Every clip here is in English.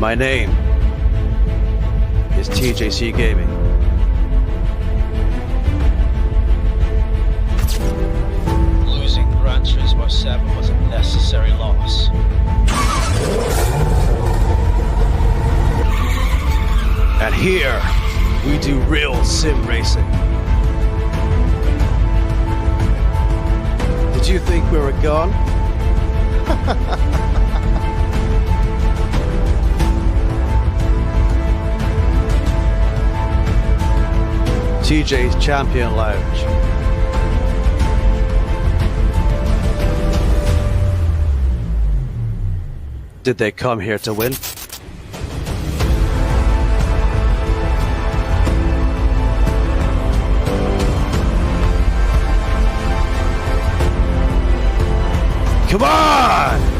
My name is TJC Gaming. Losing Gran Turismo 7 was a necessary loss. And here, we do real sim racing. Did you think we were gone? TJ's Champion Lounge. Did they come here to win? Come on!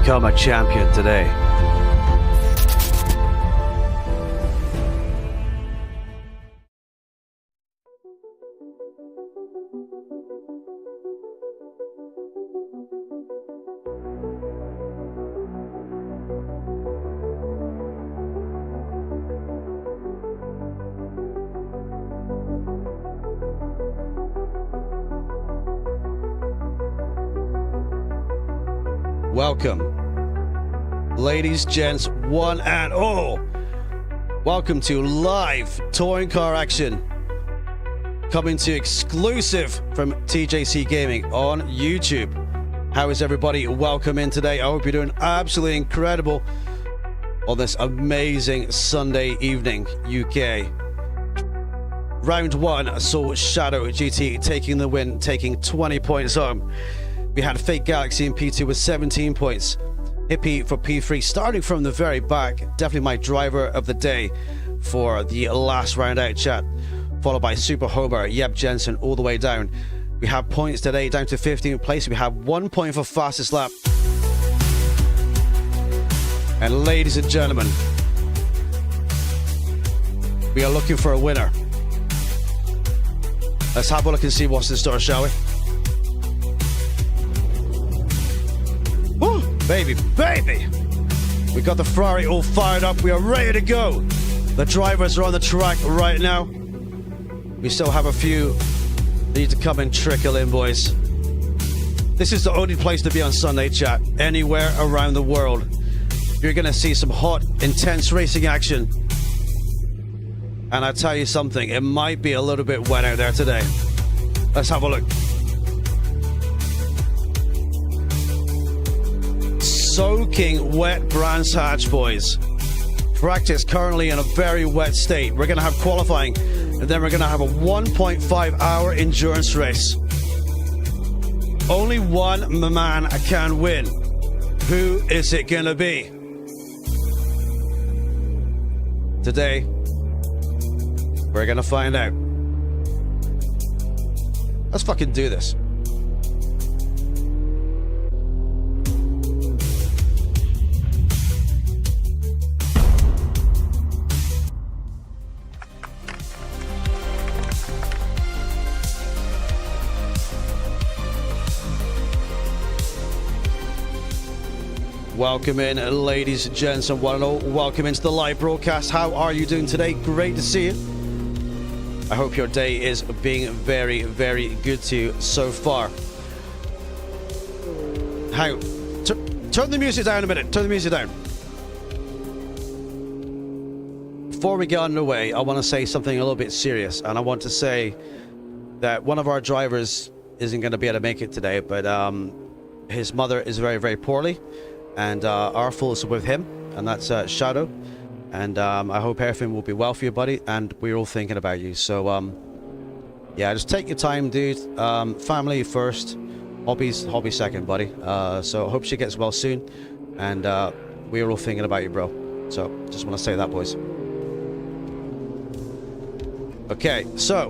Become a champion today. Welcome, ladies, gents, one and all. Welcome to live touring car action, coming to exclusive from TJC Gaming on YouTube. How is everybody? Welcome in today. I hope you're doing absolutely incredible on this amazing Sunday evening, UK. Round one saw Shadow GT taking the win, taking 20 points home. We had Fake Galaxy in P2 with 17 points. Hippie for P3, starting from the very back. Definitely my driver of the day for the last round out, chat. Followed by Super Homer, Yep Jensen, all the way down. We have points today down to 15th place. We have 1 point for fastest lap. And ladies and gentlemen, we are looking for a winner. Let's have a look and see what's in store, shall we? Woo, baby, baby! We got the Ferrari all fired up. We are ready to go. The drivers are on the track right now. We still have a few that need to come and trickle in, boys. This is the only place to be on Sunday, chat. Anywhere around the world, you're going to see some hot, intense racing action. And I tell you something, it might be a little bit wet out there today. Let's have a look. Soaking wet Brands Hatch, boys. Practice currently in a very wet state. We're going to have qualifying, and then we're going to have a 1.5 hour endurance race. Only one man can win. Who is it going to be? Today, we're going to find out. Let's fucking do this. Welcome in, ladies, gents, and one and all. Welcome into the live broadcast. How are you doing today? Great to see you. I hope your day is being very, very good to you so far. Hang on. Turn the music down a minute. Turn the music down. Before we get underway, I want to say something a little bit serious, and I want to say that one of our drivers isn't going to be able to make it today, but his mother is very, very poorly, and our thoughts are with him, and that's Shadow. And I hope everything will be well for you, buddy, and we're all thinking about you. So, yeah, just take your time, dude. Family first, hobbies second, buddy. So I hope she gets well soon, and we're all thinking about you, bro. So, just want to say that, boys. Okay, so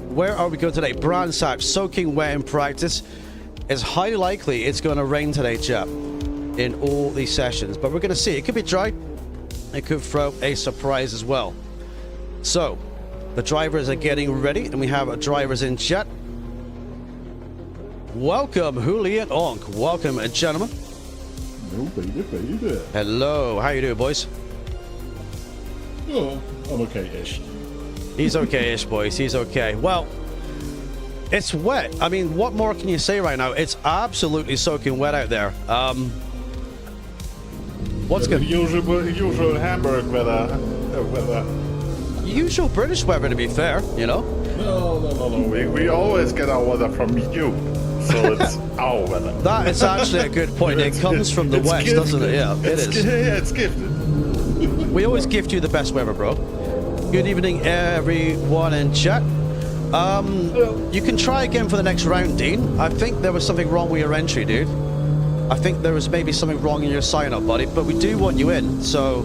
where are we going today? Brandsatch, soaking wet in practice. It's highly likely it's going to rain today, chap, in all these sessions. But we're going to see. It could be dry. It could throw a surprise as well. So, the drivers are getting ready, and we have drivers in chat. Welcome, Julian Onk. Welcome, gentlemen. No, baby. Hello. How you doing, boys? Oh, I'm okay-ish. He's okay-ish, boys. He's okay. Well, it's wet. I mean, what more can you say right now? It's absolutely soaking wet out there. What's good? Usual Hamburg weather. Usual British weather, to be fair, you know? No. We always get our weather from you. So it's our weather. That is actually a good point. It comes from the west, gifted. doesn't it? Yeah, it is. Yeah, it's gifted. We always gift you the best weather, bro. Good evening, everyone in chat. You can try again for the next round, Dean. I think there was something wrong with your entry, dude. I think there was maybe something wrong in your sign-up, buddy. But we do want you in, so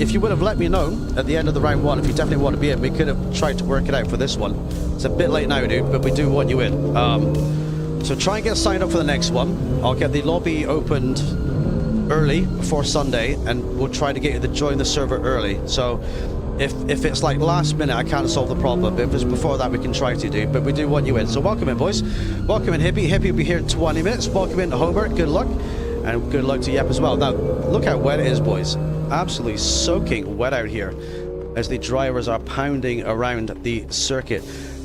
if you would have let me know at the end of the round one, if you definitely want to be in, we could have tried to work it out for this one. It's a bit late now, dude, but we do want you in. So try and get signed up for the next one. I'll get the lobby opened early before Sunday, and we'll try to get you to join the server early. So if it's like last minute, I can't solve the problem, but if it's before that, we can try to do. But we do want you in. So welcome in, boys. Welcome in, Hippie. Hippie will be here in 20 minutes. Welcome in to Hobart. Good luck. And good luck to Yep as well. Now, look how wet it is, boys. Absolutely soaking wet out here as the drivers are pounding around the circuit.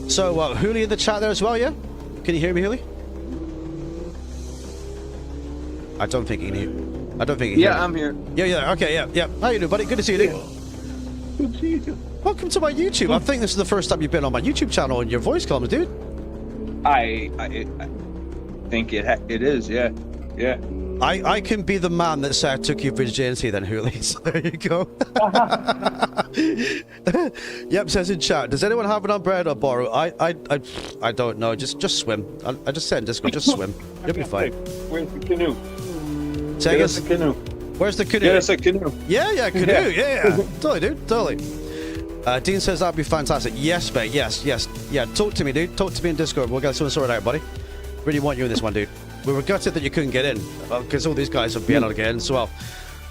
So, Huli in the chat there as well, yeah? Can you hear me, Huli? I don't think he can hear. I don't think he can hear me. I'm here. Yeah, okay, yeah. How you doing, buddy? Good to see you, dude. Good to see you too. Welcome to my YouTube. I think this is the first time you've been on my YouTube channel and your voice comes, dude. I think it is, yeah. I can be the man that took your virginity then, Huli. So there you go. Yep, says in chat, does anyone have an umbrella to borrow? I don't know. Just swim. I just said in Discord, just swim. You'll be fine. Where's the canoe? Take us. The canoe. Where's the canoe? Get us a canoe. Yeah, canoe. Yeah. Totally, dude. Totally. Dean says that'd be fantastic. Yes, mate. Yes. Yeah, talk to me, dude. Talk to me in Discord. We'll get something sorted out, buddy. Really want you in this one, dude. We were gutted that you couldn't get in, because all these guys have been able to get in as well.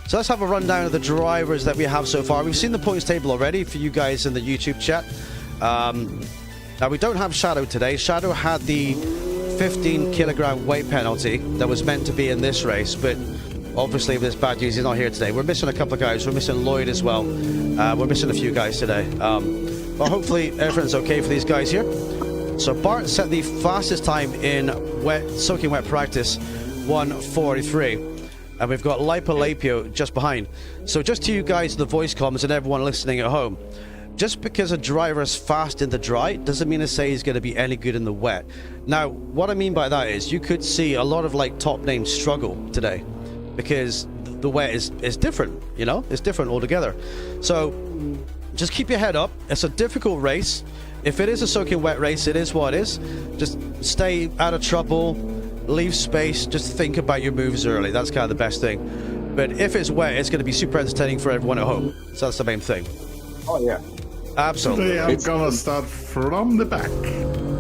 So let's have a rundown of the drivers that we have so far. We've seen the points table already for you guys in the YouTube chat. Now, we don't have Shadow today. Shadow had the 15-kilogram weight penalty that was meant to be in this race, but obviously, there's bad news. He's not here today. We're missing a couple of guys. We're missing Lloyd as well. We're missing a few guys today. But hopefully, everything's okay for these guys here. So Bart set the fastest time in soaking wet practice, 1:43. And we've got Lipolapio just behind. So just to you guys, the voice comms, and everyone listening at home, just because a driver is fast in the dry doesn't mean to say he's going to be any good in the wet. Now, what I mean by that is you could see a lot of like top names struggle today, because the wet is different, you know? It's different altogether. So just keep your head up. It's a difficult race. If it is a soaking wet race, it is what it is. Just stay out of trouble, leave space, just think about your moves early. That's kind of the best thing. But if it's wet, it's going to be super entertaining for everyone at home. So that's the main thing. Oh, yeah. Absolutely. Today I'm gonna start from the back.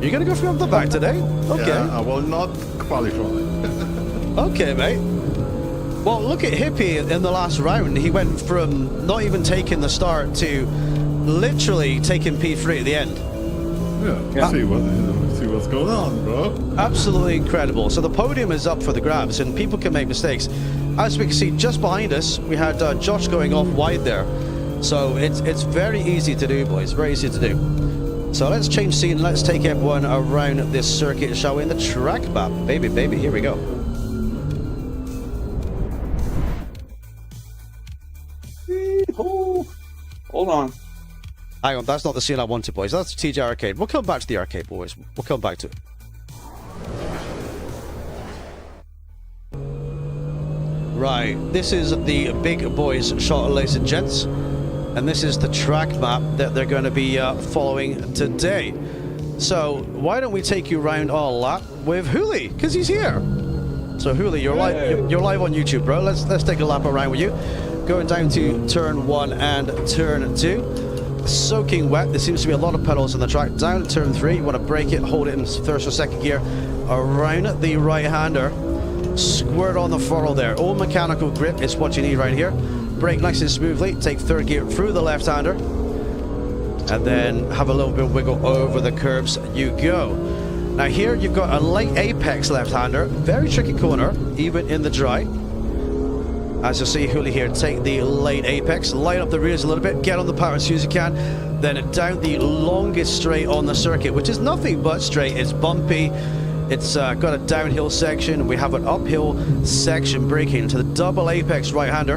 You're going to go from the back today? Okay. Yeah, I will not qualify. Okay, mate. Well, look at Hippie in the last round. He went from not even taking the start to literally taking P3 at the end. Yeah, see what's going on, bro. Absolutely incredible. So the podium is up for the grabs, and people can make mistakes. As we can see just behind us, we had Josh going off wide there. So it's very easy to do, boys. Very easy to do. So let's change scene. Let's take everyone around this circuit, shall we? In the track map, baby, here we go. Hold on. Hang on, that's not the scene I wanted, boys. That's TJ Arcade. We'll come back to the arcade, boys. We'll come back to it. Right, this is the big boys shot, ladies and gents. And this is the track map that they're going to be following today. So, why don't we take you around our lap with Hooli, because he's here. So, Hooli, you're live on YouTube, bro. Let's take a lap around with you. Going down to turn 1 and turn 2. Soaking wet. There seems to be a lot of pedals on the track. Down to turn 3. You want to brake it, hold it in first or second gear. Around the right-hander. Squirt on the throttle there. All mechanical grip is what you need right here. Brake nice and smoothly. Take third gear through the left-hander. And then have a little bit of wiggle over the curbs. You go. Now here you've got a late apex left-hander. Very tricky corner, even in the dry. As you'll see, Hooli here, take the late apex, line up the rears a little bit, get on the power as soon as you can, then down the longest straight on the circuit, which is nothing but straight. It's bumpy. It's got a downhill section. We have an uphill section braking to the double apex right-hander.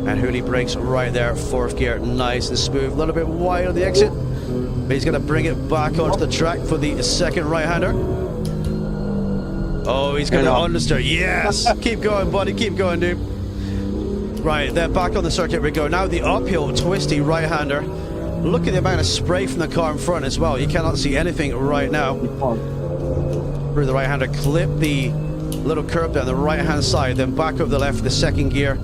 And Hooli brakes right there, fourth gear, nice and smooth. A little bit wide on the exit, but he's going to bring it back onto the track for the second right-hander. Oh, he's going to understeer. Yes! Keep going, buddy. Keep going, dude. Right, then back on the circuit we go. Now the uphill, twisty right-hander. Look at the amount of spray from the car in front as well. You cannot see anything right now. Through the right-hander, clip the little curb down the right-hand side, then back over the left, the second gear,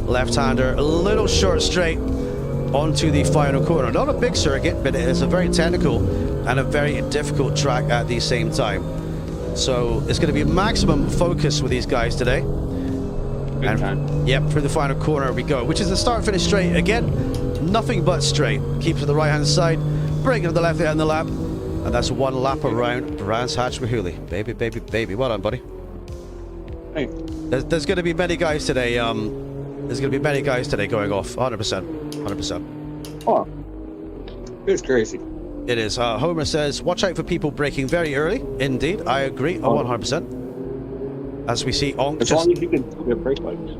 left-hander, a little short straight onto the final corner. Not a big circuit, but it is a very technical and a very difficult track at the same time. So it's going to be maximum focus with these guys today. And, yep, through the final corner we go, which is the start-finish straight again. Nothing but straight. Keep to the right-hand side, braking to the left hand of the lap, and that's one lap around Brands Hatch with Hooli. Baby. Well done, buddy. Hey. There's going to be many guys today. There's going to be many guys today going off. 100%. Oh, it's crazy. It is. Homer says, watch out for people braking very early. Indeed, I agree. 100%. As we see on. As long as you can see the brake lights.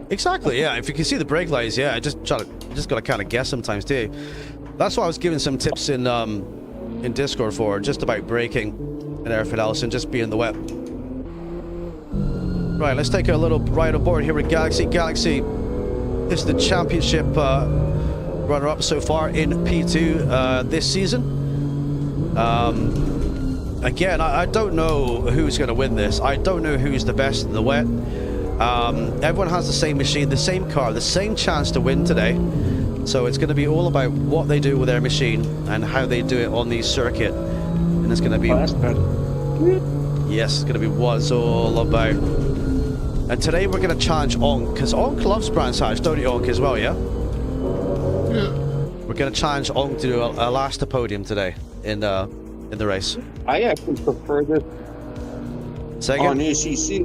Exactly, yeah. If you can see the brake lights, yeah, just got to kind of guess sometimes too. That's why I was giving some tips in Discord for just about braking and everything else, and just being in the wet. Right, let's take a little ride aboard here with Galaxy. Galaxy is the championship runner-up so far in P2 this season. Again, I don't know who's going to win this. I don't know who's the best in the wet. Everyone has the same machine, the same car, the same chance to win today. So it's going to be all about what they do with their machine and how they do it on the circuit. And it's going to be... Yes, it's going to be what it's all about. And today we're going to challenge Onk, because Onk loves Brands Hatch, don't you, Onk, as well, yeah? Yeah. We're going to challenge Onk to do a last podium today in the race. I actually prefer this on ACC.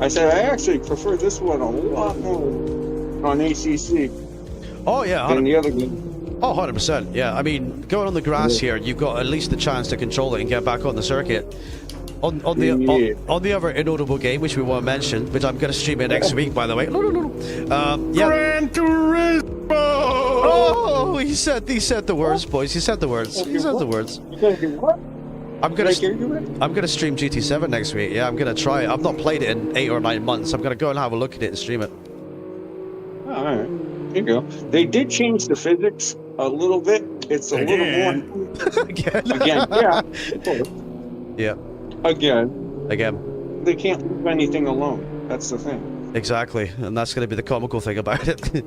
I said I actually prefer this one a lot more on ACC. Oh yeah, than the other game. Oh, 100%. Yeah, I mean, going on the grass here, you've got at least the chance to control it and get back on the circuit. On the other inaudible game, which we won't mention, which I'm going to stream it next week, by the way. Yeah. Gran Turismo! Oh, he said the words, boys. He said the words. He said the words. You gonna do what? I'm gonna stream GT7 next week. Yeah, I'm gonna try it. I've not played it in 8 or 9 months. I'm gonna go and have a look at it and stream it. Oh, all right, there you go. They did change the physics a little bit. It's a little more. Again, yeah. Yeah. Again. They can't leave anything alone. That's the thing. Exactly, and that's going to be the comical thing about it.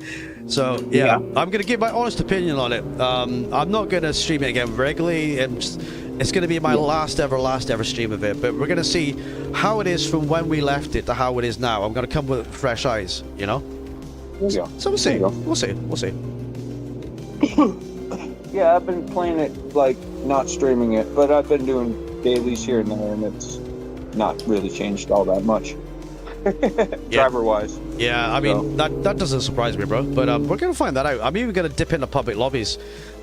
So yeah, I'm going to give my honest opinion on it. I'm not going to stream it again regularly, and it's going to be my last ever stream of it. But we're going to see how it is from when we left it to how it is now. I'm going to come with fresh eyes, you know. Yeah. So we'll see. We'll see. Yeah, I've been playing it, like, not streaming it, but I've been doing dailies here and there, and it's not really changed all that much. driver-wise. Yeah, I mean, that doesn't surprise me, bro. But we're going to find that out. I'm even going to dip into public lobbies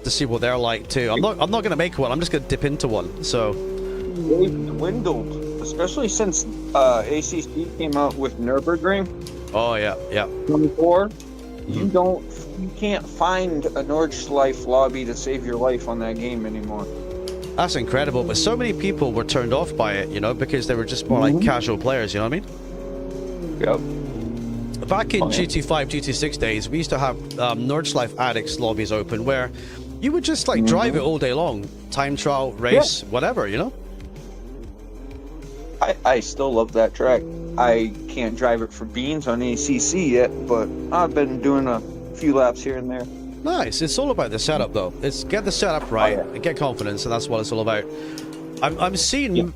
to see what they're like, too. I'm not going to make one. I'm just going to dip into one, so... They've dwindled, especially since ACC came out with Nürburgring. Oh, yeah, yeah. 24. You can't find a Nordschleife lobby to save your life on that game anymore. That's incredible, but so many people were turned off by it, you know, because they were just more like casual players, you know what I mean? Yep. Back in GT5, GT6 days, we used to have Nordschleife Addicts lobbies open where you would just like drive it all day long. Time trial, race, whatever, you know? I still love that track. I can't drive it for beans on ACC yet, but I've been doing a few laps here and there. Nice. It's all about the setup, though. It's get the setup right and get confidence, and that's what it's all about. I'm seeing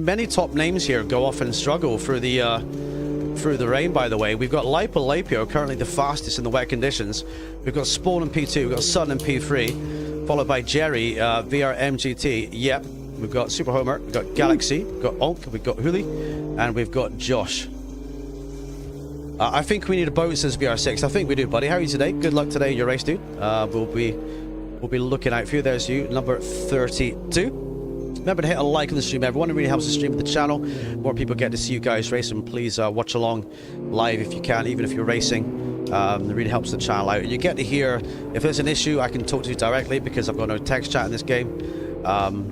many top names here go off and struggle through the rain. By the way, we've got Lapio currently the fastest in the wet conditions. We've got Spawn in P2, we've got Sun in P3, followed by Jerry VR MGT. Yep. We've got Super Homer, we've got Galaxy, we've got Onk, we've got Huli, and we've got Josh. I think we need a boat, says VR6. I think we do, buddy. How are you today? Good luck today, your race, dude. We'll be looking out for you. There's you, number 32. Remember to hit a like on the stream, everyone. It really helps the stream of the channel. More people get to see you guys racing. Please watch along live if you can, even if you're racing. It really helps the channel out. You get to hear if there's an issue. I can talk to you directly because I've got no text chat in this game.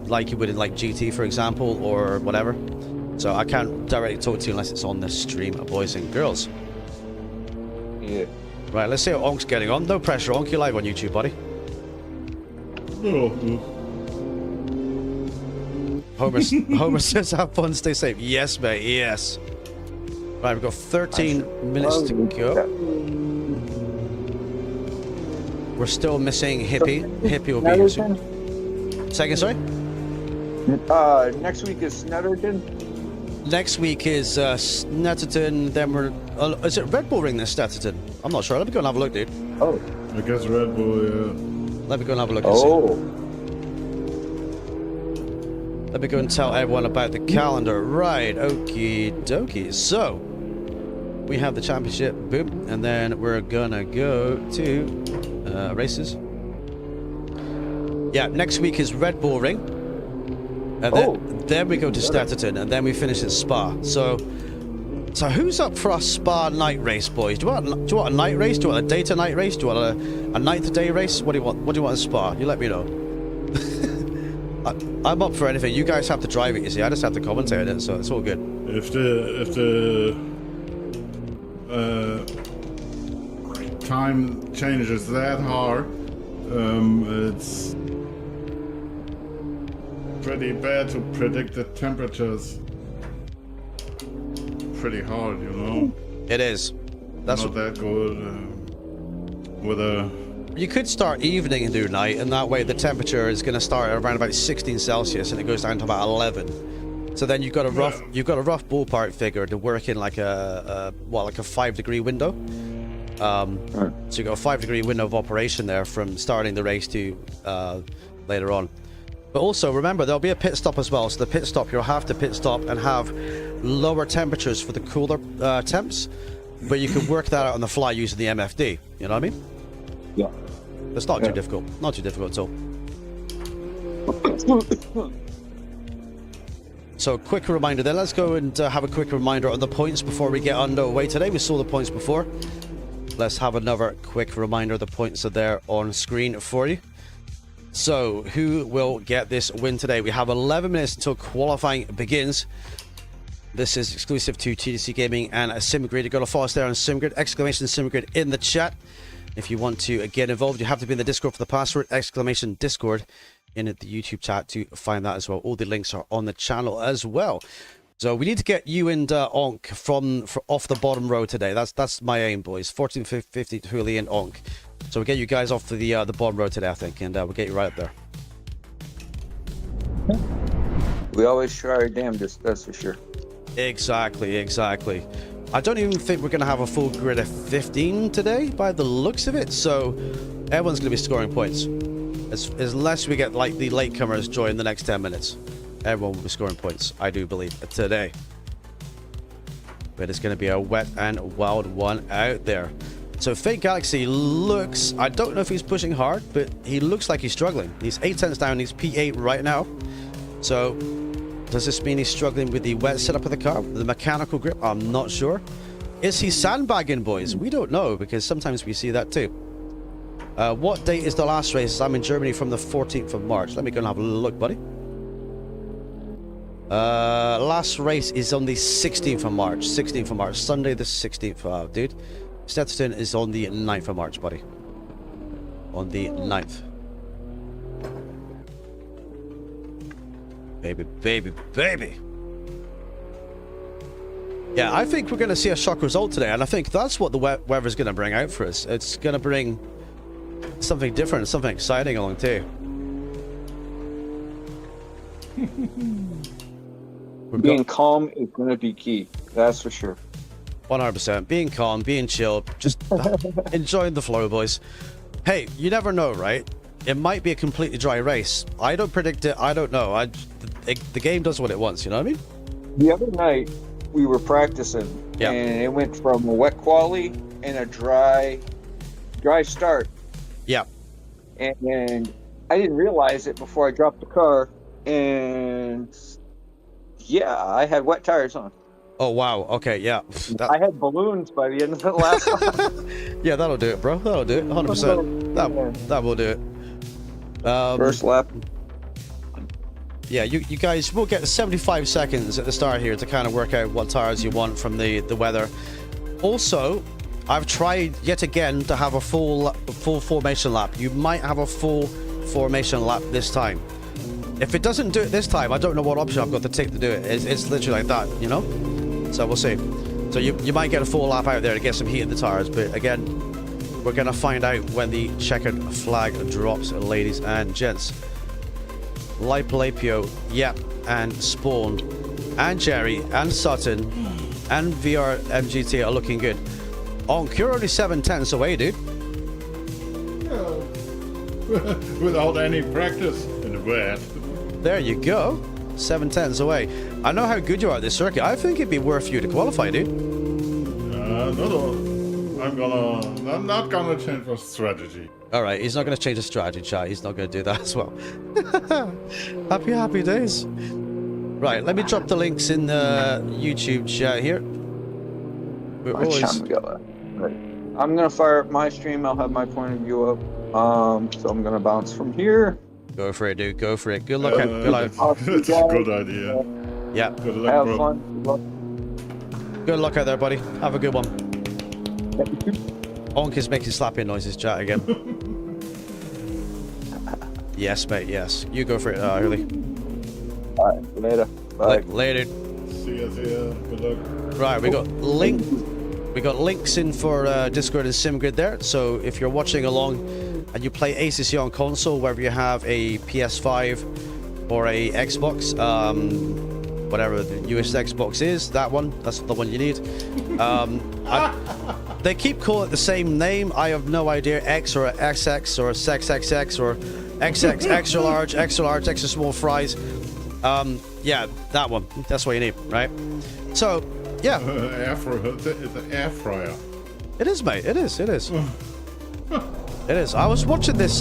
Like you would in like GT, for example, or whatever. So I can't directly talk to you unless it's on the stream, boys and girls. Yeah. Right, let's see how Onk's getting on. No pressure, Onk. You're live on YouTube, buddy. Homer says, have fun, stay safe. Yes, mate, yes. Right, we've got 13 minutes to go. We're still missing Hippie. Hippie will be here soon. Second, sorry? Next week is Snetterton. Next week is Snetterton, then we're... is it Red Bull Ring that's Snetterton? I'm not sure. Let me go and have a look, dude. Oh. I guess Red Bull, yeah. Let me go and have a look. Oh. Let me go and tell everyone about the calendar. Right, okie dokie. So, we have the championship, boom, and then we're gonna go to races. Yeah, next week is Red Bull Ring. And then we go to Snetterton, and then we finish at Spa. So who's up for a Spa night race, boys? Do you want a night race? Do you want a day to night race? Do you want a night to day race? What do you want? What do you want at Spa? You let me know. I'm up for anything. You guys have to drive it, you see. I just have to commentate it, so it's all good. If the time changes that hard, it's pretty bad to predict the temperatures. Pretty hard, you know. It is. That's not that good. With a. You could start evening and do night, and that way the temperature is going to start at around about 16 Celsius, and it goes down to about 11. So then you've got a rough ballpark figure to work in like a 5-degree window. So you've got a 5-degree window of operation there from starting the race to later on. But also remember there'll be a pit stop as well. So the pit stop, you'll have to pit stop and have lower temperatures for the cooler temps, but you can work that out on the fly using the MFD. You know what I mean? Yeah. It's not too difficult. Not too difficult at all. So, quick reminder then. Let's go and have a quick reminder on the points before we get underway today. We saw the points before. Let's have another quick reminder. The points are there on screen for you. So, who will get this win today? We have 11 minutes until qualifying begins. This is exclusive to TDC Gaming and Simgrid. You've got to follow us there on Simgrid. Exclamation Simgrid in the chat. If you want to get involved, you have to be in the Discord for the password. Exclamation Discord in the YouTube chat to find that as well. All the links are on the channel as well. So we need to get you and Onk off the bottom row today. That's my aim, boys. 1450 to Huli and Onk. So we'll get you guys off the bottom row today, I think, and we'll get you right up there. We always try our damnedest, that's for sure. Exactly. I don't even think we're going to have a full grid of 15 today by the looks of it, so everyone's going to be scoring points. Unless we get like the latecomers join the next 10 minutes. Everyone will be scoring points, I do believe, today. but it's going to be a wet and wild one out there. So Fake Galaxy looks, I don't know if he's pushing hard, but he looks like he's struggling. He's 8 tenths down, he's P8 right now. So does this mean he's struggling with the wet setup of the car, the mechanical grip? I'm not sure. Is he sandbagging, boys? We don't know, because sometimes we see that too. What date is the last race? I'm in Germany from the 14th of March. Let me go and have a look, buddy. Last race is on the 16th of March. 16th of March. Sunday the 16th. Dude. Stetson is on the 9th of March, buddy. On the 9th. Baby, baby, baby. Yeah, I think we're going to see a shock result today, and I think that's what the weather's going to bring out for us. It's going to bring something different, something exciting along too. Being calm is going to be key. That's for sure. 100%. Being calm, being chill, just enjoying the flow, boys. Hey, you never know, right? It might be a completely dry race. I don't predict it. I don't know. The game does what it wants. You know what I mean? The other night we were practicing, and it went from a wet quali and a dry start. Yeah. And I didn't realize it before I dropped the car, and yeah, I had wet tires on. Oh wow. Okay. Yeah. I had balloons by the end of the last one. Yeah, that'll do it, bro. That'll do it. 100%. That will do it. First lap. Yeah, you guys will get 75 seconds at the start here to kind of work out what tires you want from the weather. Also, I've tried yet again to have a full formation lap. You might have a full formation lap this time. If it doesn't do it this time, I don't know what option I've got to take to do it. It's literally like that, you know? So we'll see. So you might get a full lap out there to get some heat in the tires, but again, we're going to find out when the checkered flag drops, ladies and gents. Lipalapio, yep, and Spawn, and Jerry, and Sutton, and VR MGT are looking good. Onk, you're only 7 tenths away, dude. Without any practice in the wet. There you go. 7 tenths away. I know how good you are at this circuit. I think it'd be worth you to qualify, dude. No. I'm not gonna change my strategy. All right, he's not going to change his strategy, chat. He's not going to do that as well. Happy days. Right, let me drop the links in the YouTube chat here. I'm going to fire up my stream. I'll have my point of view up. So I'm going to bounce from here. Go for it, dude. Go for it. Good luck. Good luck. That's a good idea. Yeah. Good luck, have bro. fun. Good luck out there, buddy. Have a good one. Onk is making slapping noises, chat again. Yes, mate, yes. You go for it, Hurley. Alright, later. Bye. Later. See ya. Good luck. Right, we got links in for Discord and Simgrid there. So if you're watching along and you play ACC on console, whether you have a PS5 or a Xbox, whatever the newest Xbox is, that's the one you need. They keep calling it the same name. I have no idea. X or XX or XXX or XX, extra large, extra small fries. Yeah, that one. That's what you need, right? So, yeah. It's an air fryer. It is, mate. It is. It is. It is. I was watching this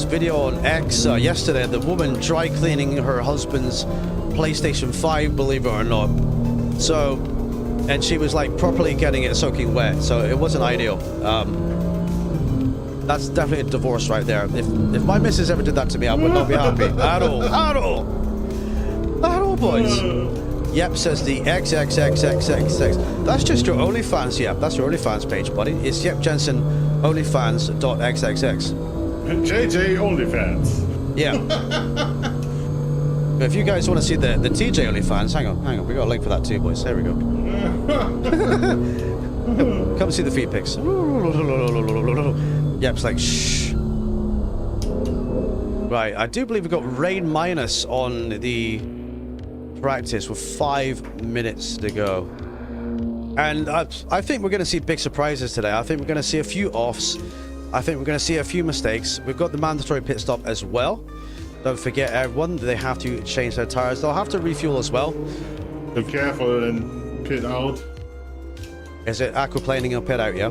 video on X yesterday. The woman dry cleaning her husband's PlayStation 5, believe it or not. So, and she was like properly getting it soaking wet. So it wasn't ideal. That's definitely a divorce right there. If my missus ever did that to me, I would not be happy at all, boys. Yep, says the XXXXXX. That's just your OnlyFans. Yep, that's your OnlyFans page, buddy. It's Yep Jensen OnlyFans.xxx. JJ OnlyFans. Yeah. But if you guys want to see the TJ OnlyFans, hang on. We got a link for that too, boys. There we go. Come see the feed pics. Yep, it's like shh. Right, I do believe we've got rain minus on the practice with 5 minutes to go. And I think we're going to see big surprises today. I think we're going to see a few offs. I think we're going to see a few mistakes. We've got the mandatory pit stop as well. Don't forget, everyone, they have to change their tires. They'll have to refuel as well. Be careful in pit out. Is it aquaplaning or pit out, yeah?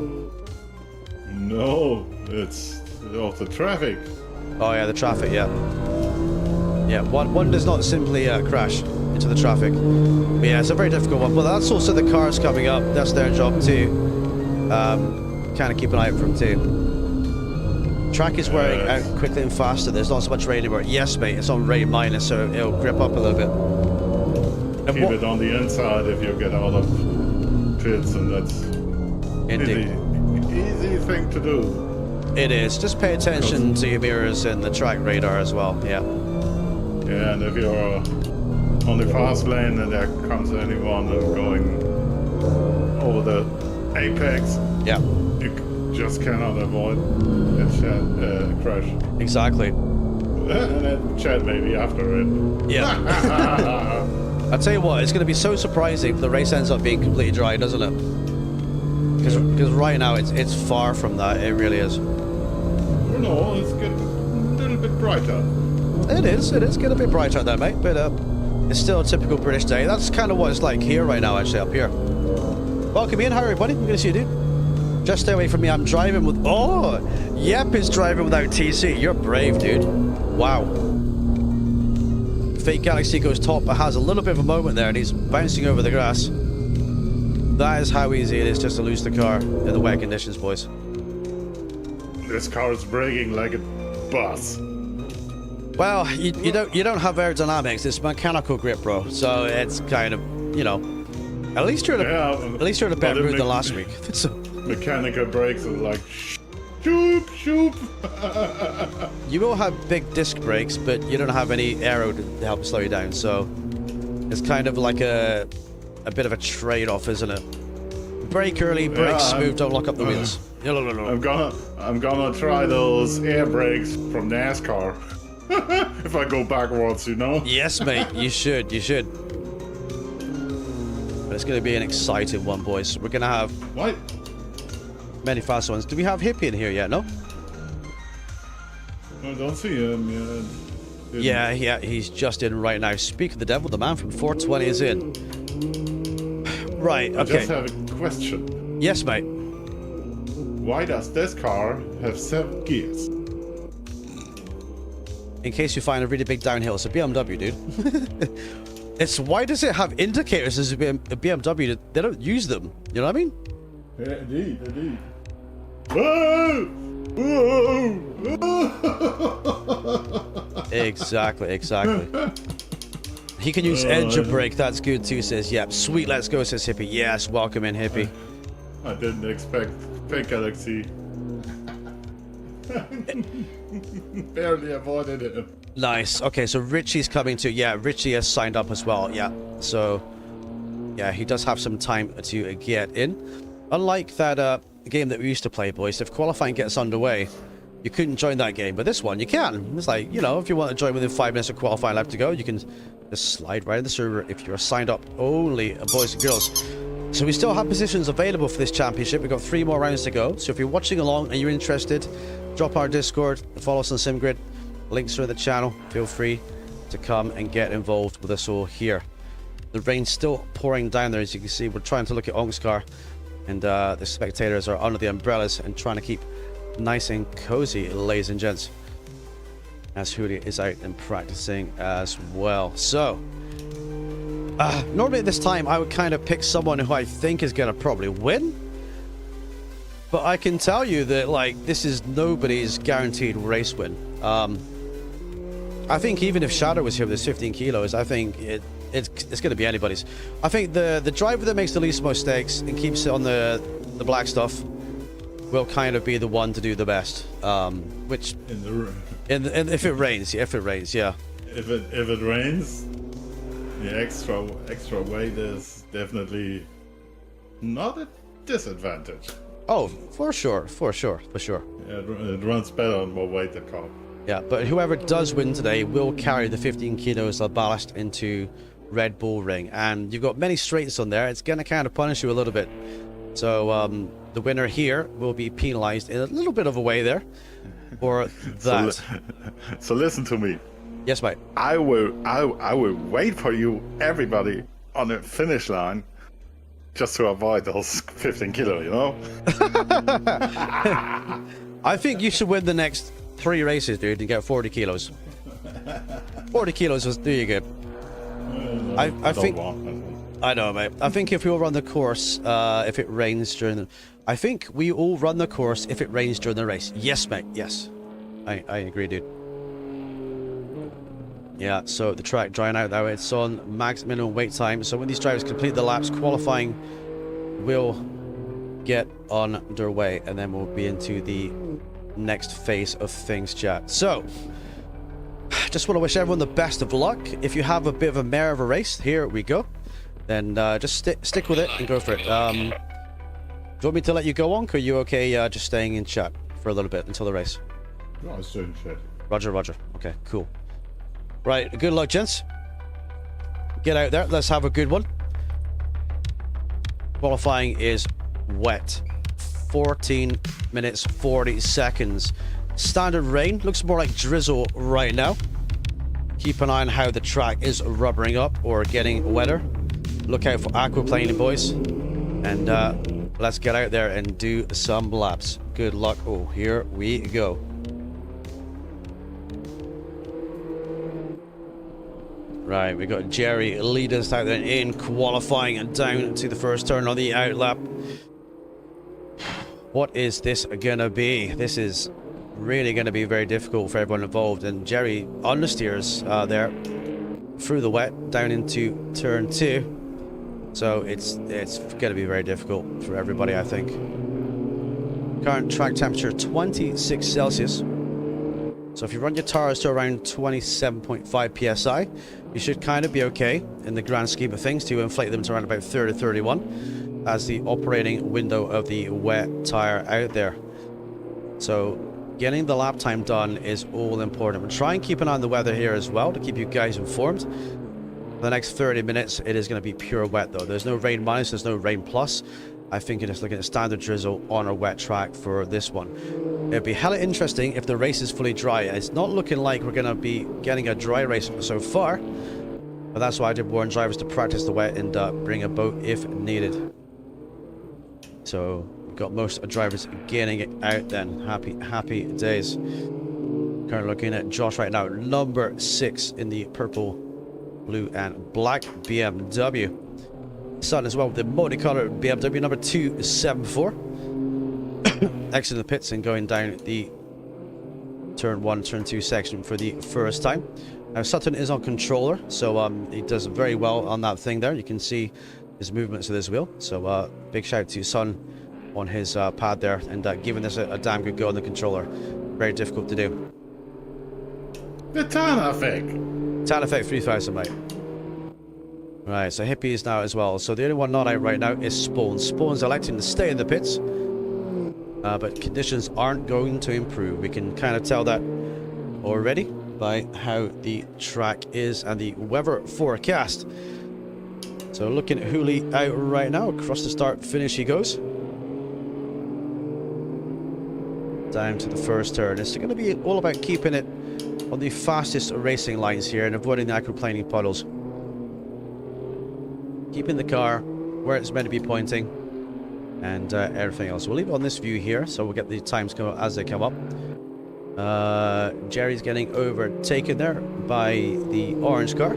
No, it's of the traffic. Oh yeah, the traffic, yeah. Yeah, one does not simply crash into the traffic. But yeah, it's a very difficult one. But that's also the cars coming up. That's their job too. Kind of keep an eye out for them too. Track is wearing out quickly and faster. There's not so much rain anymore. Yes, mate, it's on rain minus, so it'll grip up a little bit. And keep it on the inside if you get out of pits, and that's easy thing to do. It is. Just pay attention to your mirrors and the track radar as well. Yeah. Yeah, and if you're on the fast lane and there comes anyone going over the apex, yeah, you just cannot avoid a crash. Exactly. And then chat maybe after it. Yeah. I'll tell you what, it's going to be so surprising if the race ends up being completely dry, doesn't it? Because right now it's far from that. It really is. No, it's getting a little bit brighter. It is getting a bit brighter out there, mate. But it's still a typical British day. That's kind of what it's like here right now, actually, up here. Welcome in, how are you, buddy? I'm going to see you, dude. Just stay away from me. I'm driving with... Oh! Yep is driving without TC. You're brave, dude. Wow. Fake Galaxy goes top, but has a little bit of a moment there, and he's bouncing over the grass. That is how easy it is just to lose the car in the wet conditions, boys. This car is braking like a bus. Well, you don't have aerodynamics. It's mechanical grip, bro. So it's kind of, you know, at least you're in a better mood than last week. So, mechanical brakes are like shoop shoop. You will have big disc brakes, but you don't have any aero to help slow you down. So it's kind of like a bit of a trade-off, isn't it? Brake early, brake smooth, don't lock up the wheels. I'm gonna try those air brakes from NASCAR. If I go backwards, you know. Yes, mate. You should. You should. But it's going to be an exciting one, boys. We're going to have many fast ones. Do we have Hippie in here yet? No. I don't see him yet. Yeah. He's just in right now. Speak of the devil, the man from 420 is in. Right. Okay. I just have a question. Yes, mate. Why does this car have 7 gears? In case you find a really big downhill, it's a BMW, dude. It's why does it have indicators as a BMW? They don't use them. You know what I mean? Yeah, indeed. Whoa! Whoa! Exactly. He can use edge of brake. That's good too. Says yep. Sweet. Let's go. Says Hippie. Yes. Welcome in, Hippie. I didn't expect Fake Galaxy. Barely avoided it. Nice. Okay, so Richie's coming too. Yeah, Richie has signed up as well. Yeah. So, yeah, he does have some time to get in. Unlike that game that we used to play, boys, if qualifying gets underway, you couldn't join that game. But this one, you can. It's like, you know, if you want to join within 5 minutes of qualifying left to go, you can just slide right in the server if you're signed up only, boys and girls. So we still have positions available for this championship. We've got 3 more rounds to go. So if you're watching along and you're interested, drop our Discord, follow us on Simgrid. Links are in the channel. Feel free to come and get involved with us all here. The rain's still pouring down there, as you can see. We're trying to look at Onk's car, and the spectators are under the umbrellas and trying to keep nice and cozy, ladies and gents, as Julia is out and practicing as well. So normally at this time I would kind of pick someone who I think is going to probably win, but I can tell you that, like, this is nobody's guaranteed race win. I think even if Shadow was here with his 15 kilos, I think it's going to be anybody's. I think the driver that makes the least mistakes and keeps it on the black stuff will kind of be the one to do the best. Which if it rains, yeah. If it rains, the extra weight is definitely not a disadvantage. Oh, for sure. Yeah, it runs better on more weight than car. Yeah, but whoever does win today will carry the 15 kilos of ballast into Red Bull Ring, and you've got many straights on there. It's going to kind of punish you a little bit. So the winner here will be penalized in a little bit of a way there for that. So listen to me. Yes, mate. I will wait for you, everybody, on the finish line, just to avoid those 15 kilo, you know? I think you should win the next 3 races, dude, and get 40 kilos. 40 kilos will do you good. I think... I know, mate. I think if we all run the course, if it rains during the... I think we all run the course if it rains during the race. Yes, mate. Yes. I agree, dude. Yeah, so the track drying out now. It's on max minimum wait time. So when these drivers complete the laps, qualifying will get underway. And then we'll be into the next phase of things, chat. So... just want to wish everyone the best of luck. If you have a bit of a mare of a race, here we go. Then just stick with it and go for it. Do you want me to let you go on? Or are you okay just staying in chat for a little bit until the race? No, I was doing shit. Roger, roger. Okay, cool. Right, good luck, gents. Get out there. Let's have a good one. Qualifying is wet. 14 minutes, 40 seconds. Standard rain. Looks more like drizzle right now. Keep an eye on how the track is rubbering up or getting wetter. Look out for aquaplaning, boys. And let's get out there and do some laps. Good luck. Oh, here we go. Right, we got Jerry lead us out there in qualifying and down to the first turn on the out lap. What is this gonna be? This is really going to be very difficult for everyone involved, and Jerry understeers there through the wet down into turn 2, so it's going to be very difficult for everybody, I think. Current track temperature 26 Celsius, so if you run your tires to around 27.5 psi, you should kind of be okay in the grand scheme of things to inflate them to around about 30 to 31 as the operating window of the wet tire out there. So getting the lap time done is all important. We'll try and keep an eye on the weather here as well to keep you guys informed. For the next 30 minutes, it is going to be pure wet though. There's no rain minus, there's no rain plus. I think you're just looking at standard drizzle on a wet track for this one. It'd be hella interesting if the race is fully dry. It's not looking like we're going to be getting a dry race so far, but that's why I did warn drivers to practice the wet and bring a boat if needed. So got most drivers getting it out then. Happy days. Currently looking at Josh right now, number 6 in the purple, blue and black BMW. Sun as well with the multicolored BMW number 274. Exiting the pits and going down the turn 1, turn 2 section for the first time. Now Sutton is on controller, so he does very well on that thing there. You can see his movements of this wheel. So big shout to Sun on his pad there, and giving this a damn good go on the controller. Very difficult to do. The tan effect. Tan effect 3000, mate. Right, so Hippie is now as well. So the only one not out right now is Spawn. Spawn's electing to stay in the pits, but conditions aren't going to improve. We can kind of tell that already by how the track is and the weather forecast. So looking at Hooley out right now. Across the start finish he goes. Down to the first turn. It's going to be all about keeping it on the fastest racing lines here and avoiding the aquaplaning puddles. Keeping the car where it's meant to be pointing and everything else. We'll leave it on this view here, so we'll get the times come as they come up. Jerry's getting overtaken there by the orange car.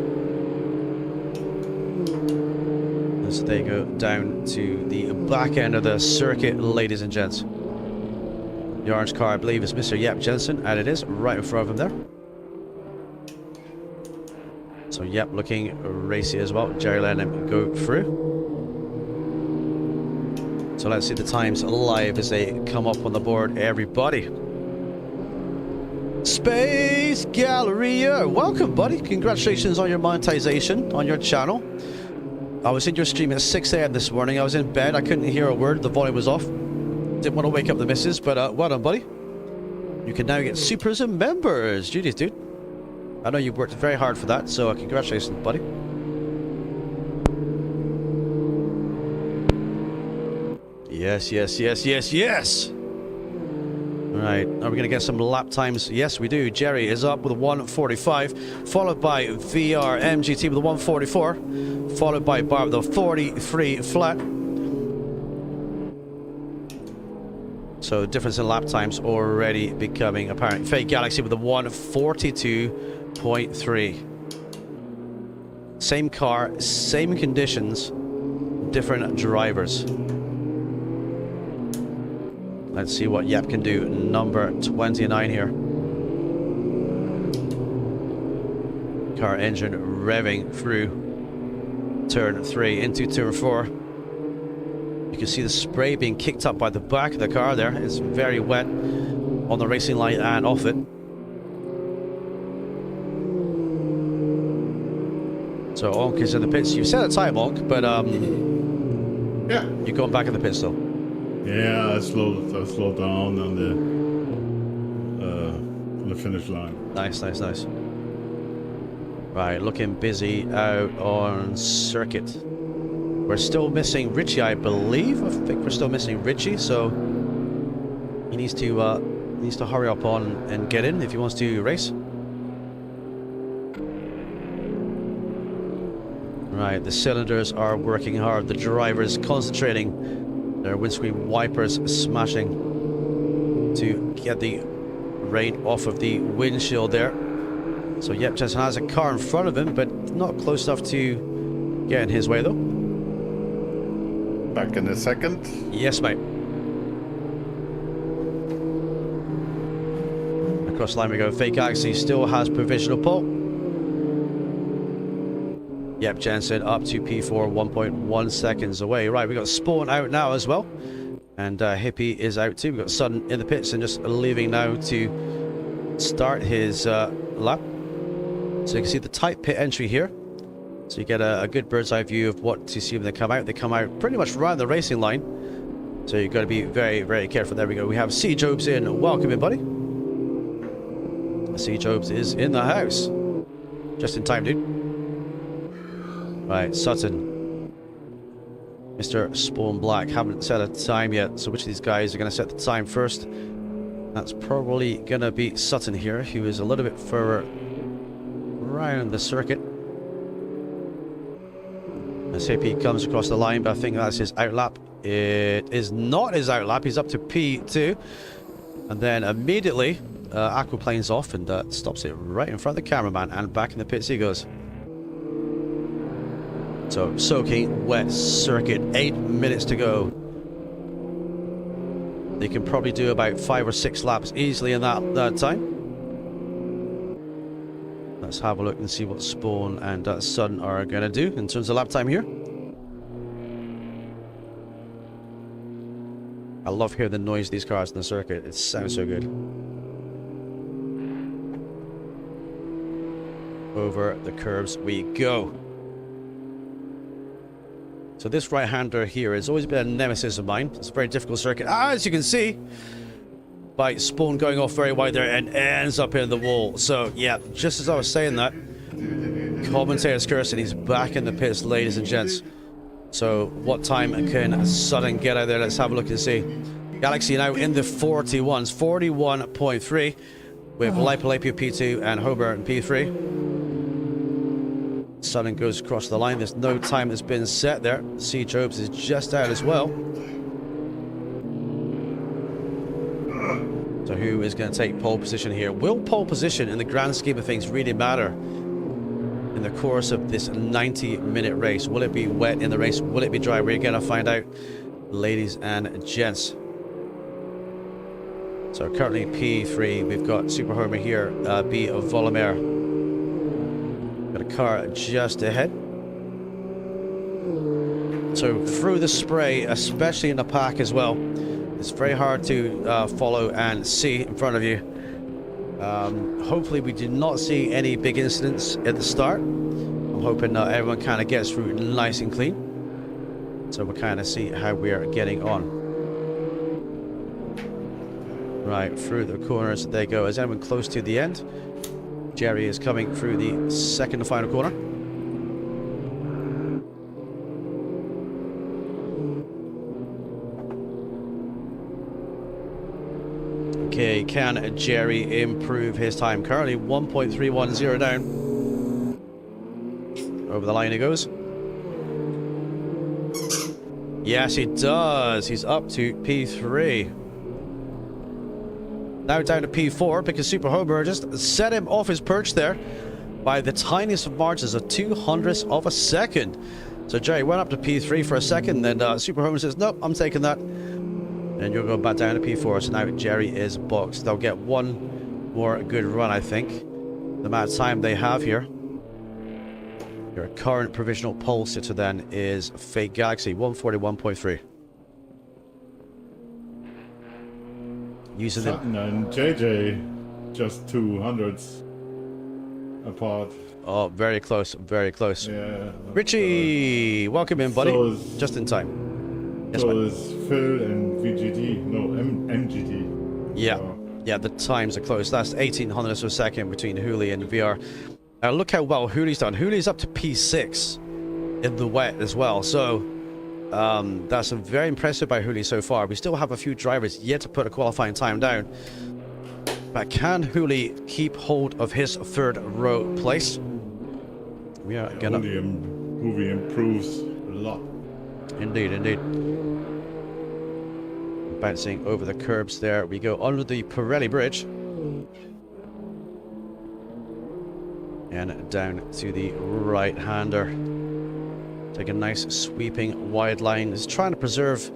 So they go down to the back end of the circuit, ladies and gents. The orange car, I believe, is Mr. Yep Jensen, and it is right in front of him there. So Yep looking racy as well. Jerry letting him go through. So let's see the times live as they come up on the board, everybody. Space Galleria, welcome, buddy. Congratulations on your monetization on your channel. I was in your stream at 6 AM this morning. I was in bed. I couldn't hear a word. The volume was off. Didn't want to wake up the missus, but well done, buddy. You can now get supers and members. Judy's, dude. I know you worked very hard for that, so congratulations, buddy. Yes, yes, yes, yes, yes. All right, are we going to get some lap times? Yes, we do. Jerry is up with a 1:45, followed by VR MGT with a 1:44, followed by Bar with a 43 flat. So the difference in lap times already becoming apparent. Fake Galaxy with a 1:42.3. Same car, same conditions, different drivers. Let's see what Yep can do. Number 29 here. Car engine revving through turn 3 into turn 4. You can see the spray being kicked up by the back of the car there. It's very wet on the racing line and off it. So Onk is in the pits. You set a time, Onk, but Yeah. you're going back in the pits still. Yeah, I slowed down on the finish line. Nice, nice, nice. Right, looking busy out on circuit. We're still missing Richie, I believe. I think we're still missing Richie, so he needs to hurry up on and get in if he wants to race. Right, the cylinders are working hard. The drivers concentrating. Their windscreen wipers smashing to get the rain off of the windshield there. So Yep Jensen has a car in front of him, but not close enough to get in his way though. Back in a second. Yes, mate. Across the line we go. Fake Galaxy still has provisional pole. Yep Jensen up to P4, 1.1 seconds away. Right, we got Spawn out now as well. And Hippie is out too. We've got Sutton in the pits and just leaving now to start his lap. So you can see the tight pit entry here. So you get a good bird's eye view of what to see when they come out. They come out pretty much right on the racing line. So you've got to be very, very careful. There we go. We have C. Jobs in. Welcome in, buddy. C. Jobs is in the house. Just in time, dude. Right, Sutton. Mr. Spawn Black haven't set a time yet. So which of these guys are going to set the time first? That's probably going to be Sutton here, who is a little bit further around the circuit. As AP comes across the line, but I think that's his outlap. It is not his outlap. He's up to P2. And then immediately, aquaplanes off and stops it right in front of the cameraman. And back in the pits he goes. So, soaking wet circuit. 8 minutes to go. They can probably do about 5 or 6 laps easily in that time. Let's have a look and see what Spawn and Sun are going to do in terms of lap time here. I love hearing the noise of these cars in the circuit. It sounds so good. Over the curves we go. So this right-hander here has always been a nemesis of mine. It's a very difficult circuit. As you can see, by Spawn going off very wide there and ends up in the wall. So, yeah, just as I was saying that, commentator's cursing. He's back in the pits, ladies and gents. So, what time can Sutton get out there? Let's have a look and see. Galaxy now in the 41s, 41.3, with Lipolapia P2 and Hobart P3. Sutton goes across the line. There's no time that's been set there. C. Jobs is just out as well. So who is going to take pole position here? Will pole position in the grand scheme of things really matter in the course of this 90-minute race? Will it be wet in the race? Will it be dry? We're going to find out, ladies and gents. So currently P3, we've got Super Homer here, B of Volomere. Got a car just ahead. So through the spray, especially in the pack as well, it's very hard to follow and see in front of you. Hopefully we did not see any big incidents at the start. I'm hoping everyone kind of gets through nice and clean. So we'll kind of see how we're getting on. Right, through the corners they go. Is anyone close to the end? Jerry is coming through the second and final corner. Okay, can Jerry improve his time? Currently 1.310 down. Over the line he goes. Yes, he does. He's up to P3. Now down to P4 because Super Homer just set him off his perch there by the tiniest of margins of 0.02 of a second. So Jerry went up to P3 for a second, then Super Homer says, nope, I'm taking that. And you'll go back down to P4. So now Jerry is boxed. They'll get one more good run, I think. The amount of time they have here. Your current provisional pole sitter then is Fake Galaxy, 141.3. Using the... Sutton and JJ just 200s apart. Oh, very close, very close. Yeah. Richie, welcome in, buddy. So Just in time. Yes, so mate. is Phil and VGT. No, MGT. Yeah, So, yeah, the times are close. That's 1800ths of a second between Hooley and VR. Look how well Hooley's done. Hooley's up to P6 in the wet as well. So that's very impressive by Hooley so far. We still have a few drivers yet to put a qualifying time down. But can Hooley keep hold of his third row place? We are gonna... Hooley improves a lot. Indeed, indeed. Bouncing over the curbs there. We go under the Pirelli Bridge. And down to the right-hander. Take a nice sweeping wide line. He's trying to preserve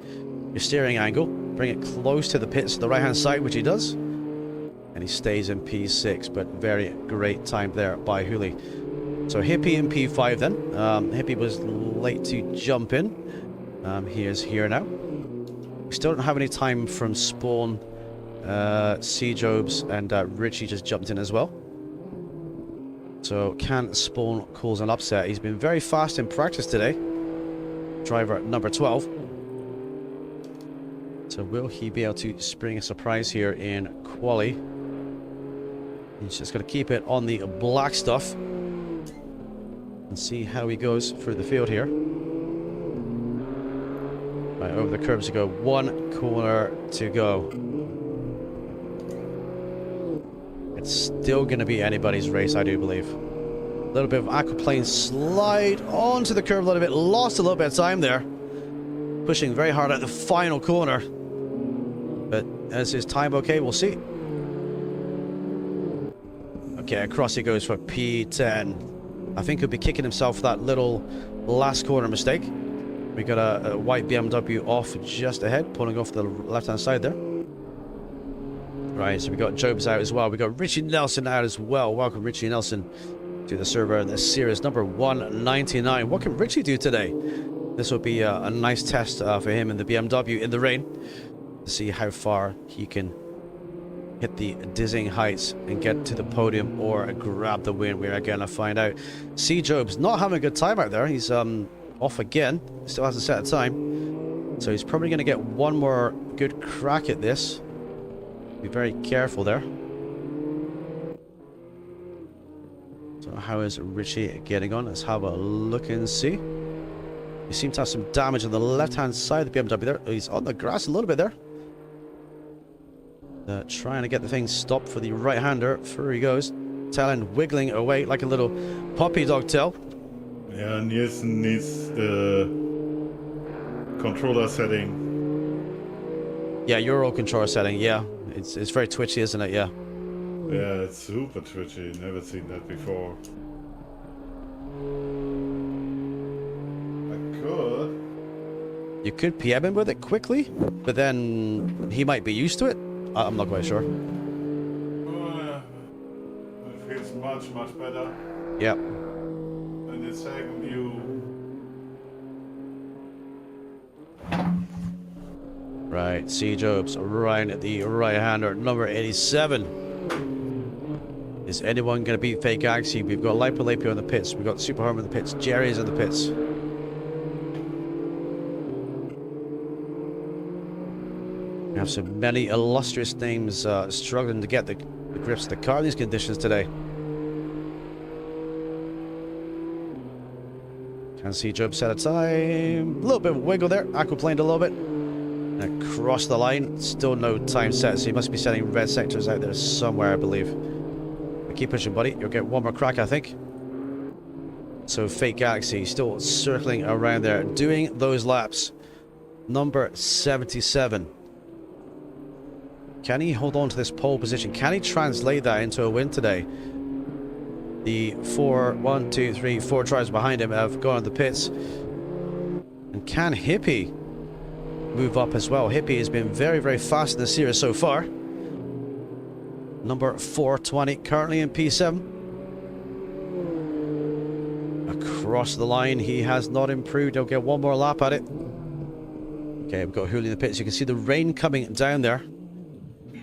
your steering angle. Bring it close to the pits, the right-hand side, which he does. And he stays in P6, but very great time there by Hooley. So Hippie in P5 then. Hippie was late to jump in. He is here now. We still don't have any time from Spawn, C-Jobs, and Richie just jumped in as well. So can Spawn cause an upset? He's been very fast in practice today. Driver number 12. So will he be able to spring a surprise here in Quali? He's just going to keep it on the black stuff. And see how he goes through the field here. Right, over the curbs to go. One corner to go. It's still going to be anybody's race, I do believe. A little bit of aquaplane slide onto the curb a little bit. Lost a little bit of time there. Pushing very hard at the final corner. But is his time okay? We'll see. Okay, across he goes for P10. I think he'll be kicking himself for that little last corner mistake. We got a white BMW off just ahead, pulling off the left-hand side there. Right, so we got Jobs out as well. We got Richie Nelson out as well. Welcome, Richie Nelson, to the server in this series number 199. What can Richie do today? This will be a nice test for him in the BMW in the rain to see how far he can hit the dizzying heights and get to the podium or grab the win. We're going to find out. C-Job's not having a good time out there. He's off again. Still hasn't set a time. So he's probably going to get one more good crack at this. Be very careful there. So how is Richie getting on? Let's have a look and see. He seems to have some damage on the left-hand side of the BMW there. He's on the grass a little bit there. Trying to get the thing stopped for the right-hander. Through he goes. Tail end wiggling away like a little puppy dog tail. Yeah, Nielsen needs the controller setting. Yeah, Euro controller setting, yeah. It's very twitchy, isn't it? Yeah. Yeah, it's super twitchy. Never seen that before. I could. You could PM him with it quickly, but then he might be used to it. I'm not quite sure. It feels much, much better. Yeah. And the second view. Right, C-Jobs right at the right-hander, number 87. Is anyone going to beat Fake Galaxy? We've got Lipo in the pits. We've got Super Homer in the pits. Jerry's in the pits. We have so many illustrious names struggling to get the grips of the car in these conditions today. Can see Job set a time. A little bit of wiggle there. Aquaplaned a little bit. And across the line. Still no time set, so he must be setting red sectors out there somewhere, I believe. But keep pushing, buddy. You'll get one more crack, I think. So Fake Galaxy still circling around there, doing those laps. Number 77. Can he hold on to this pole position? Can he translate that into a win today? The 4 drivers behind him have gone to the pits. And can Hippie move up as well? Hippie has been very, very fast in the series so far. Number 420 currently in P7. Across the line, he has not improved. He'll get one more lap at it. Okay, we've got Julio in the pits. You can see the rain coming down there.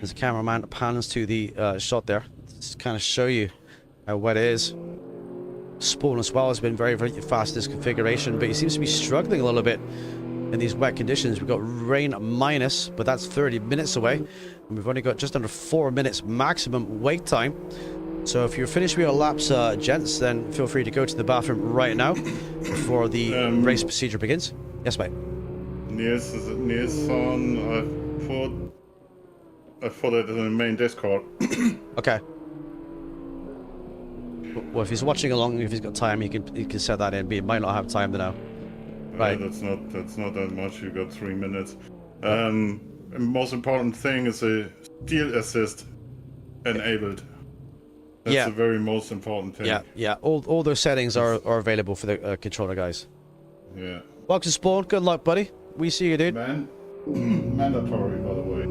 As the cameraman pans to the shot there. Just kind of show you how wet it is. Spawn as well has been very, very fast in this configuration, but he seems to be struggling a little bit in these wet conditions. We've got rain minus, but that's 30 minutes away. And we've only got just under 4 minutes maximum wait time. So if you're finished with your laps, gents, then feel free to go to the bathroom right now before the race procedure begins. Yes, mate. Niels on, I put it in the main Discord. Okay. Well, if he's watching along, if he's got time, he can set that in. But he might not have time to know. Right. That's not that much. You got 3 minutes. Most important thing is a steal assist enabled. That's the very most important thing. Yeah. All those settings are available for the controller guys. Yeah. Welcome to Spawn. Good luck, buddy. We see you, dude. Mandatory, by the way.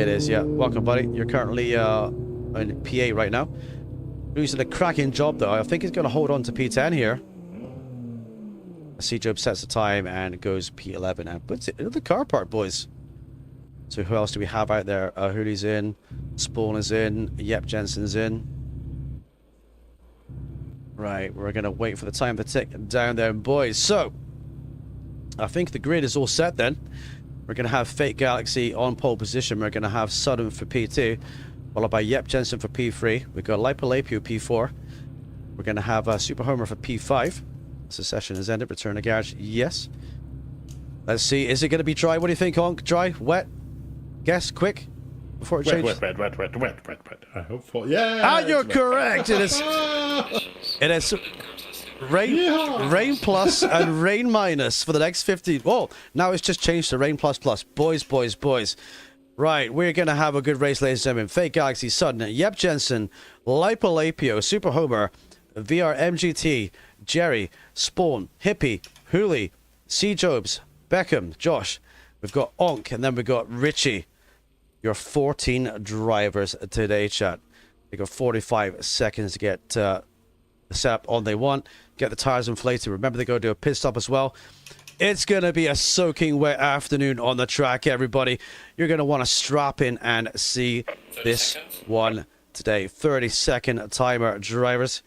It is, yeah. Welcome, buddy. You're currently in PA right now. He's done a cracking job, though. I think he's going to hold on to P10 here. I see Job sets the time and goes P11 and puts it into the car park, boys. So who else do we have out there? Hoolie's in. Spawn is in. Yep, Jensen's in. Right, we're going to wait for the time to tick down there, boys. So, I think the grid is all set then. We're going to have Fake Galaxy on pole position. We're going to have Sudden for P2. Followed by Yep Jensen for P3. We've got Lipolapio P4. We're going to have Super Homer for P5. So session is ended. Return to garage. Yes. Let's see. Is it going to be dry? What do you think, Honk? Dry? Wet? Guess? Quick? Before it changes? Wet. I hope for... Yeah! Ah, you're correct! It is... It is... Rain plus and rain minus for the next 15... Oh, now it's just changed to rain plus plus. Boys. Right, we're going to have a good race, ladies and gentlemen. Fake Galaxy, Sudden, Yep Jensen, Lipolapio, Super Homer, VR MGT, Jerry, Spawn, Hippie, Hooley, C. Jobs, Beckham, Josh. We've got Onk, and then we've got Richie. Your 14 drivers today, chat. They got 45 seconds to get the setup on they want. Get the tires inflated. Remember, they go do a pit stop as well. It's going to be a soaking wet afternoon on the track, everybody. You're going to want to strap in and see this one today. 30-second timer, drivers.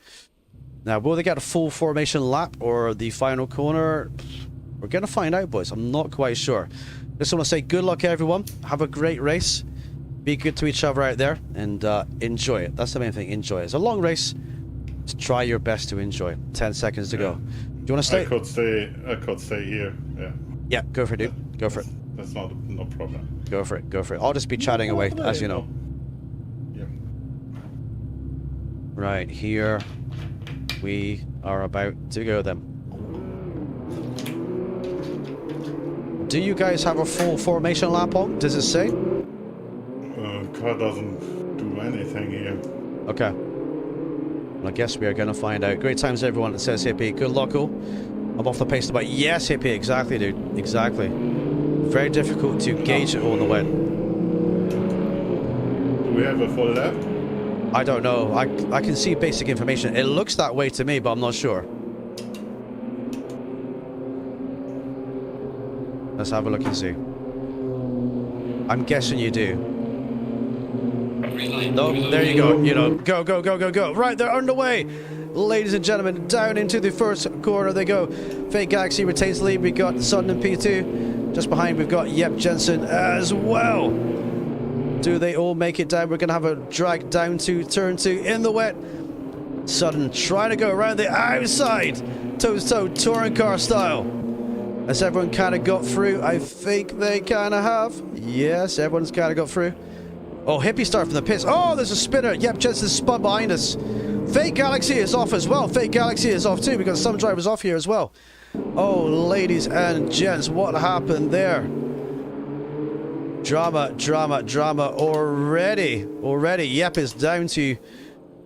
Now, will they get a full formation lap or the final corner? We're going to find out, boys. I'm not quite sure. Just want to say good luck, everyone. Have a great race. Be good to each other out there and enjoy it. That's the main thing. Enjoy it. It's a long race. Just try your best to enjoy. 10 seconds to go. Do you want to stay? I could stay here. Yeah. Yeah, go for it, dude. Go for it. That's no problem. Go for it. I'll just be chatting away, as you know. Yeah. Right, here we are about to go then. Do you guys have a full formation lap on? Does it say? Car doesn't do anything here. Okay. I guess we are going to find out. Great times, everyone. It says Hippie. Good luck, all. I'm off the pace to bike. Yes, Hippie. Exactly, dude. Exactly. Very difficult to gauge it all the way. Do we have a full lap? I don't know. I can see basic information. It looks that way to me, but I'm not sure. Let's have a look and see. I'm guessing you do. No, there you go. You know, go. Right, they're underway. Ladies and gentlemen, down into the first corner they go. Fake Galaxy retains the lead. We got Sudden and P2. Just behind, we've got Yep Jensen as well. Do they all make it down? We're going to have a drag down to turn 2 in the wet. Sudden trying to go around the outside. Toe-to-toe, touring car style. Has everyone kind of got through? I think they kind of have. Yes, everyone's kind of got through. Oh, Hippie start from the pits. Oh, there's a spinner. Yep, Jensen's spun behind us. Fake Galaxy is off as well. Fake Galaxy is off too. We got some drivers off here as well. Oh, ladies and gents, what happened there? Drama already. Yep is down to...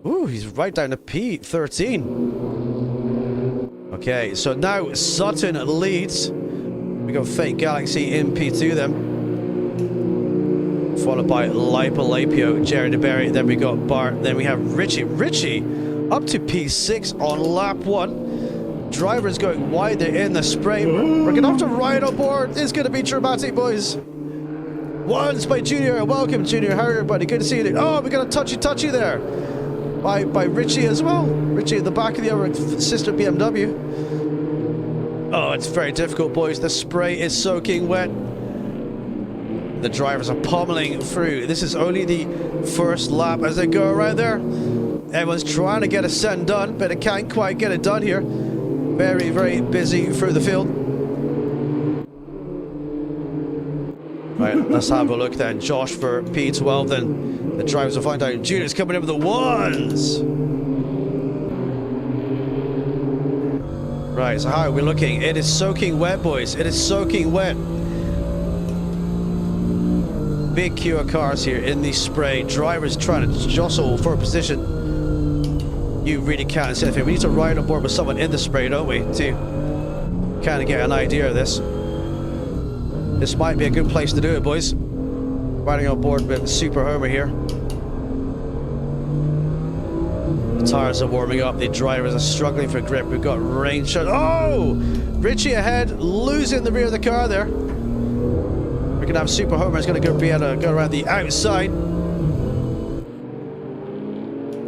Ooh, he's right down to P13. Okay, so now Sutton leads. We got Fake Galaxy in P2 then. Followed by Lipolapio, Jerry DeBerry. Then we got Bart. Then we have Richie. Richie up to P6 on lap 1. Drivers going wide. They're in the spray. We're going to have to ride on board. It's going to be dramatic, boys. Once by Junior. Welcome, Junior. How are you, buddy? Good to see you. Oh, we got a touchy there. By Richie as well. Richie at the back of the other sister BMW. Oh, it's very difficult, boys. The spray is soaking wet. The drivers are pummeling through. This is only the first lap as they go around there. Everyone's trying to get a send done, but it can't quite get it done here. Very, very busy through the field. Right, let's have a look then. Josh for P12 then. The drivers will find out. Junior's coming in with the ones. Right, so how are we looking? It is soaking wet, boys. It is soaking wet. Big queue of cars here in the spray. Drivers trying to jostle for a position. You really can't see anything. We need to ride on board with someone in the spray, don't we? To kind of get an idea of this. This might be a good place to do it, boys. Riding on board with Super Homer here. The tires are warming up. The drivers are struggling for grip. We've got rain shut. Oh! Richie ahead, losing the rear of the car there. We're going to have Super Homer. He's going to be able to go around the outside.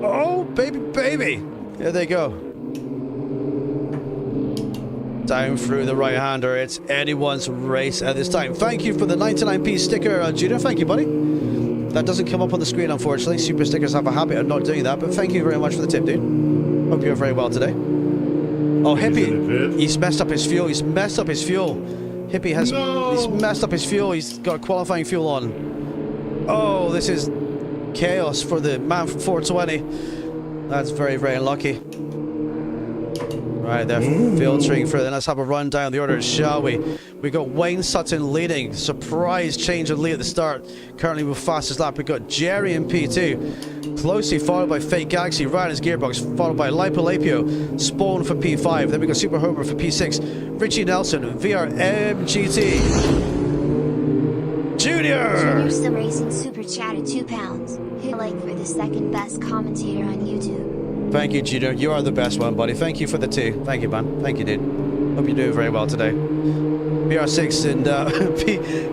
Oh, baby. There they go. Down through the right-hander. It's anyone's race at this time. Thank you for the 99p sticker, Judah. Thank you, buddy. That doesn't come up on the screen, unfortunately. Super stickers have a habit of not doing that, but thank you very much for the tip, dude. Hope you're very well today. Oh, Hippie. He's messed up his fuel. He's messed up his fuel. Hippie has... No. He's messed up his fuel. He's got qualifying fuel on. Oh, this is chaos for the man from 420. That's very, very unlucky. Right, they're filtering through. Then let's have a run down the order, shall we? We got Wayne Sutton leading. Surprise change of lead at the start. Currently with fastest lap. We got Jerry in P2. Closely followed by Fake Galaxy, Ryan's Gearbox, followed by Lipolapio, Spawn for P5. Then we got Super Homer for P6. Richie Nelson, VRM GT. Junior Sim Racing Super Chat at £2. Hit like for the second best commentator on YouTube. Thank you, Junior. You are the best one, buddy. Thank you for the 2. Thank you, man. Thank you, dude. Hope you're doing very well today. PR6 and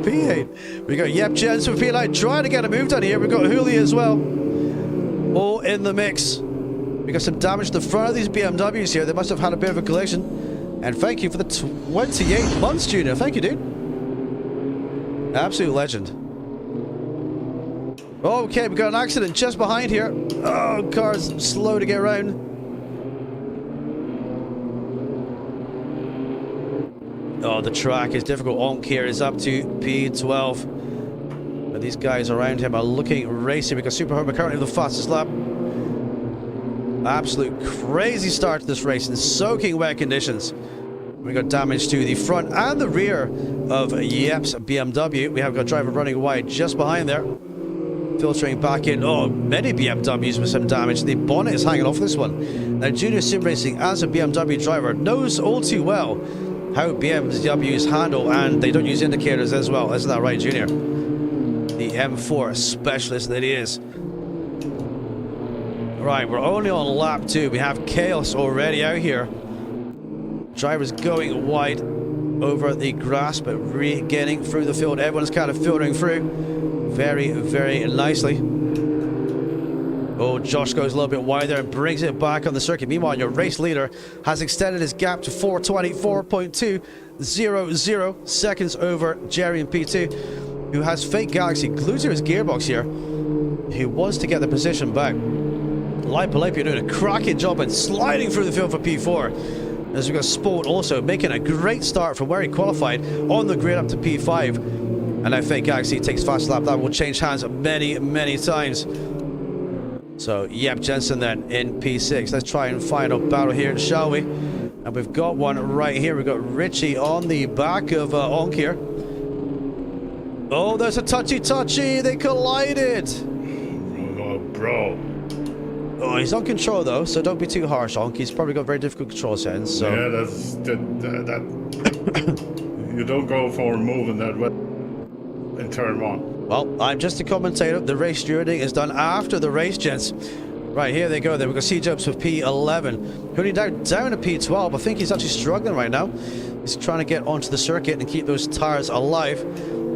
P8. We got Yep Jens for P9 trying to get a move done here. We've got Hooli as well. All in the mix. We got some damage to the front of these BMWs here. They must have had a bit of a collision. And thank you for the 28 months, Junior. Thank you, dude. Absolute legend. Okay, we got an accident just behind here. Oh, car's slow to get around. Oh, the track is difficult. Onk here is up to P12. But these guys around him are looking racy because Super Homer currently the fastest lap. Absolute crazy start to this race in soaking wet conditions. We got damage to the front and the rear of Yep's BMW. We have got a driver running wide just behind there. Filtering back in. Oh, many BMWs with some damage. The bonnet is hanging off this one. Now, Junior Sim Racing, as a BMW driver, knows all too well how BMWs handle, and they don't use indicators as well. Isn't that right, Junior? The M4 specialist that he is. Right, we're only on lap 2. We have chaos already out here. Drivers going wide over the grass, but getting through the field. Everyone's kind of filtering through. Very, very nicely. Oh, Josh goes a little bit wider and brings it back on the circuit. Meanwhile, your race leader has extended his gap to 4:24.200 seconds over Jerry in P2, who has Fake Galaxy glued to his gearbox here, who wants to get the position back. Lipolapio doing a cracking job and sliding through the field for P4. As we've got Sport also making a great start from where he qualified on the grid up to P5. And now Fake Galaxy takes fast lap. That will change hands many, many times. So, Yep Jensen then in P6. Let's try and find a battle here, shall we? And we've got one right here. We've got Richie on the back of Onk here. Oh, there's a touchy. They collided. Oh, bro. Oh, he's on control though, so don't be too harsh on. He's probably got very difficult control settings. So yeah, that you don't go for moving that way in turn 1. Well, I'm just a commentator. The race stewarding is done after the race, gents. Right, here they go. Then we've got C-Jobs with P11. Only down to P12. I think he's actually struggling right now. He's trying to get onto the circuit and keep those tires alive.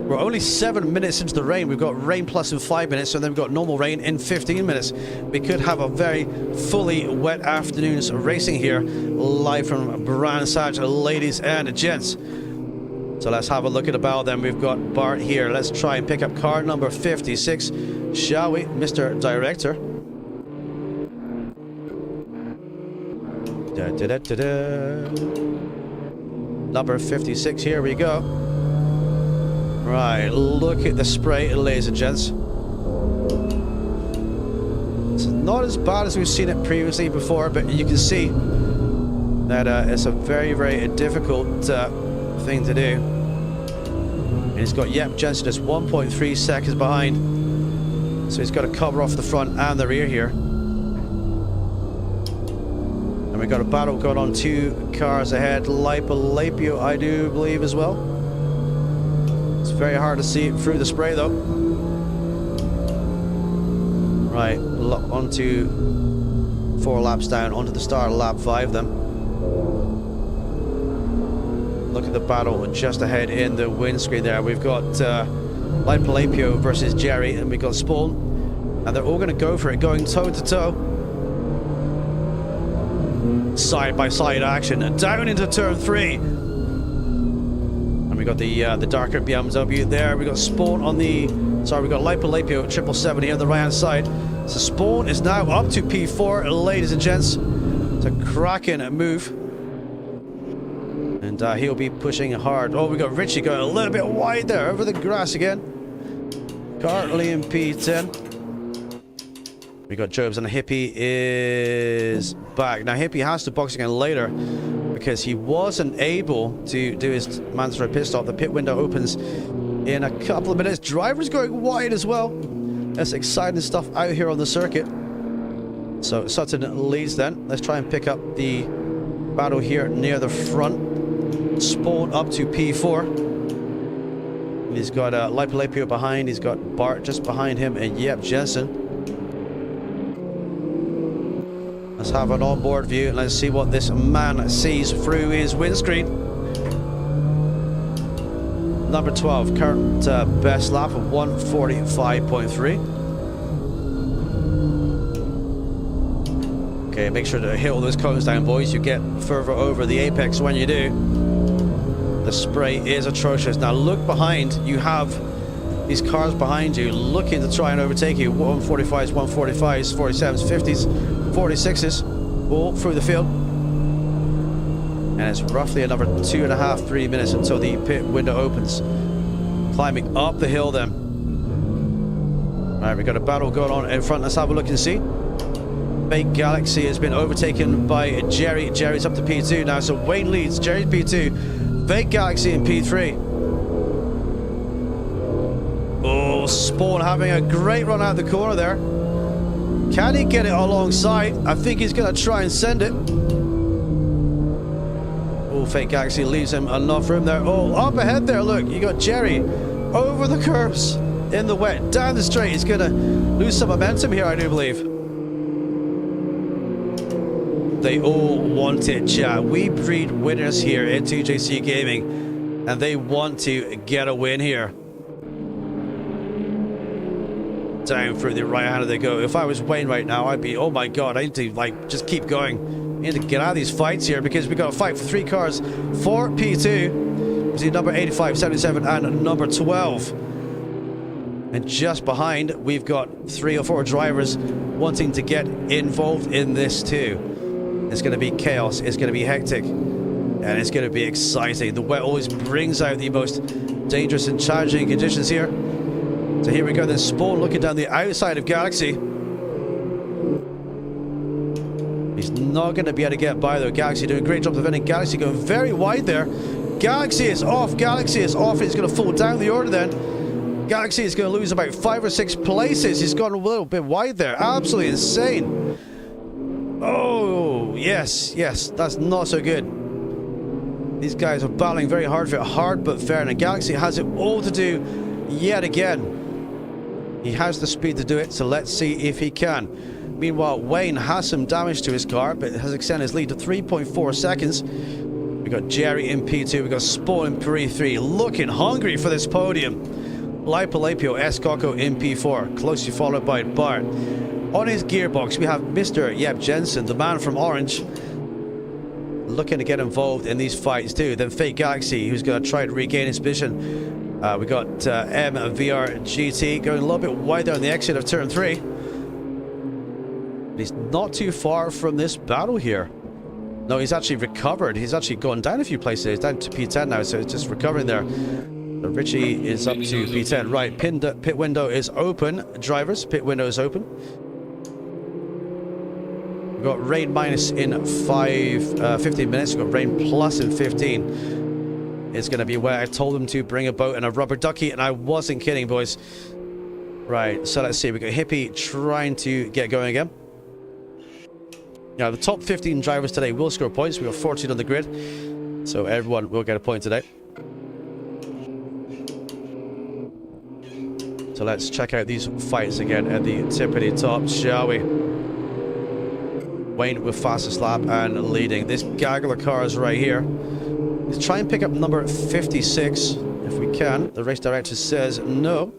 We're only 7 minutes into the rain. We've got rain plus in 5 minutes, and then we've got normal rain in 15 minutes. We could have a very fully wet afternoon's racing here, live from Brandsatch, ladies and gents. So let's have a look at the battle then. We've got Bart here. Let's try and pick up car number 56, shall we, Mr. Director? Number 56, here we go. Right, look at the spray, ladies and gents. It's not as bad as we've seen it previously before, but you can see that it's a very, very difficult thing to do. And he's got, yep, Jensen is 1.3 seconds behind. So he's got to cover off the front and the rear here. And we've got a battle going on, 2 cars ahead. Lapio, I do believe, as well. It's very hard to see through the spray though. Right, onto 4 laps down, onto the start of lap 5 then. Look at the battle just ahead in the windscreen there. We've got Lapio versus Jerry, and we've got Spawn. And they're all going to go for it, going toe to toe. Side by side action, and down into turn 3. We got the darker BMW there. We got Spawn on the... Sorry, we got Lapio 777 here on the right hand side. So Spawn is now up to P4, ladies and gents. It's a cracking move. And he'll be pushing hard. Oh, we got Richie going a little bit wide there over the grass again. Currently in P10. We got Jobs, and Hippie is back. Now Hippie has to box again later, because he wasn't able to do his mandatory pit stop. The pit window opens in a couple of minutes. Driver's going wide as well. That's exciting stuff out here on the circuit. So Sutton leads then. Let's try and pick up the battle here near the front. Spawn up to P4. He's got Lapio behind. He's got Bart just behind him, and yep, Jensen. Let's have an onboard view and let's see what this man sees through his windscreen. Number 12, current best lap of 145.3. Okay, make sure to hit all those cones down, boys. You get further over the apex when you do. The spray is atrocious. Now look behind. You have these cars behind you looking to try and overtake you. 145s, 145s, 47s, 50s, 46s, all through the field. And it's roughly another 2.5, 3 minutes until the pit window opens. Climbing up the hill then. Alright, we've got a battle going on in front. Let's have a look and see. Fake Galaxy has been overtaken by Jerry. Jerry's up to P2 now, so Wayne leads. Jerry's P2. Fake Galaxy in P3. Oh, Spawn having a great run out the corner there. Can he get it alongside? I think he's going to try and send it. Oh, Fake Galaxy leaves him enough room there. Oh, up ahead there, look. You got Jerry over the curbs in the wet, down the straight. He's going to lose some momentum here, I do believe. They all want it, chat. We breed winners here at 2JC Gaming, and they want to get a win here. Down through the right hand they go. If I was Wayne right now, I'd be, oh my god, I need to like just keep going. I need to get out of these fights here, because we got to fight for 3 cars for P2. We see number 85, 77, and number 12. And just behind, we've got 3 or 4 drivers wanting to get involved in this too. It's going to be chaos. It's going to be hectic, and it's going to be exciting. The wet always brings out the most dangerous and challenging conditions here. So here we go, then Spawn looking down the outside of Galaxy. He's not going to be able to get by though. Galaxy doing a great job preventing Galaxy going very wide there. Galaxy is off. Galaxy is off. It's going to fall down the order then. Galaxy is going to lose about 5 or 6 places. He's gone a little bit wide there. Absolutely insane. Oh, yes, yes. That's not so good. These guys are battling very hard for it. Hard but fair. And Galaxy has it all to do yet again. He has the speed to do it, so let's see if he can. Meanwhile, Wayne has some damage to his car, but has extended his lead to 3.4 seconds. We got Jerry in P2, we got Sport in P3, looking hungry for this podium. Lipolapio Escoco in P4, closely followed by Bart. On his gearbox, we have Mr. Yep Jensen, the man from Orange, looking to get involved in these fights too. Then Fake Galaxy, who's going to try to regain his position. We got MVR GT going a little bit wider on the exit of turn 3. But he's not too far from this battle here. No, he's actually recovered. He's actually gone down a few places. He's down to P10 now, so it's just recovering there. So Richie is up to P10. Right, pit window is open. Drivers, pit window is open. We've got rain minus in 15 minutes. We've got rain plus in 15. It's going to be where I told them to bring a boat and a rubber ducky, and I wasn't kidding, boys. Right, so let's see. We've got Hippie trying to get going again. Now, the top 15 drivers today will score points. We got 14 on the grid, so everyone will get a point today. So let's check out these fights again at the tippity top, shall we? Wayne with fastest lap and leading. This gaggle of cars right here. Let's try and pick up number 56 if we can. The race director says no.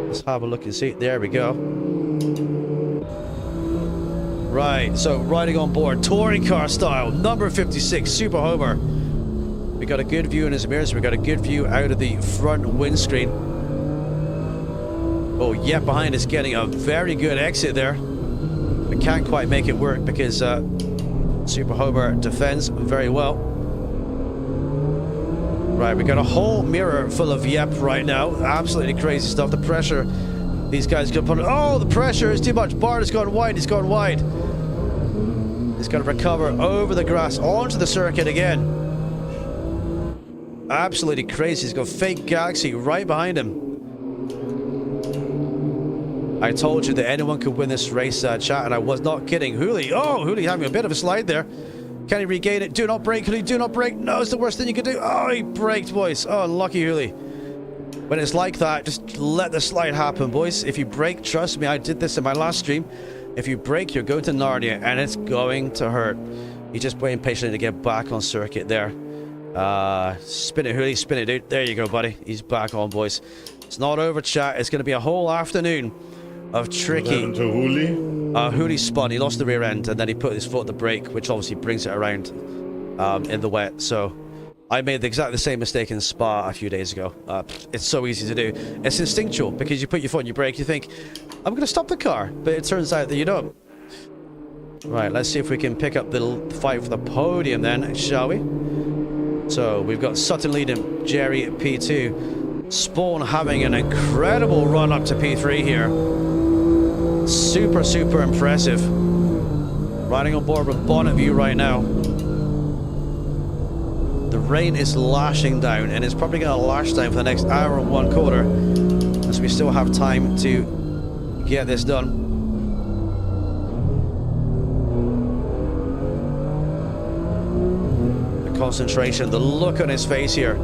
Let's have a look and see. There we go. Right, so riding on board, touring car style, number 56, Super Homer. We got a good view in his mirrors. We got a good view out of the front windscreen. Oh, yeah, behind is getting a very good exit there. We can't quite make it work because Super Homer defends very well. Right, we got a whole mirror full of Yep right now. Absolutely crazy stuff. The pressure these guys can put. Oh, the pressure is too much. Bart has gone wide. He's gone wide. He's got to recover over the grass onto the circuit again. Absolutely crazy. He's got Fake Galaxy right behind him. I told you that anyone could win this race, chat, and I was not kidding. Hooli. Oh, Hooli having a bit of a slide there. Can he regain it? Do not brake, Hooli. Do not brake. No, it's the worst thing you can do. Oh, he braked, boys. Oh, lucky Hooli. When it's like that, just let the slide happen, boys. If you brake, trust me, I did this in my last stream. If you brake, you're going to Narnia, and it's going to hurt. You're just waiting patiently to get back on circuit there. Spin it, Hooli. Spin it, dude. There you go, buddy. He's back on, boys. It's not over, chat. It's going to be a whole afternoon of tricky. What happened to Hooli? Hooli spun. He lost the rear end, and then he put his foot on the brake, which obviously brings it around in the wet. So I made exactly the same mistake in Spa a few days ago. It's so easy to do. It's instinctual because you put your foot on your brake, you think, I'm going to stop the car, but it turns out that you don't. Right, let's see if we can pick up the fight for the podium then, shall we? So we've got Sutton leading, Jerry at P2, Spawn having an incredible run up to P3 here. Super, super impressive. Riding on board with bonnet view right now. The rain is lashing down, and it's probably going to lash down for the next hour and 1/4, as we still have time to get this done. The concentration, the look on his face here.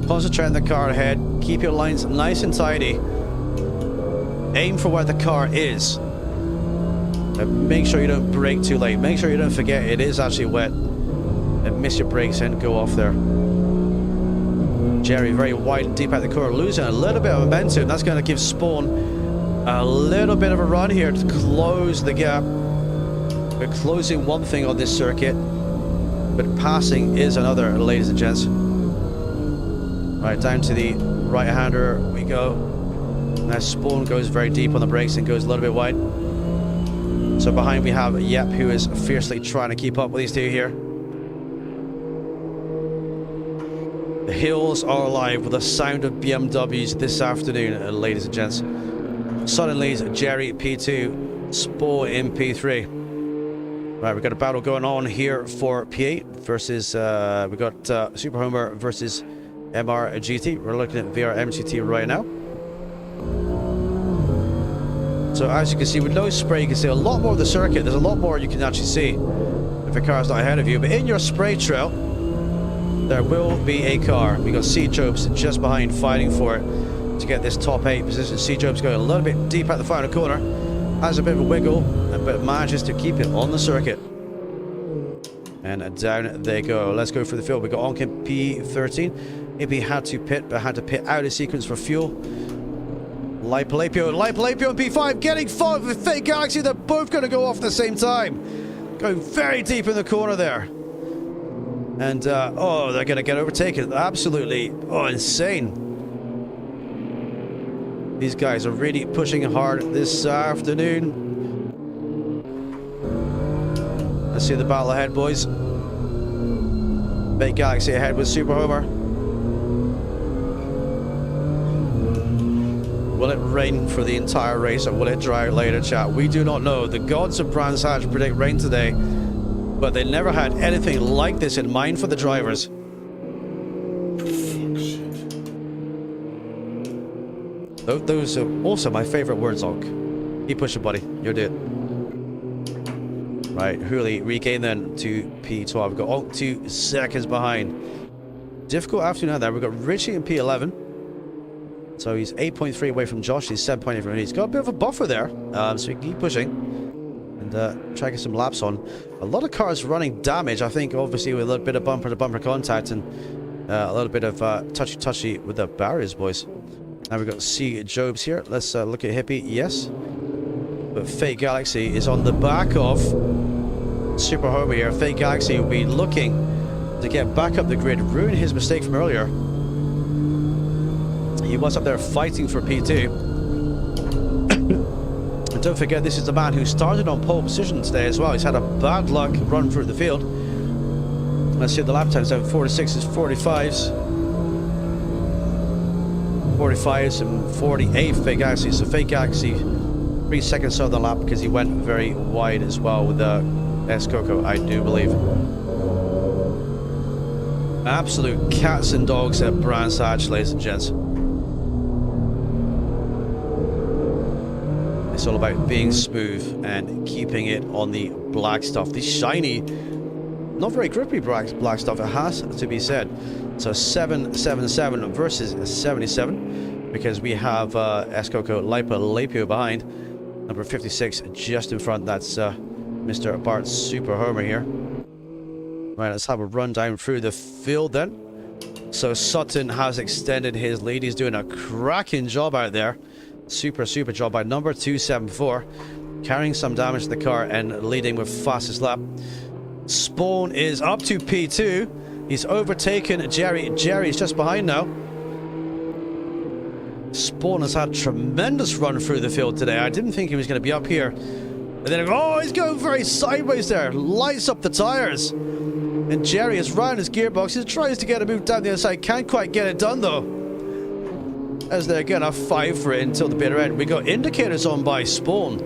Concentrate on the car ahead. Keep your lines nice and tidy. Aim for where the car is. And make sure you don't brake too late. Make sure you don't forget it is actually wet. And miss your brakes and go off there. Jerry very wide and deep out the corner, losing a little bit of momentum. That's going to give Spawn a little bit of a run here to close the gap. We're closing one thing on this circuit, but passing is another, ladies and gents. Right, down to the right-hander we go. Now Spawn goes very deep on the brakes and goes a little bit wide. So behind we have Yep, who is fiercely trying to keep up with these two here. The hills are alive with the sound of BMWs this afternoon, ladies and gents. Sutton leads Jerry P2, Sport in P3. Right, we've got a battle going on here for P8 versus, we got Super Homer versus MR GT. We're looking at VR MGT right now. So as you can see, with no spray, you can see a lot more of the circuit. There's a lot more you can actually see if a car's not ahead of you. But in your spray trail, there will be a car. We got C. Jobs just behind, fighting for it to get this top 8 position. C. Jobs going a little bit deep at the final corner, has a bit of a wiggle, but manages to keep it on the circuit. And down they go. Let's go for the field. We got Onkin P13. If he had to pit, but had to pit out of sequence for fuel. Lipalapio and P5 getting fought with Fake Galaxy. They're both going to go off at the same time. Going very deep in the corner there. And, oh, they're going to get overtaken. Absolutely, insane. These guys are really pushing hard this afternoon. Let's see the battle ahead, boys. Fake Galaxy ahead with Super Homer. Will it rain for the entire race, or will it dry out later, chat? We do not know. The gods of Brands Hatch predict rain today, but they never had anything like this in mind for the drivers. Those are also my favorite words, Onk. Keep pushing, buddy. You'll do it. Right, Hooley regain then to P12. We've got Onk 2 seconds behind. Difficult afternoon out there. We've got Richie in P11. So he's 8.3 away from Josh. He's 7.8 from me. He's got a bit of a buffer there. So we can keep pushing and try to get some laps on. A lot of cars running damage, I think, obviously, with a little bit of bumper-to-bumper contact and a little bit of touchy-touchy with the barriers, boys. Now we've got C. Jobs here. Let's look at Hippie. Yes. But Fake Galaxy is on the back of Super Homer here. Fake Galaxy will be looking to get back up the grid, ruin his mistake from earlier. He was up there fighting for P2. And don't forget, this is the man who started on pole position today as well. He's had a bad luck run through the field. Let's see the lap times down. 46s, 45s. 45s and 48 Fake Galaxy. So Fake Galaxy 3 seconds on the lap because he went very wide as well with the S-Coco, I do believe. Absolute cats and dogs at Brands Hatch, ladies and gents. It's all about being smooth and keeping it on the black stuff. The shiny, not very grippy black stuff, it has to be said. So 777 versus 77 because we have S-Coco Lapio behind. Number 56 just in front. That's Mr. Bart Super Homer here. Right, let's have a run down through the field then. So Sutton has extended his lead. He's doing a cracking job out there. Super job by number 274. Carrying some damage to the car and leading with fastest lap. Spawn is up to P2. He's overtaken Jerry. Jerry's just behind now. Spawn has had tremendous run through the field today. I didn't think he was going to be up here. And then, oh, he's going very sideways there. Lights up the tires. And Jerry is round his gearbox. He tries to get a move down the other side. Can't quite get it done, though. As they're going to fight for it until the bitter end. We got indicators on by Spawn.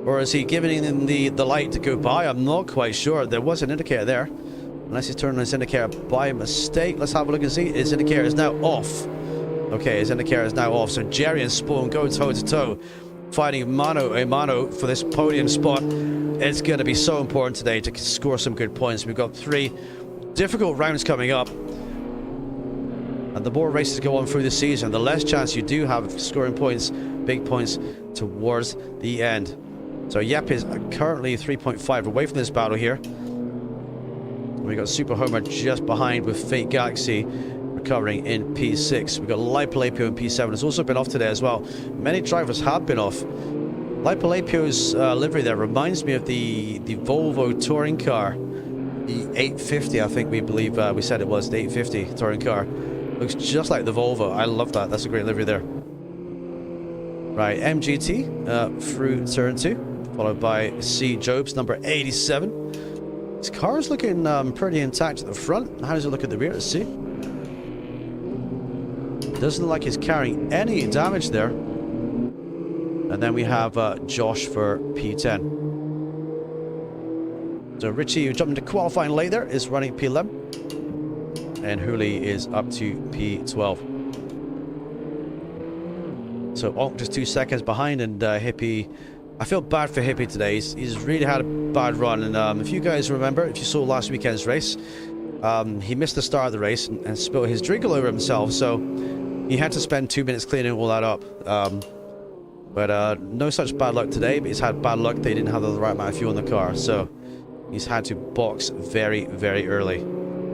Or is he giving him the light to go by? I'm not quite sure. There was an indicator there. Unless he's turning his indicator by mistake. Let's have a look and see. His indicator is now off. Okay, his indicator is now off. So Jerry and Spawn go toe-to-toe. Fighting mano a mano for this podium spot. It's going to be so important today to score some good points. We've got 3 difficult rounds coming up. And the more races go on through the season, the less chance you do have of scoring points, big points, towards the end. So Yep is currently 3.5 away from this battle here. We got Super Homer just behind with Fake Galaxy recovering in P6. We've got Lipalapio in P7. It's also been off today as well. Many drivers have been off. Lipalapio's livery there reminds me of the Volvo touring car. The 850, I think we said it was, the 850 touring car. Looks just like the Volvo. I love that. That's a great livery there. Right, MGT through turn 2, followed by C. Jobs, number 87. His car's looking pretty intact at the front. How does it look at the rear? Let's see. Doesn't look like he's carrying any damage there. And then we have Josh for P10. So Richie, who jumped into qualifying late there, is running P11. and Hooley is up to P12. So Onk just 2 seconds behind, and Hippie, I feel bad for Hippie today. He's really had a bad run, and if you guys remember, if you saw last weekend's race, he missed the start of the race and spilled his drink all over himself, so he had to spend 2 minutes cleaning all that up. But no such bad luck today, but he's had bad luck they didn't have the right amount of fuel in the car, so he's had to box very, very early.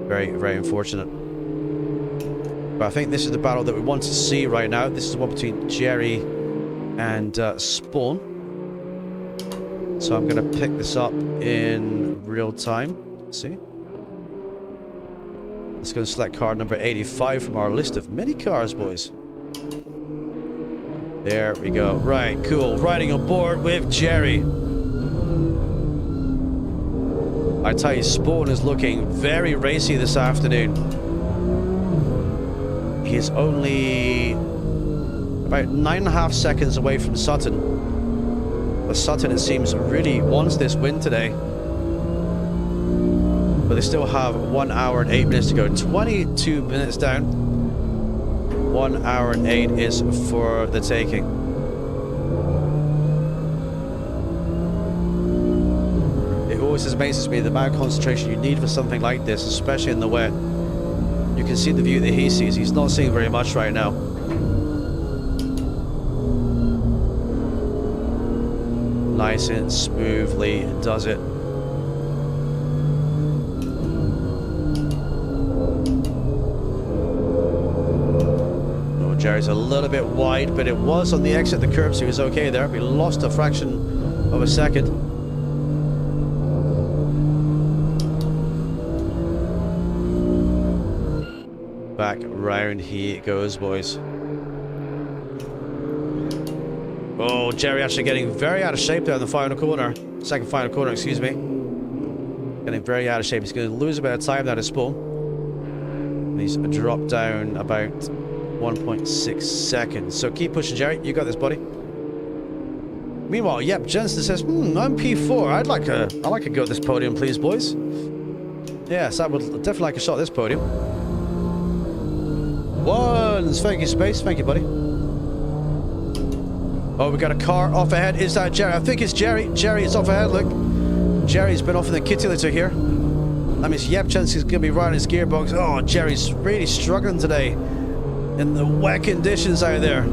Very, very unfortunate. But I think this is the battle that we want to see right now. This is the one between Jerry and Spawn. So I'm going to pick this up in real time. Let's see. Let's go and select car number 85 from our list of many cars, boys. There we go. Right, cool. Riding on board with Jerry. I tell you, Spawn is looking very racy this afternoon. He's only about 9.5 seconds away from Sutton. But Sutton, it seems, really wants this win today. But they still have 1 hour and 8 minutes to go. 22 minutes down. 1 hour and 8 is for the taking. It always amazes me the amount of concentration you need for something like this, especially in the wet. You can see the view that he sees. He's not seeing very much right now. Nice and smoothly does it. Oh, Jerry's a little bit wide, but it was on the exit of the curb, so he was okay there. We lost a fraction of a second. Back round he goes, boys. Oh, Jerry actually getting very out of shape there in the final corner. Second final corner, excuse me. Getting very out of shape. He's going to lose a bit of time now to Spawn. And he's dropped down about 1.6 seconds. So keep pushing, Jerry. You got this, buddy. Meanwhile, yep, Jensen says, I'm P4. I'd like a go at this podium, please, boys. Yes, I would definitely like a shot at this podium. Ones. Thank you, Space. Thank you, buddy. Oh, we got a car off ahead. Is that Jerry? I think it's Jerry. Jerry is off ahead, look. Jerry's been off in the kitty litter here. That means Yep Jensen's going to be riding his gearbox. Oh, Jerry's really struggling today in the wet conditions out there.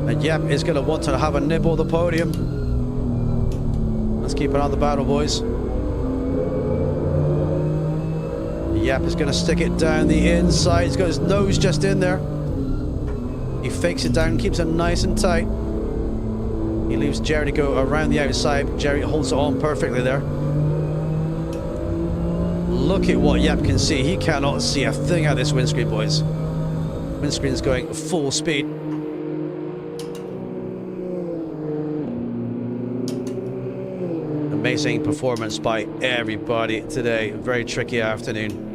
And Yep is going to want to have a nibble of the podium. Let's keep it on the battle, boys. Yep is going to stick it down the inside. He's got his nose just in there. He fakes it down, keeps it nice and tight. He leaves Jerry to go around the outside. Jerry holds it on perfectly there. Look at what Yep can see. He cannot see a thing out of this windscreen, boys. Windscreen's going full speed. Amazing performance by everybody today. Very tricky afternoon.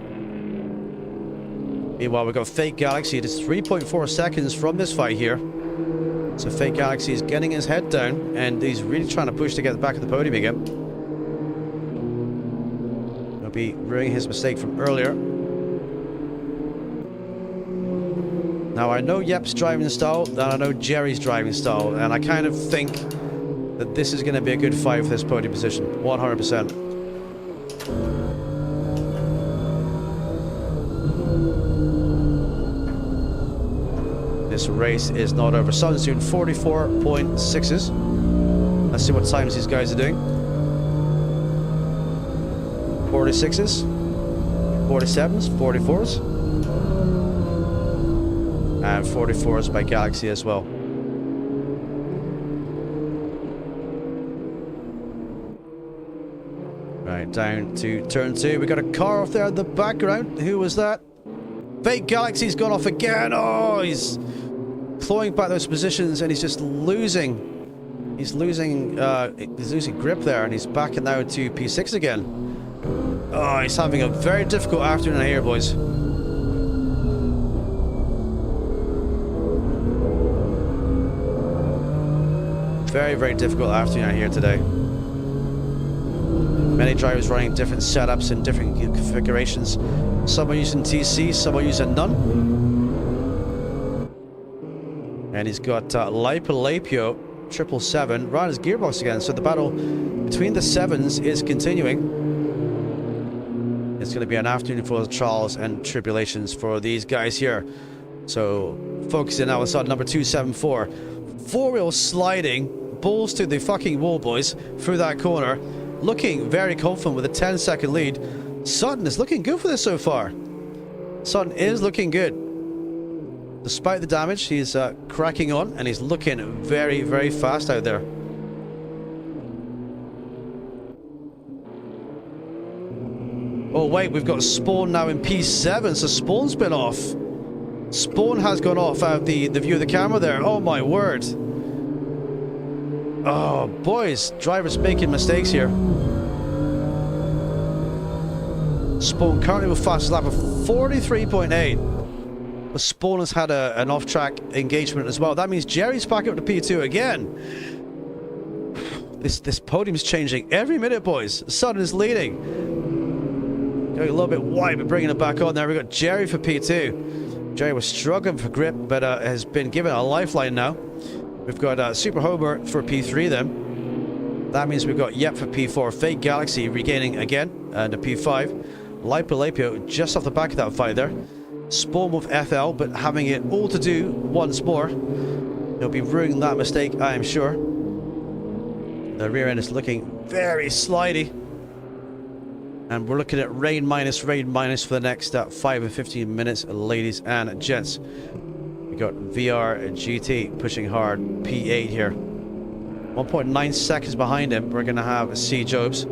Meanwhile, we've got Fake Galaxy. It is 3.4 seconds from this fight here. So Fake Galaxy is getting his head down, and he's really trying to push to get back at the podium again. He'll be ruining his mistake from earlier. Now, I know Yep's driving style, and I know Jerry's driving style, and I kind of think that this is going to be a good fight for this podium position. 100%. This race is not over. Sun's doing 44.6s. Let's see what times these guys are doing. 46s, 47s, 44s, and 44s by Galaxy as well. Right, down to turn 2. We got a car off there in the background. Who was that? Fake Galaxy's gone off again. Oh, he's clawing back those positions, and he's just losing. He's losing grip there, and he's back now to P6 again. Oh, he's having a very difficult afternoon here, boys. Very, very difficult afternoon here today. Many drivers running different setups and different configurations. Some are using TC, some are using none. And he's got Lapio 777 right his gearbox again. So the battle between the sevens is continuing. It's going to be an afternoon full of trials and tribulations for these guys here. So focusing now on number 274. Four-wheel sliding, balls to the fucking wall, boys, through that corner. Looking very confident with a 10-second lead. Sutton is looking good for this so far. Sutton is looking good. Despite the damage, he's cracking on, and he's looking very, very fast out there. Oh wait, we've got Spawn now in P7, so Spawn's been off. Spawn has gone off out of the view of the camera there. Oh my word. Oh, boys, drivers making mistakes here. Spawn currently with fastest lap of 43.8. But Spawn has had an off-track engagement as well. That means Jerry's back up to P2 again. This podium's changing every minute, boys. Sutton is leading. Going a little bit wide, but bringing it back on there. We've got Jerry for P2. Jerry was struggling for grip, but has been given a lifeline now. We've got Super Homer for P3 then. That means we've got Yep for P4. Fake Galaxy regaining again to P5. Lapio just off the back of that fight there. Spawn with FL, but having it all to do once more. He'll be ruining that mistake, I am sure. The rear end is looking very slidey. And we're looking at rain minus for the next 5 and 15 minutes, ladies and gents. We got VR GT pushing hard, P8 here. 1.9 seconds behind him, we're going to have C. Jobs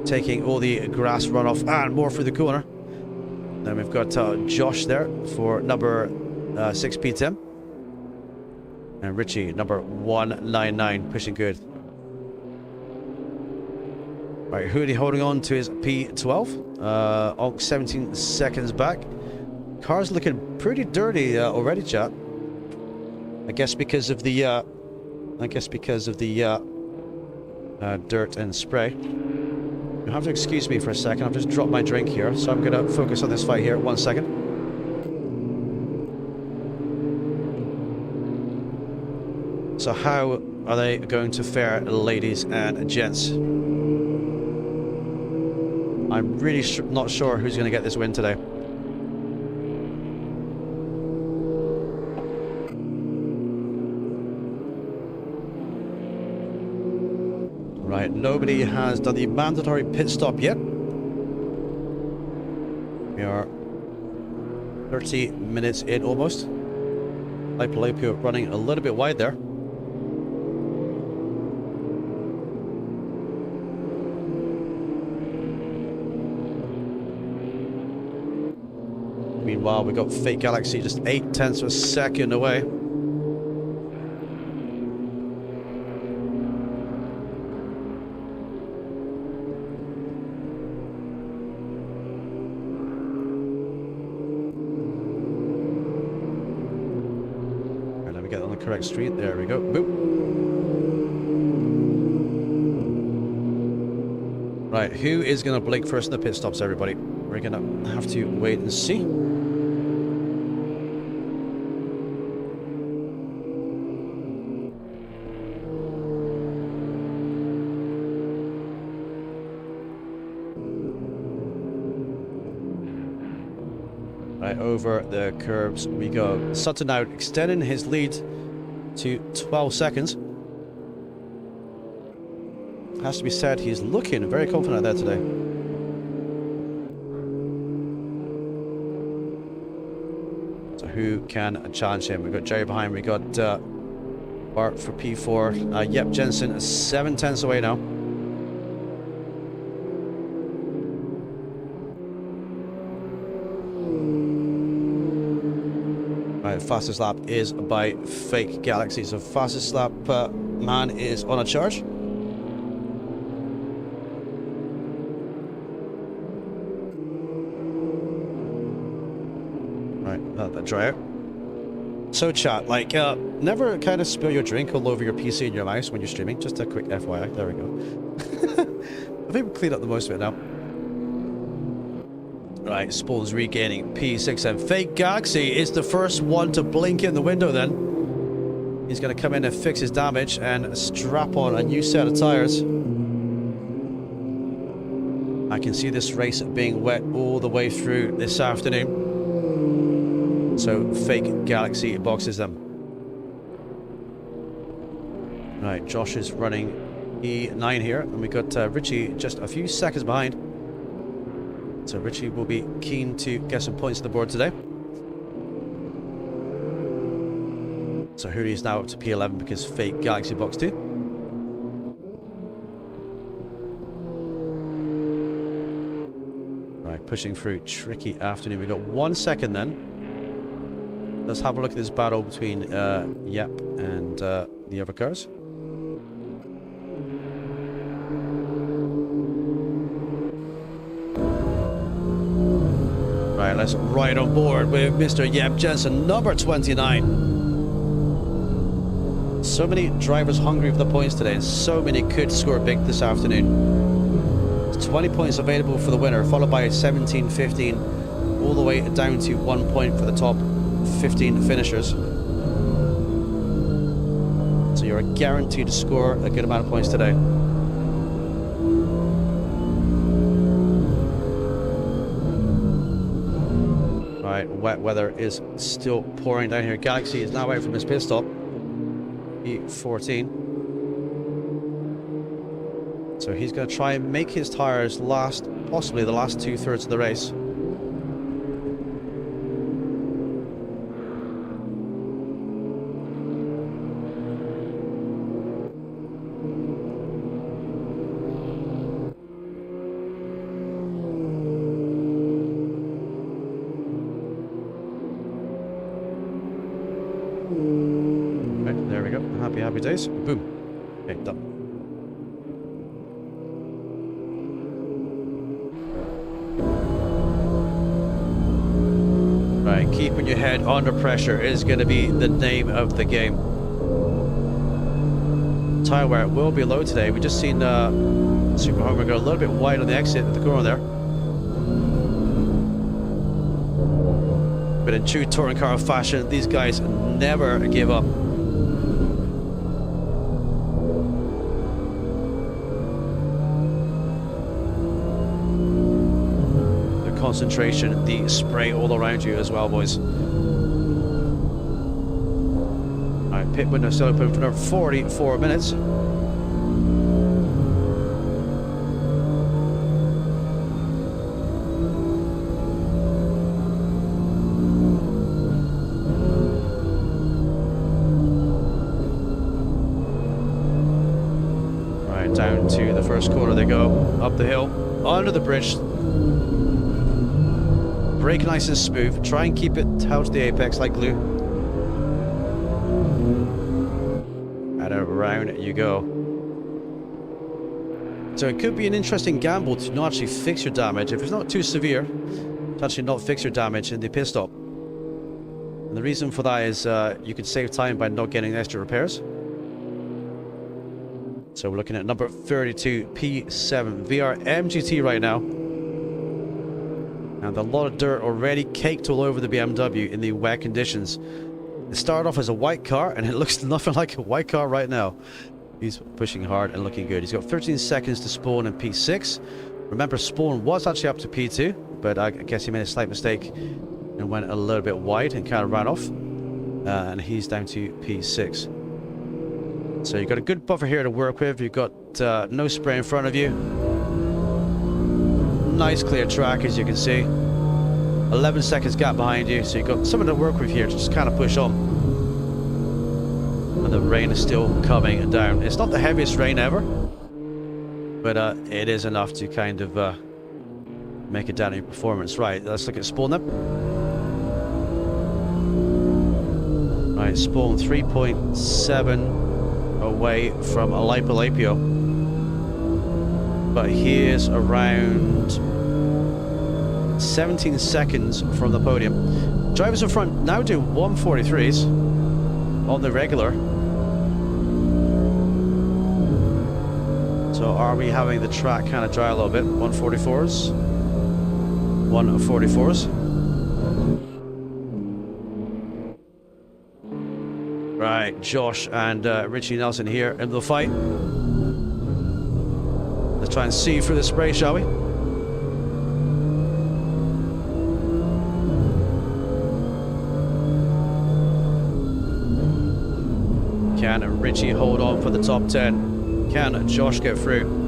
taking all the grass runoff and more through the corner. Then we've got Josh there for number 6 P10. And Richie, number 199, pushing good. Right, Hoodie holding on to his P12. Onk 17 seconds back. Car's looking pretty dirty already, chat. I guess because of the dirt and spray. You'll have to excuse me for a second. I've just dropped my drink here, so I'm gonna focus on this fight here. 1 second. So how are they going to fare, ladies and gents? I'm really not sure who's going to get this win today. Right, nobody has done the mandatory pit stop yet. We are 30 minutes in almost. Lapio running a little bit wide there. Meanwhile, we got Fake Galaxy just 0.8 of a second away. Right, let me get on the correct street. There we go. Boop. Right, who is going to blink first in the pit stops, everybody? We're going to have to wait and see. Right, over the curbs we go. Sutton out, extending his lead to 12 seconds. Has to be said, he's looking very confident there today. So who can challenge him? We've got Jerry behind, we got Bart for P4. Yep, Jensen 0.7 away now. Right, fastest lap is by Fake Galaxy. So fastest lap man is on a charge. Right, let that dry out. So chat, like, never kind of spill your drink all over your PC and your mouse when you're streaming. Just a quick FYI. There we go. think we've cleaned up the most of it now. Right, Spawn's regaining P6 and Fake Galaxy is the first one to blink in the window then. He's going to come in and fix his damage and strap on a new set of tires. I can see this race being wet all the way through this afternoon. So Fake Galaxy boxes them. Right, Josh is running E9 here, and we got Richie just a few seconds behind. So Richie will be keen to get some points on the board today. So Hoodie is now up to P11 because Fake Galaxy box 2. Right, pushing through tricky afternoon. We've got 1 second then. Let's have a look at this battle between Yep and the other cars. Right, let's ride on board with Mr. Yep Jensen, number 29. So many drivers hungry for the points today, and so many could score big this afternoon. There's 20 points available for the winner, followed by 17, 15, all the way down to 1 point for the top 15 finishers. So you're guaranteed to score a good amount of points today. Right, wet weather is still pouring down here. Galaxy is now out from his pit stop. E14. So he's going to try and make his tires last, possibly the last 2/3 of the race. There we go. Happy days. Boom. Okay, done. Right, keeping your head under pressure is going to be the name of the game. Tire wear will be low today. We just seen Super Homer go a little bit wide on the exit at the corner there. But in true touring car fashion, these guys never give up. Concentration, the spray all around you as well, boys. Alright, pit window still open for another 44 minutes. Right, down to the first corner they go, up the hill, under the bridge. Brake nice and smooth. Try and keep it held to the apex like glue. And around you go. So it could be an interesting gamble to not actually fix your damage. If it's not too severe, to actually not fix your damage in the pit stop. And the reason for that is you can save time by not getting extra repairs. So we're looking at number 32, P7 VR MGT right now. And a lot of dirt already caked all over the BMW in the wet conditions. It started off as a white car, and it looks nothing like a white car right now. He's pushing hard and looking good. He's got 13 seconds to spawn in P6. Remember, spawn was actually up to P2, but I guess he made a slight mistake and went a little bit wide and kind of ran off. And he's down to P6. So you've got a good buffer here to work with. You've got no spray in front of you. Nice clear track, as you can see. 11 seconds gap behind you, so you've got something to work with here to just kind of push on. And the rain is still coming down. It's not the heaviest rain ever, but it is enough to kind of make it down in your performance. Right, let's look at spawn then. Right, spawn 3.7 away from Alipio. But he is around 17 seconds from the podium. Drivers in front now do 143s on the regular. So are we having the track kind of dry a little bit? 144s. 144s. Right, Josh and Richie Nelson here in the fight. Let's try and see through the spray, shall we? Can Richie hold on for the top 10? Can Josh get through?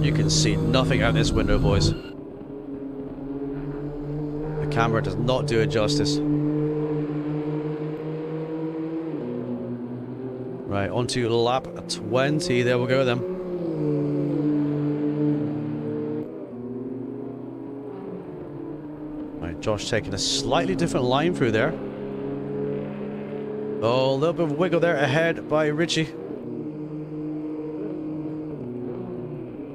You can see nothing out this window, boys. The camera does not do it justice. Right, on to lap 20. There we go then. Josh taking a slightly different line through there. Oh, a little bit of wiggle there ahead by Richie.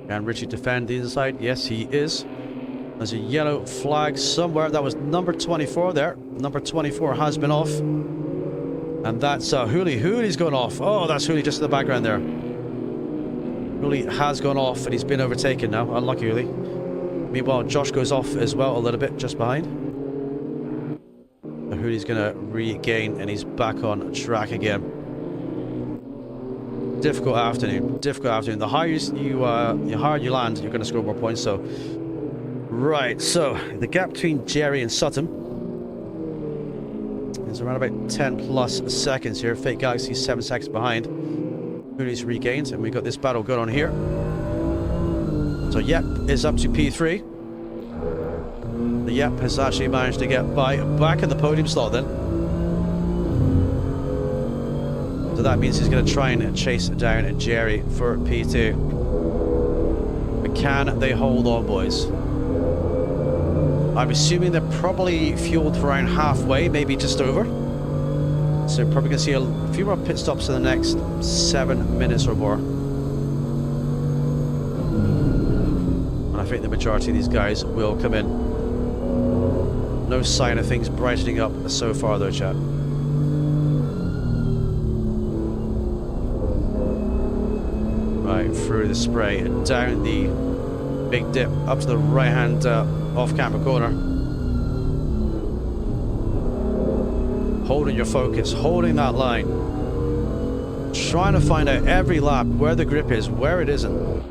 Can Richie defend the inside? Yes, he is. There's a yellow flag somewhere. That was number 24 there. Number 24 has been off. And that's Hooley. Hooley's gone off. Oh, that's Hooley just in the background there. Hooley has gone off and he's been overtaken now. Unlucky Hooley. Meanwhile, Josh goes off as well a little bit just behind. Hooley's gonna regain and he's back on track again. Difficult afternoon. Difficult afternoon. The higher the higher you land, you're gonna score more points. So, right. So the gap between Jerry and Sutton is around about 10 plus seconds here. Fake Galaxy 7 seconds behind. Hooley's regained, and we've got this battle going on here. So Yep is up to P3. The Yep has actually managed to get back in the podium slot then. So that means he's going to try and chase down Jerry for P2. But can they hold on, boys? I'm assuming they're probably fueled for around halfway, maybe just over. So probably going to see a few more pit stops in the next 7 minutes or more. And I think the majority of these guys will come in. No sign of things brightening up so far though, chat. Right, through the spray and down the big dip up to the right hand off-camera corner. Holding your focus, holding that line. Trying to find out every lap where the grip is, where it isn't.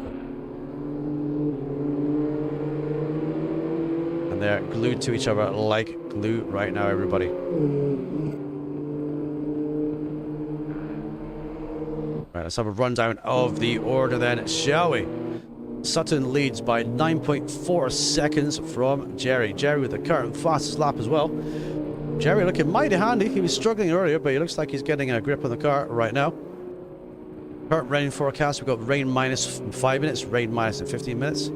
They're glued to each other like glue right now, everybody. Right, let's have a rundown of the order then, shall we? Sutton leads by 9.4 seconds from Jerry. Jerry with the current fastest lap as well. Jerry looking mighty handy. He was struggling earlier, but he looks like he's getting a grip on the car right now. Current rain forecast, we've got rain minus in 5 minutes, rain minus in 15 minutes.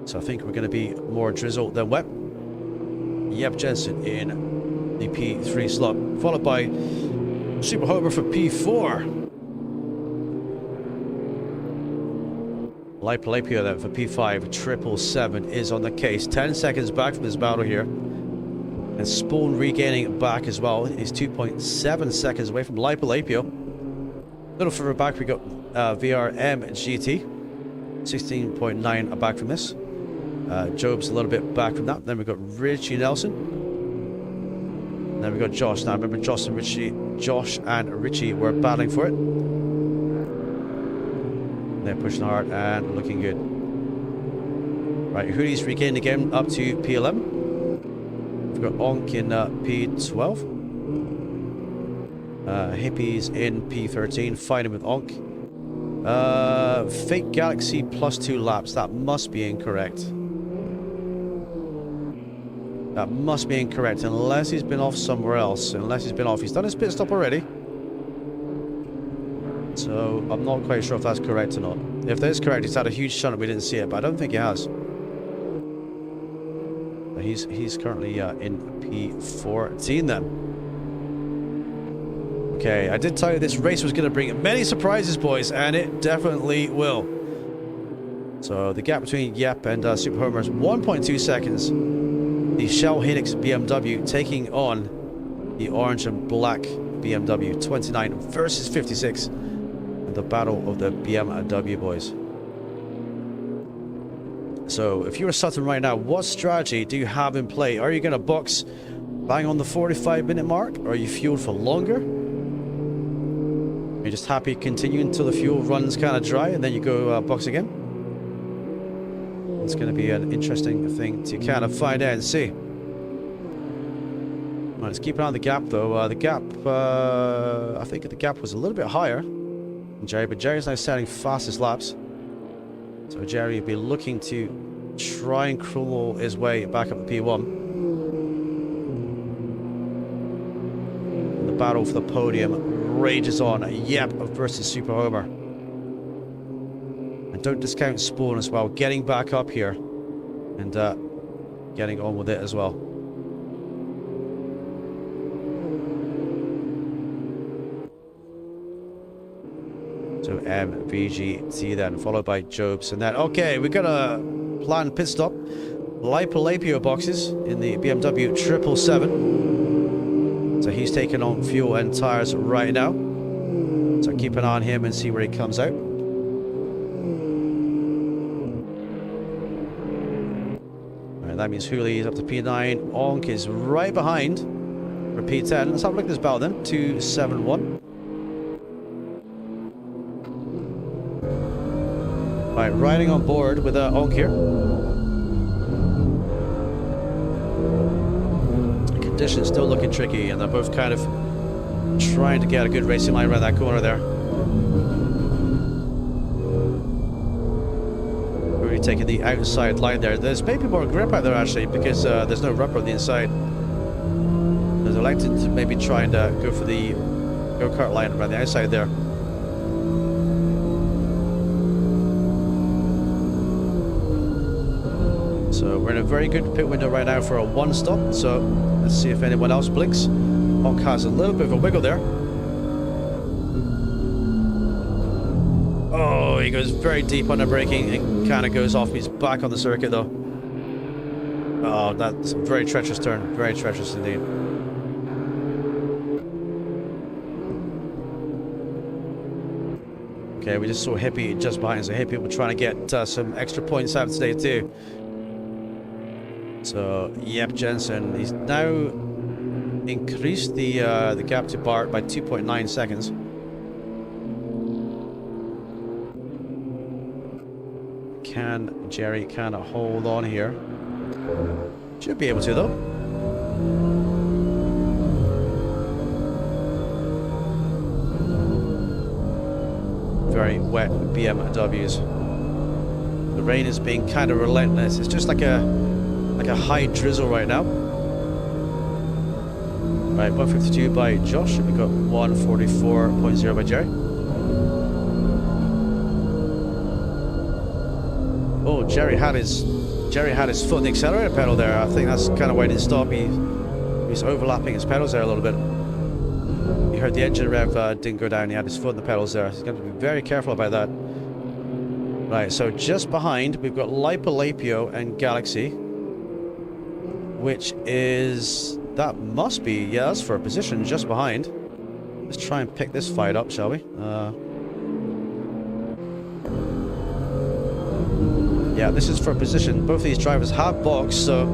So I think we're going to be more drizzle than wet. Yep Jensen in the P3 slot, followed by Super Homer for P4. Lapio then for P5. 777 is on the case. 10 seconds back from this battle here. And Spawn regaining back as well. He's 2.7 seconds away from Lapio. A little further back we got VRM GT. 16.9 back from this. Job's a little bit back from that. Then we've got Richie Nelson. And then we've got Josh. Now remember Josh and Richie were battling for it. They're pushing hard and looking good. Right, Hoodie's regained again up to P11. We've got Onk in P12. Hippies in P13, fighting with Onk. Fake Galaxy plus 2 laps. That must be incorrect. That must be incorrect, unless he's been off somewhere else. Unless he's been off. He's done his pit stop already. So, I'm not quite sure if that's correct or not. If that is correct, he's had a huge shunt and we didn't see it, but I don't think he has. But he's currently in P14 then. Okay, I did tell you this race was going to bring many surprises, boys, and it definitely will. So the gap between Yep and Super Homer is 1.2 seconds. The Shell Helix BMW taking on the orange and black BMW 29 versus 56. And the battle of the BMW boys. So if you were Sutton right now, what strategy do you have in play? Are you going to box bang on the 45-minute mark? Or are you fueled for longer? Are you just happy continuing until the fuel runs kind of dry and then you go box again? It's going to be an interesting thing to kind of find out and see. Right, let's keep an eye on the gap though. The gap, I think the gap was a little bit higher than Jerry, but Jerry's now setting fastest laps. So Jerry will be looking to try and crawl his way back up to P1. And the battle for the podium rages on. Yep versus Super Homer. And don't discount Spawn as well. Getting back up here and getting on with it as well. So MVGT then, followed by Jobs, and then okay, we got a planned pit stop. Lipolapio boxes in the BMW 777. So he's taking on fuel and tires right now. So keep an eye on him and see where he comes out. Alright, that means Hooley is up to P9. Onk is right behind for P10. Let's have a look at this battle then. 271. Right, riding on board with Onk here. The conditions still looking tricky, and they're both kind of trying to get a good racing line around that corner there. Really taking the outside line there. There's maybe more grip out there actually, because there's no rubber on the inside. There's elected to maybe try and go for the go-kart line around the outside there. So we're in a very good pit window right now for a one stop. So let's see if anyone else blinks. Onk has a little bit of a wiggle there. Oh, he goes very deep on the braking and kind of goes off. He's back on the circuit though. Oh, that's a very treacherous turn. Very treacherous indeed. Okay, we just saw Hippie just behind. So Hippie will try to get some extra points out today too. So, Yep Jensen, he's now increased the gap to Bart by 2.9 seconds. Can Jerry kind of hold on here? Should be able to though. Very wet BMWs. The rain is being kind of relentless. It's just like a high drizzle right now. Right, 152 by Josh, and we got 144.0 by Jerry. Oh, Jerry had his foot on the accelerator pedal there. I think that's kind of why he didn't stop. He's overlapping his pedals there a little bit. You heard the engine rev didn't go down. He had his foot on the pedals there. He's got to be very careful about that. Right, so just behind we've got Lipolapio and Galaxy. Which is, that must be, yeah, that's for a position just behind. Let's try and pick this fight up, shall we? Yeah, this is for a position. Both of these drivers have boxed, so,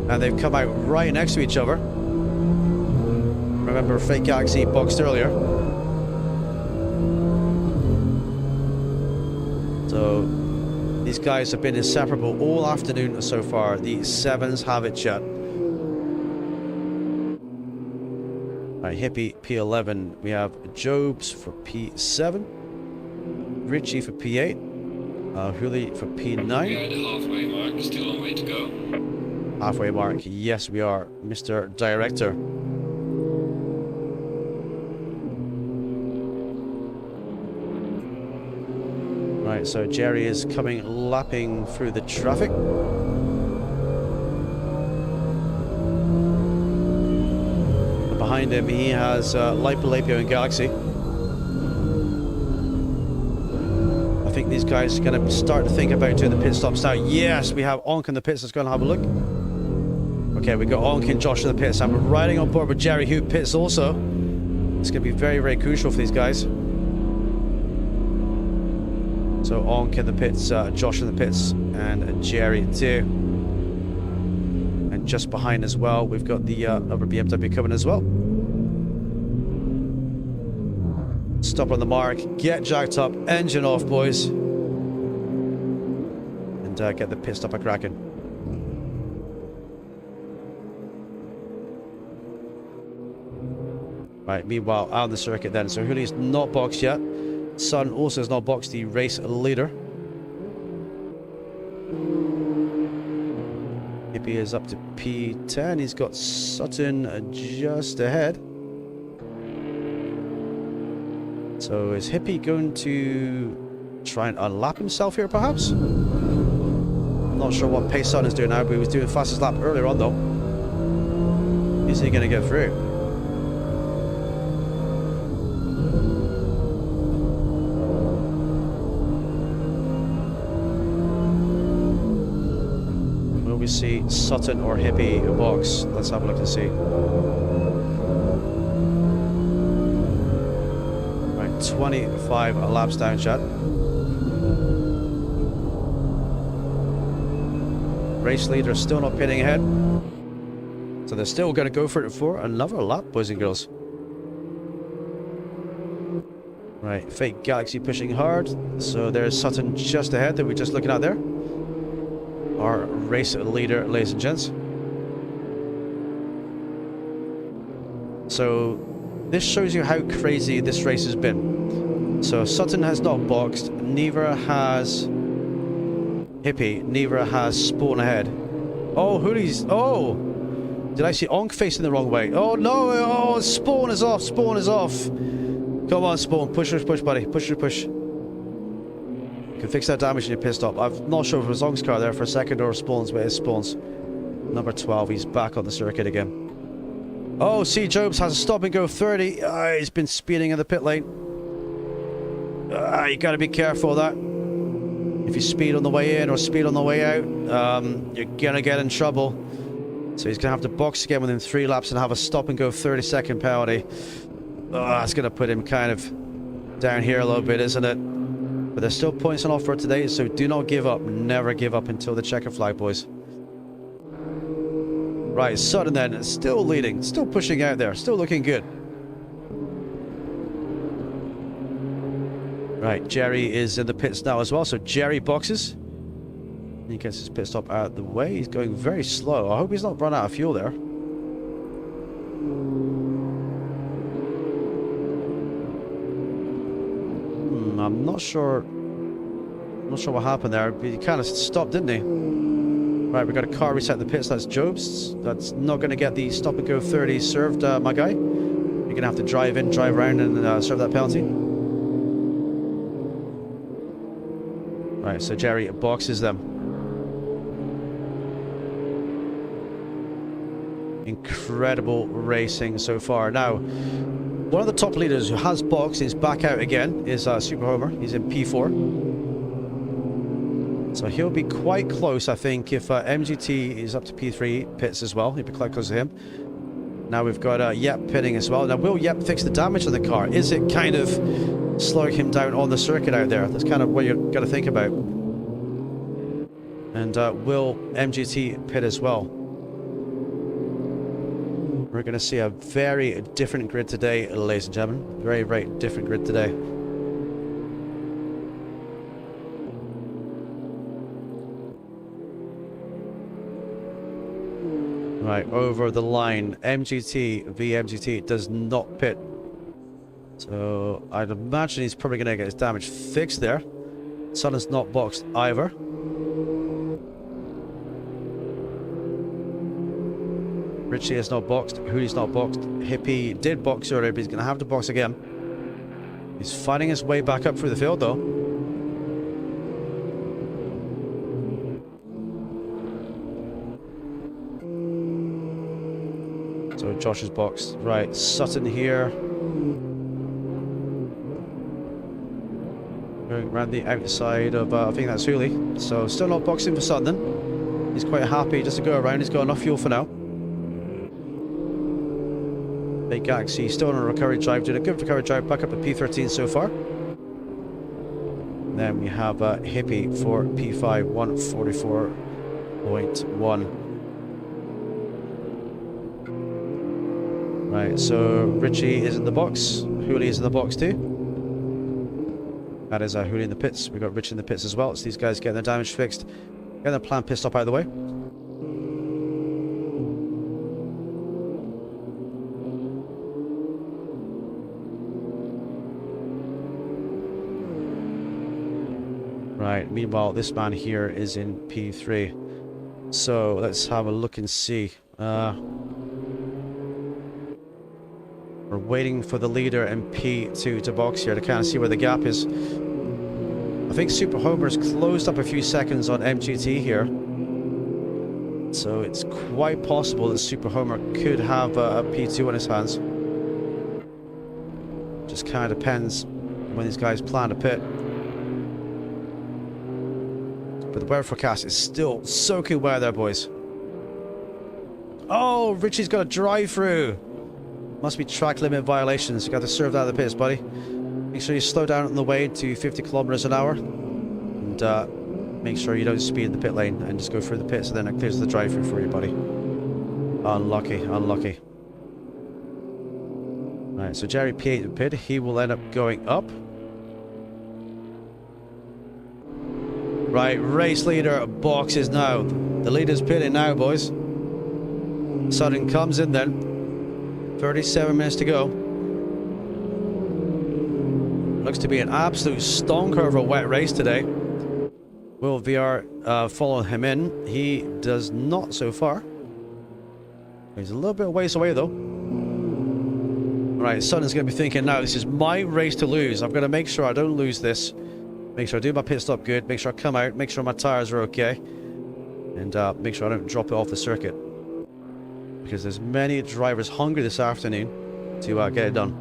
and they've come out right next to each other. Remember, Fake Galaxy boxed earlier. So, these guys have been inseparable all afternoon so far. The sevens have it shut. Right, Hippie P11. We have Jobs for P7. Richie for P8. Hooley for P9. We are at the halfway mark. Still a long way to go. Halfway mark. Yes, we are, Mr. Director. Right, so Jerry is coming lapping through the traffic. Behind him he has Lipolapio and Galaxy. I think think these guys are going to start to think about doing the pit stops now. Yes, we have Onk in the pits. Let's go and have a look. Okay, we got Onk and Josh in the pits. I'm riding on board with Jerry, who pits also. It's going to be very, very crucial for these guys. So Onk in the pits, Josh in the pits, and Jerry too. And just behind as well, we've got the other BMW coming as well. Stop on the mark, get jacked up, engine off, boys. And get the pit stop a cracking. Right, meanwhile, out on the circuit then. So Hoolie's not boxed yet. Sun also has not boxed, the race leader. Hippie is up to P10. He's got Sutton just ahead. So is Hippie going to try and unlap himself here, perhaps? Not sure what pace Sutton is doing now, but he was doing the fastest lap earlier on, though. Is he going to get through? Will we see Sutton or Hippie box? Let's have a look and see. 25 laps down, chat. Race leader still not pitting ahead. So they're still going to go for it for another lap, boys and girls. Right, Fake Galaxy pushing hard. So there's Sutton just ahead that we're just looking at there. Our race leader, ladies and gents. So this shows you how crazy this race has been. So Sutton has not boxed, neither has Hippie, neither has Spawn ahead. Oh, Hoolie's, oh! Did I see Onk facing the wrong way? Oh no, oh, Spawn is off, Spawn is off. Come on, Spawn, push, push, push, buddy, push, push. You can fix that damage in your pit stop. I'm not sure if it was Onk's car there for a second or Spawn's, but it's Spawn's. Number 12, he's back on the circuit again. Oh, C. Jobs has a stop and go 30. He's been speeding in the pit lane. You got to be careful of that. If you speed on the way in or speed on the way out, you're going to get in trouble. So he's going to have to box again within 3 laps and have a stop and go 30-second penalty. That's going to put him kind of down here a little bit, isn't it? But there's still points on offer today, so do not give up. Never give up until the checker flag, boys. Right, Sutton then, still leading, still pushing out there, still looking good. Right, Jerry is in the pits now as well, so Jerry boxes. He gets his pit stop out of the way. He's going very slow. I hope he's not run out of fuel there. I'm not sure. I'm not sure what happened there. He kind of stopped, didn't he? Right, we got a car reset in the pits. That's Jobs. That's not going to get the stop and go 30 served, my guy. You're going to have to drive in, drive around, and serve that penalty. Right, so Jerry boxes them. Incredible racing so far. Now, one of the top leaders who has boxed is back out again is Super Homer. He's in P4. So he'll be quite close, I think, if MGT is up to P3 pits as well. He'll be quite close to him. Now we've got Yep pitting as well. Now, will Yep fix the damage on the car? Is it kind of slowing him down on the circuit out there? That's kind of what you've got to think about. And will MGT pit as well? We're going to see a very different grid today, ladies and gentlemen. Very, very different grid today. Right, over the line. MGT v MGT does not pit. So I'd imagine he's probably going to get his damage fixed there. Sun is not boxed either. Richie is not boxed. Hoolie's not boxed. Hippie did box earlier, but he's going to have to box again. He's fighting his way back up through the field, though. So Josh is boxed. Right, Sutton here. Going around the outside of, I think that's Hooley. So still not boxing for Sutherland. He's quite happy just to go around. He's got enough fuel for now. Big Galaxy still on a recovery drive, doing a good recovery drive back up to P13 so far. And then we have Hippie for P5 144.1. Right, so Richie is in the box. Hooley is in the box too. That is Hooley in the pits. We've got Rich in the pits as well. It's these guys getting their damage fixed, getting their plant pit stop out of the way. Right, meanwhile, this man here is in P3. So let's have a look and see. We're waiting for the leader in P2 to box here to kind of see where the gap is. I think Super Homer's closed up a few seconds on MGT here. So it's quite possible that Super Homer could have a P2 on his hands. Just kind of depends when these guys plan to pit. But the weather forecast is still soaking wet there, boys. Oh, Richie's got a drive-through. Must be track limit violations. You got to serve that at the pits, buddy. Make sure you slow down on the way to 50 kilometers an hour. And make sure you don't speed in the pit lane and just go through the pits, and then it clears the drive-through for you, buddy. Unlucky, unlucky. Right, so Jerry P8 in pit. He will end up going up. Right, race leader boxes now. The leader's pitting now, boys. Sutton comes in then. 37 minutes to go. Looks to be an absolute stonker of a wet race today. Will VR follow him in? He does not so far. He's a little bit of ways away though. Alright, Sutton's going to be thinking now, this is my race to lose. I'm going to make sure I don't lose this. Make sure I do my pit stop good. Make sure I come out. Make sure my tires are okay. And make sure I don't drop it off the circuit. Because there's many drivers hungry this afternoon to get it done.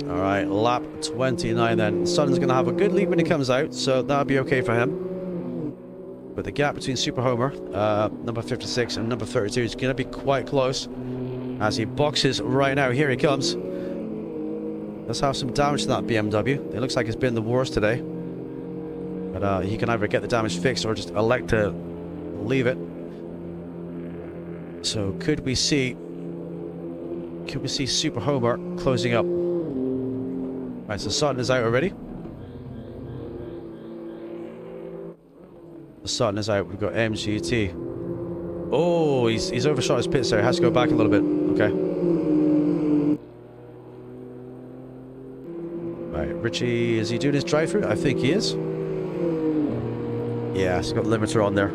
Alright, lap 29 then. Sutton's going to have a good lead when he comes out, so that'll be okay for him. But the gap between Super Homer, number 56, and number 32 is going to be quite close. As he boxes right now. Here he comes. Let's have some damage to that BMW. It looks like it's been the worst today. But he can either get the damage fixed or just elect to leave it. So could we see Super Homer closing up? Right, so Sutton is out already. Sutton is out. We've got MGT. Oh, he's overshot his pits there. He has to go back a little bit. Okay. Right, Richie, is he doing his drive-through? I think he is. Yes, he's got the limiter on there.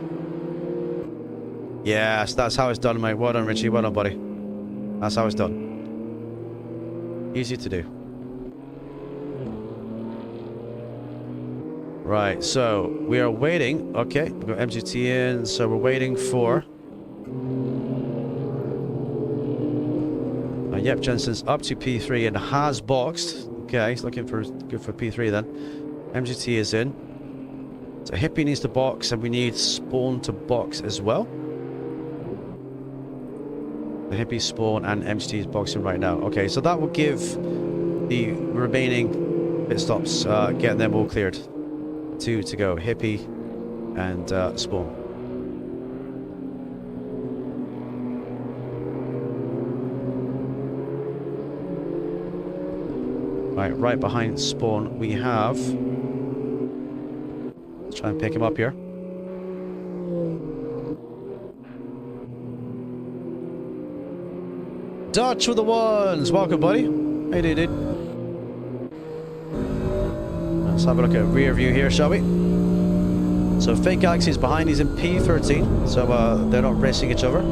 Yes, that's how it's done, mate. Well done, Richie. Well done, buddy. That's how it's done. Easy to do. Right, so we are waiting. Okay, we've got MGT in, so we're waiting for... yep, Jensen's up to P3 and has boxed. Okay, he's looking for good for P3 then. MGT is in. So Hippie needs to box, and we need Spawn to box as well. The Hippie, Spawn, and MGT is boxing right now. Okay, so that will give the remaining pit stops, getting them all cleared. 2 to go. Hippie and Spawn. Right behind Spawn we have... Let's try and pick him up here. Dutch with the ones! Welcome, buddy. Hey, dude. Let's have a look at rear view here, shall we? So Fake Galaxy is behind. He's in P13, so they're not racing each other.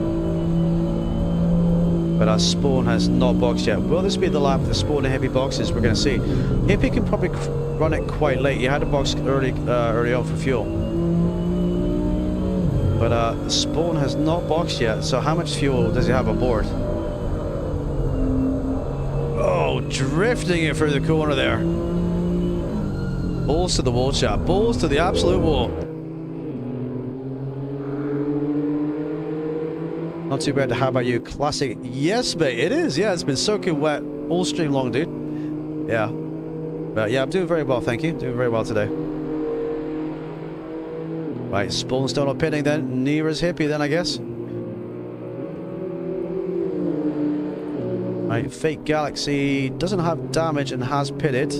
But Spawn has not boxed yet. Will this be the lap for Spawn and Hippie boxes? We're going to see. Hippie can probably run it quite late. He had to box early on for fuel. But Spawn has not boxed yet. So how much fuel does he have aboard? drifting it through the corner there. Balls to the wall, chat. Balls to the absolute wall. Not too bad. How about you? Classic. Yes, mate. It is. Yeah, it's been soaking wet all stream long, dude. Yeah. But yeah, I'm doing very well, thank you. Doing very well today. Right, Spawn's still not pitting then. Neera's hippie then, I guess. Right, Fake Galaxy doesn't have damage and has pitted.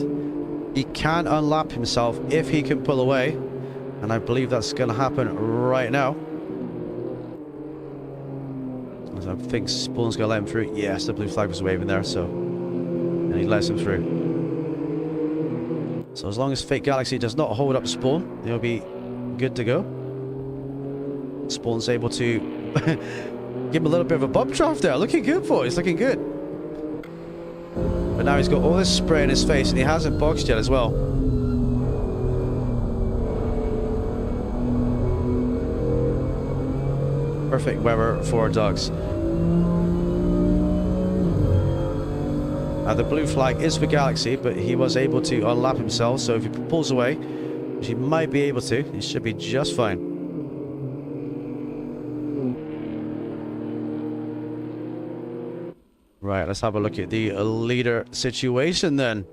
He can unlap himself if he can pull away. And I believe that's going to happen right now. I think Spawn's going to let him through. Yes, the blue flag was waving there, so... And he lets him through. So as long as Fake Galaxy does not hold up Spawn, he'll be good to go. Spawn's able to give him a little bit of a bump draft there. Looking good, boys. Looking good. But now he's got all this spray in his face, and he hasn't boxed yet as well. Perfect weather for dogs. The blue flag is for Galaxy, but he was able to unlap himself, so if he pulls away, which he might be able to, he should be just fine. Right, let's have a look at the leader situation then.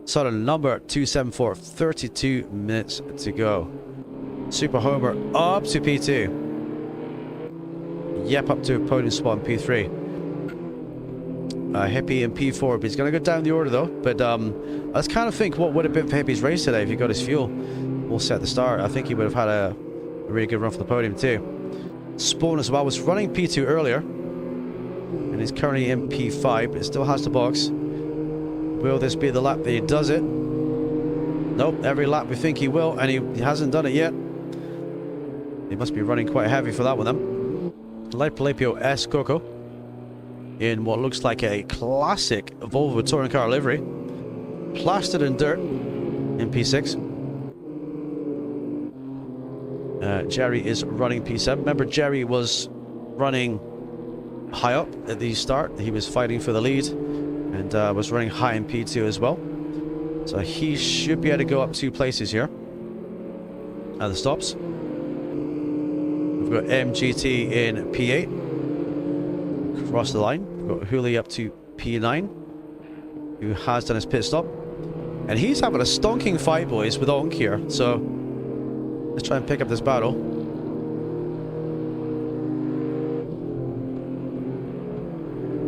Sudden number 274, 32 minutes to go. Super Homer up to P2. Yep, up to podium spot in P3. Hippie in P4, but he's going to go down the order though. But let's kind of think what would have been for Hippie's race today if he got his fuel all set at the start. I think he would have had a really good run for the podium too. Spawn as well was running P2 earlier, and he's currently in P5, but it still has the box. Will this be the lap that he does it? Nope, every lap we think he will, and he hasn't done it yet. He must be running quite heavy for that one then. Light Palapio S Coco in what looks like a classic Volvo touring car livery, plastered in dirt in P6. Jerry is running P7. Remember, Jerry was running high up at the start. He was fighting for the lead and was running high in P2 as well. So he should be able to go up 2 places here at the stops. We've got MGT in P8. Across the line. We've got Hooley up to P9, who has done his pit stop. And he's having a stonking fight, boys, with Onk here. So let's try and pick up this battle.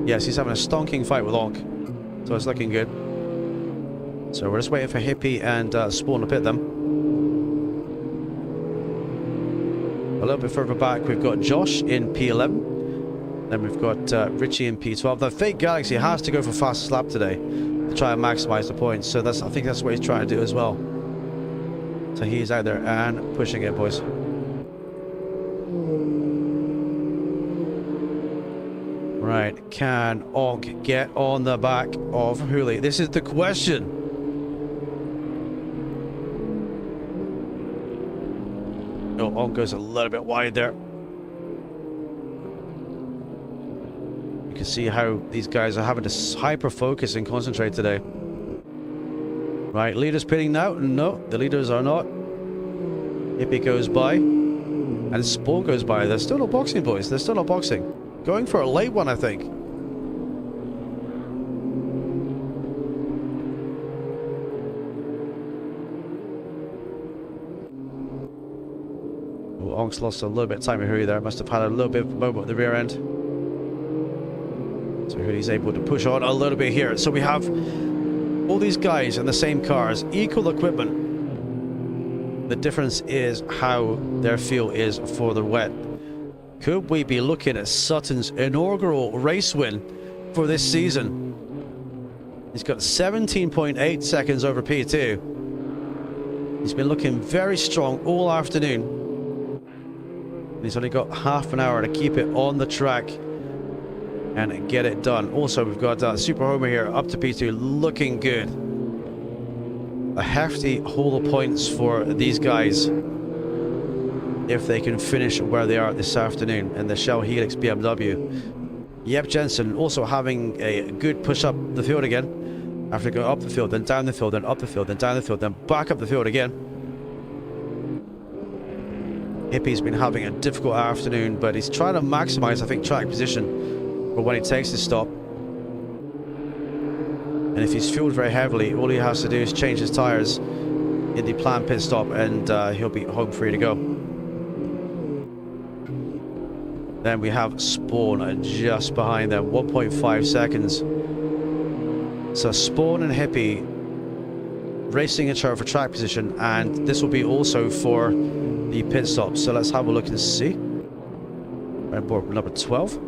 Yes, he's having a stonking fight with Onk. So it's looking good. So we're just waiting for Hippie and Spawn to pit them. A little bit further back, we've got Josh in P11. Then we've got Richie in P12. The Fake Galaxy has to go for fastest lap today to try and maximize the points. So I think that's what he's trying to do as well. So he's out there and pushing it, boys. Right, can Onk get on the back of Hooley? This is the question. Oh, Onk goes a little bit wide there. You can see how these guys are having to hyper focus and concentrate today. Right, leaders pitting now. No, the leaders are not. Hippie goes by. And Spawn goes by. They're still not boxing, boys. They're still not boxing. Going for a late one, I think. Oh, Onk's lost a little bit of time with Hooley there. Must have had a little bit of a moment at the rear end. So Hooley's able to push on a little bit here. So we have all these guys in the same cars, equal equipment. The difference is how their feel is for the wet. Could we be looking at Sutton's inaugural race win for this season? He's got 17.8 seconds over P2. He's been looking very strong all afternoon. And he's only got half an hour to keep it on the track and get it done. Also, we've got Super Homer here up to P2, looking good. A hefty haul of points for these guys if they can finish where they are this afternoon in the Shell Helix BMW. Yep, Jensen also having a good push up the field again. After going up the field, then down the field, then up the field, then down the field, then back up the field again. Hippie's been having a difficult afternoon, but he's trying to maximize, I think, track position for when he takes his stop. And if he's fueled very heavily, all he has to do is change his tires in the planned pit stop, and he'll be home free to go. Then we have Spawn just behind them, 1.5 seconds. So Spawn and Hippie racing each other for track position, and this will be also for the pit stop. So let's have a look and see. Red board number 12.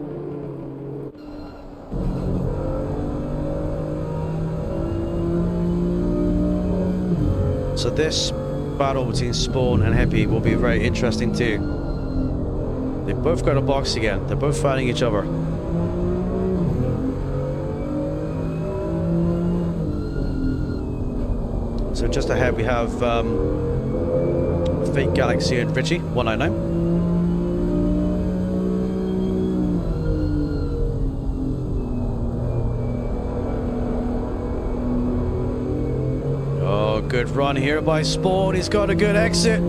So this battle between Spawn and Hippie will be very interesting too. They both got a box again. They're both fighting each other. So just ahead we have Fake Galaxy and Richie, 199. Oh, good run here by Spawn. He's got a good exit.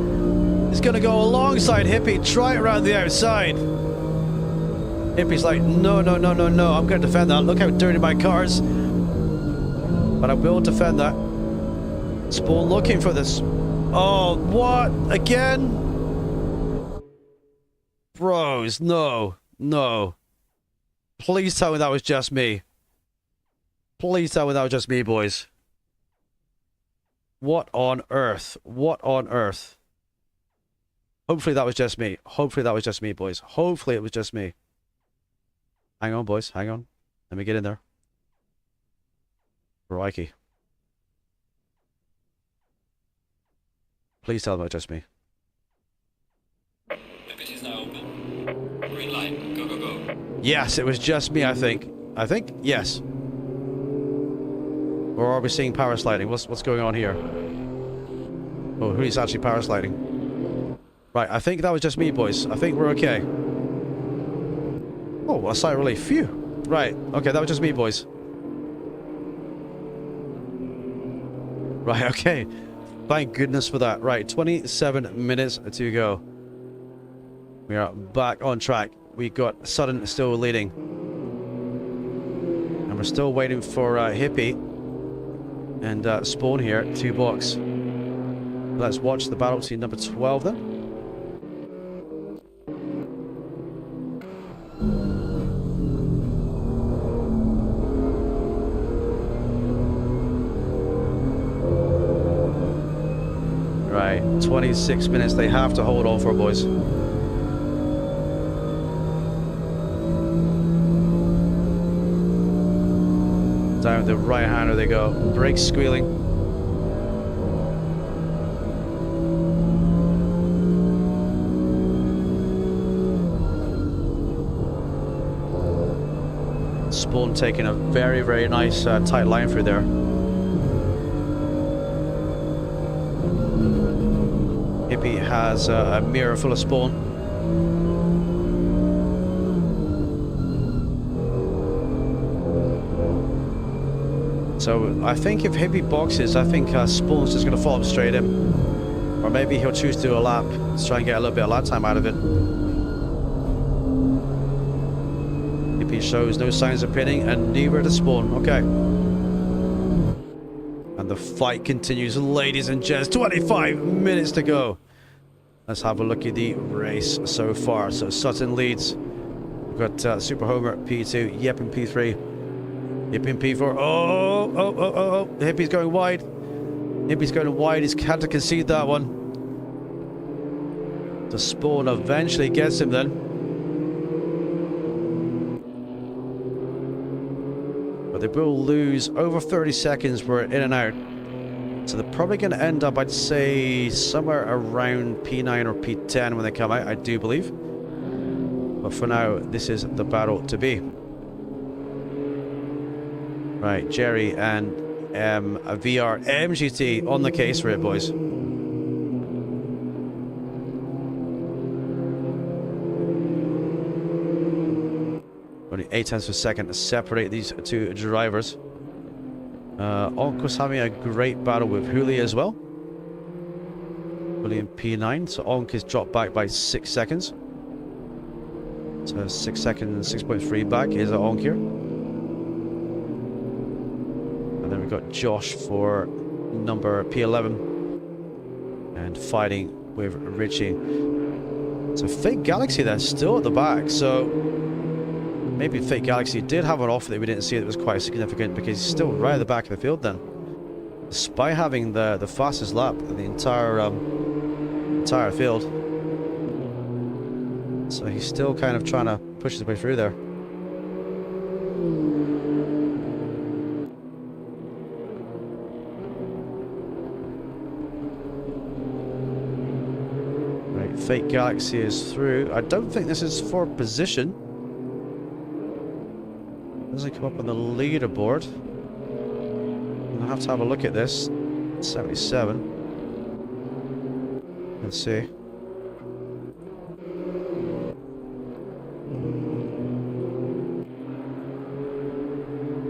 He's going to go alongside Hippie, try it around the outside. Hippie's like, no, no, no, no, no. I'm going to defend that. Look how dirty my car is. But I will defend that. Spawn looking for this. Oh, what? Again? Bros, no. No. Please tell me that was just me. Please tell me that was just me, boys. What on earth? What on earth? Hopefully that was just me. Hopefully that was just me, boys. Hopefully it was just me. Hang on, boys. Hang on. Let me get in there. Crikey. Please tell them it was just me. The pit is now open. Green light. Go, go, go. Yes, it was just me, I think. I think? Yes. Or are we seeing power sliding? What's going on here? Oh, who's actually power sliding? Right, I think that was just me, boys. I think we're okay. Oh, a sigh of relief. Phew. Right, okay, that was just me, boys. Right, okay. Thank goodness for that. Right, 27 minutes to go. We are back on track. We got Sutton still leading. And we're still waiting for Hippie and Spawn here, 2 box. Let's watch the battle scene number 12 then. Right, 26 minutes they have to hold on for, boys. Down the right hander they go. Brakes squealing. Spawn taking a very, very nice tight line through there. Hippie has a mirror full of Spawn. So I think if Hippie boxes, I think Spawn's just going to follow him straight in. Or maybe he'll choose to do a lap to try and get a little bit of lap time out of it. Hippie shows no signs of pinning, and neither does Spawn. Okay. And the fight continues, ladies and gents. 25 minutes to go. Let's have a look at the race so far. So Sutton leads. We've got Super Homer P2, Yep in P3, Hippie in P4. Oh, the Hippie's going wide. Hippie's going wide. He's had to concede that one. The Spawn eventually gets him then. But they will lose over 30 seconds. We're in and out. So they're probably going to end up, I'd say, somewhere around P9 or P10 when they come out, I do believe. But for now, this is the battle to be. Right, Jerry and a VR MGT on the case for it, boys. Only 8 tenths of a second to separate these two drivers. Onk was having a great battle with Huli as well. Huli in P9, so Onk is dropped back by 6 seconds. So 6 seconds, 6.3 back is Onk here. And then we've got Josh for number P11 and fighting with Richie. So Fake Galaxy then still at the back, so maybe Fake Galaxy did have an offer that we didn't see that was quite significant, because he's still right at the back of the field then, despite having the fastest lap of the entire field. So he's still kind of trying to push his way through there. Right, Fake Galaxy is through. I don't think this is for position. Doesn't come up on the leaderboard. I'll have to have a look at this. 77. Let's see.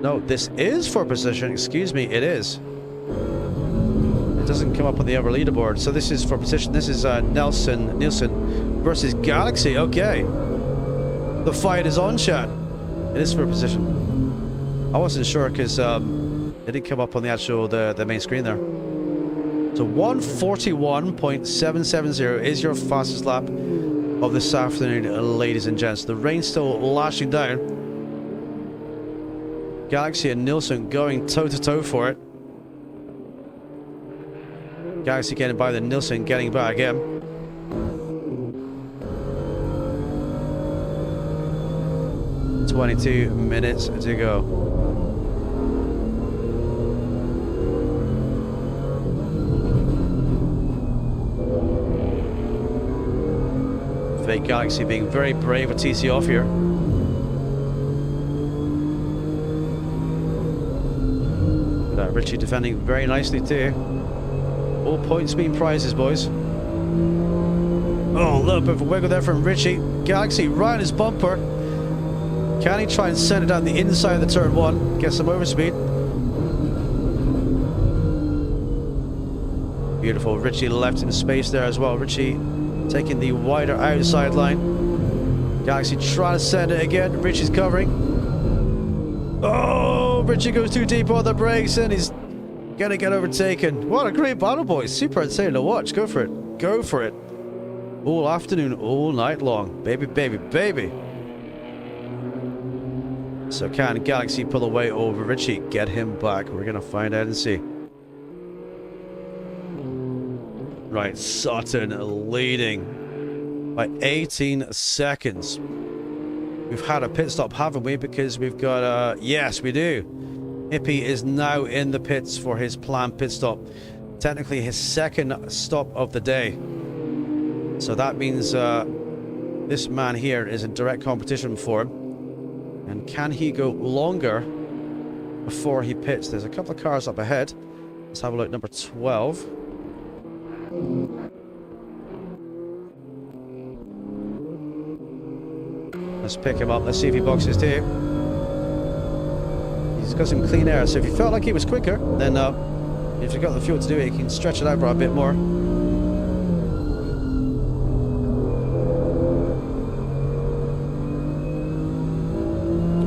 No, this is for position. Excuse me, it is. It doesn't come up on the other leaderboard. So this is for position. This is Nielsen versus Galaxy. Okay. The fight is on, chat. It is for position. I wasn't sure because it didn't come up on the actual the main screen there. So 141.770 is your fastest lap of this afternoon, ladies and gents. The rain's still lashing down. Galaxy and Nielsen going toe-to-toe for it. Galaxy getting by, then Nielsen getting by again. "22 minutes to go." Fake Galaxy being very brave with TC off here. But Richie defending very nicely too. All points mean prizes, boys. Oh, a little bit of a wiggle there from Richie. Galaxy right on his bumper. Can he try and send it down the inside of the turn one? Get some overspeed. Beautiful. Richie left him space there as well. Richie taking the wider outside line. Galaxy trying to send it again. Richie's covering. Oh, Richie goes too deep on the brakes and he's gonna get overtaken. What a great battle, boys. Super insane to watch. Go for it. Go for it. All afternoon, all night long. Baby, baby, baby. So can Galaxy pull away over Richie? Get him back. We're going to find out and see. Right, Sutton leading by 18 seconds. We've had a pit stop, haven't we? Because we've got, yes, we do. Hippie is now in the pits for his planned pit stop. Technically his second stop of the day. So that means this man here is in direct competition for him. And can he go longer before he pits? There's a couple of cars up ahead. Let's have a look. Number 12. Let's pick him up. Let's see if he boxes too. He's got some clean air. So if you felt like he was quicker, then if you've got the fuel to do it, you can stretch it out for a bit more.